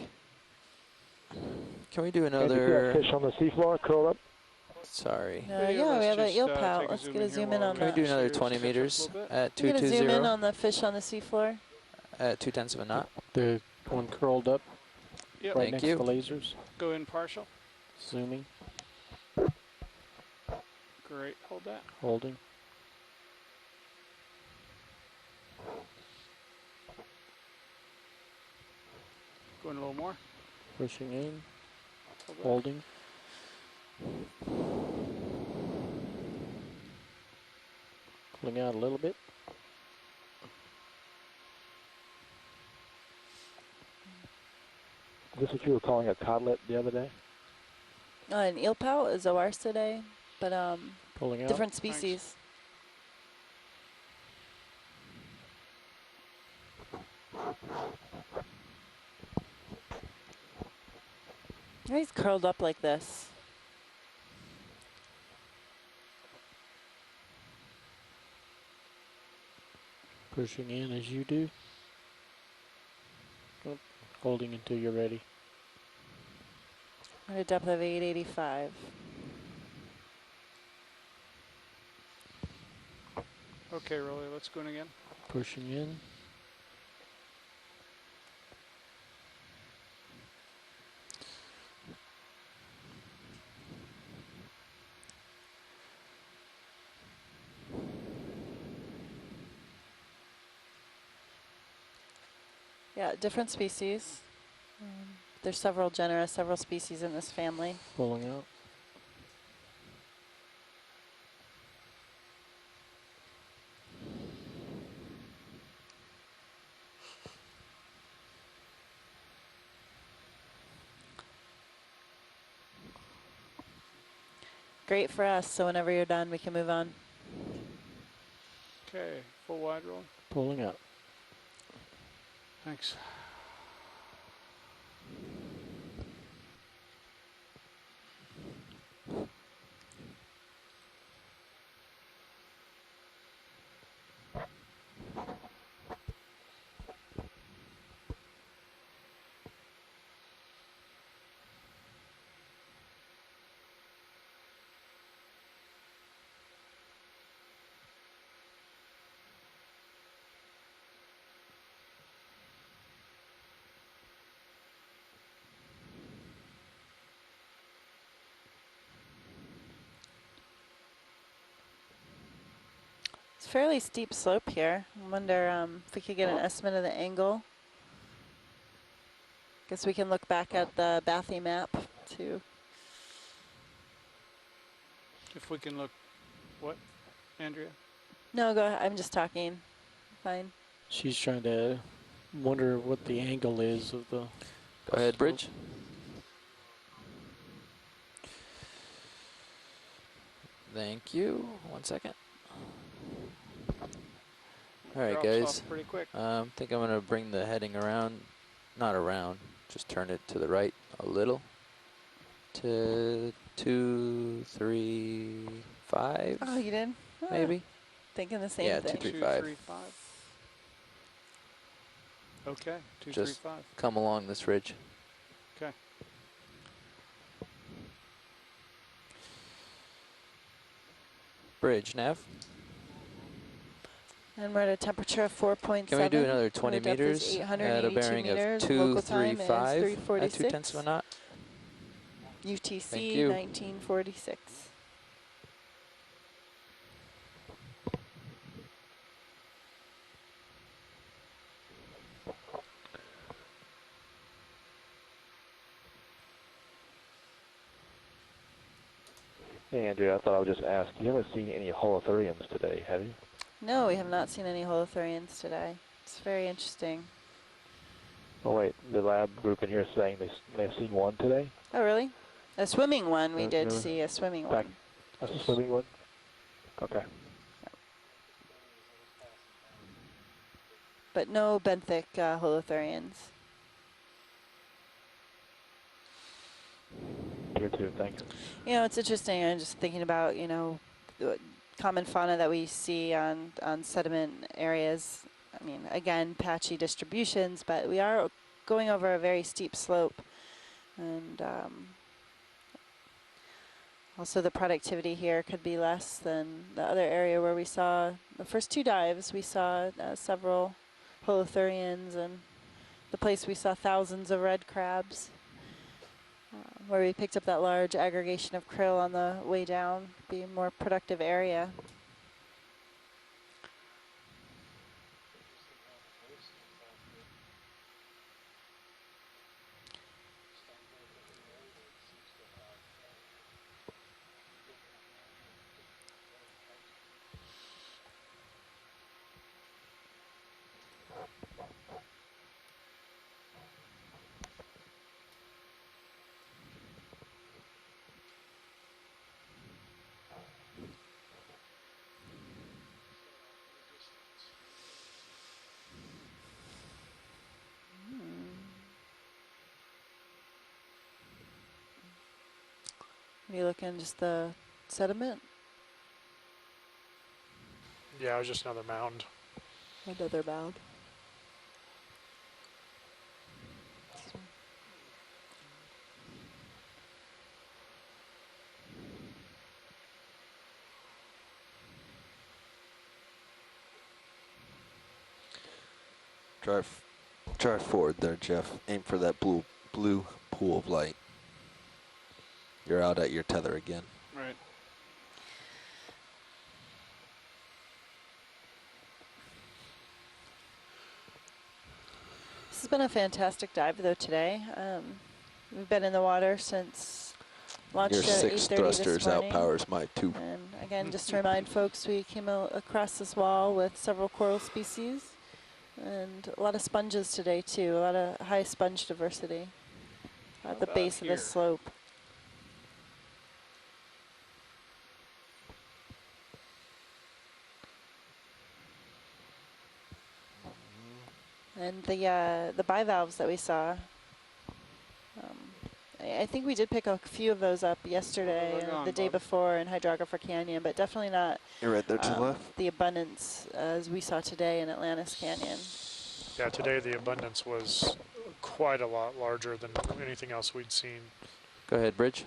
Can we do Can you see another? that fish on the seafloor curl up? Sorry. Yeah, we have an eel pout. Let's get a zoom in on Can that. we do another 20 meters at Can we get a zoom in 220? on the fish on the seafloor? At 2/10 of a knot. The one curled up Yep. right Thank next you. to the lasers. Go in partial. Zooming, Great, hold that. holding. Going a little more. Pushing in, Hold that. holding. Pulling out a little bit. Is this what you were calling a codlet the other day? An eel pout is ours today, but Pulling out. different species. He's curled up like this. Pushing in as you do. Oh, holding until you're ready. At a depth of 885. Okay, Rolly, let's go in again. Pushing in. Yeah, different species. There's several genera, several species in this family. Pulling out. Great for us, so whenever you're done, we can move on. Okay, full wide roll. Pulling out. Thanks. It's a fairly steep slope here. I wonder if we could get an estimate of the angle. Guess we can look back at the bathy map too. If we can look, what, Andrea? No, go ahead. I'm just talking. Fine. She's trying to wonder what the angle is of the... Go ahead, Bridge. Thank you. 1 second. All right, Drops guys. off pretty quick. I think I'm going to bring the heading around. Not around. Just turn it to the right a little. To 2, 3, 5. Oh, you did? Maybe. Thinking the same yeah, thing. 2, 3, 5. 2, 3, 5. Okay, 2, Just 3, 5. come along this ridge. Okay. Bridge, nav. And we're at a temperature of 4.7. Can we do another 20 depth meters is at a 882 bearing meters. of Local time is 235 at 3:46. 0.2 of a knot? UTC Thank you. 1946. Hey, Andrea, I thought I would just ask, you haven't seen any holothurians today, have you? No, we have not seen any holothurians today. It's very interesting. Oh, wait, the lab group in here is saying they've seen one today? Oh, really? A swimming one. We did no. see a swimming Back, one. that's a swimming one? Okay. But no benthic holothurians. Here too, thanks. You know, it's interesting. I'm just thinking about, you know, the common fauna that we see on sediment areas. I mean, again, patchy distributions, but we are going over a very steep slope. And also the productivity here could be less than the other area where we saw, the first 2 dives, we saw several holothurians, and the place we saw thousands of red crabs. Where we picked up that large aggregation of krill on the way down, be a more productive area. Are you looking just the sediment? Yeah, it was just another mound. Another mound. Drive forward there, Jeff. Aim for that blue pool of light. You're out at your tether again. Right. This has been a fantastic dive though today. We've been in the water since launched Your at 6 8:30 thrusters this morning. outpowers my 2. And again, just to remind folks, we came across this wall with several coral species and a lot of sponges today too, a lot of high sponge diversity at the base of the slope. And the bivalves that we saw, I think we did pick a few of those up yesterday, the day before in Hydrographer Canyon, but definitely not You're right there to the left. the abundance as we saw today in Atlantis Canyon. Yeah, today the abundance was quite a lot larger than anything else we'd seen. Go ahead, Bridge.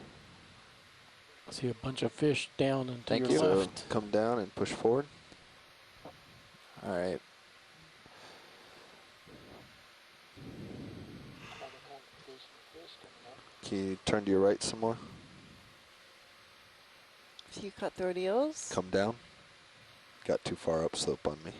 I see a bunch of fish down and to Thank your you. left. So come down and push forward. All right. Can you turn to your right some more? A few cutthroat eels. Come down. Got too far upslope on me.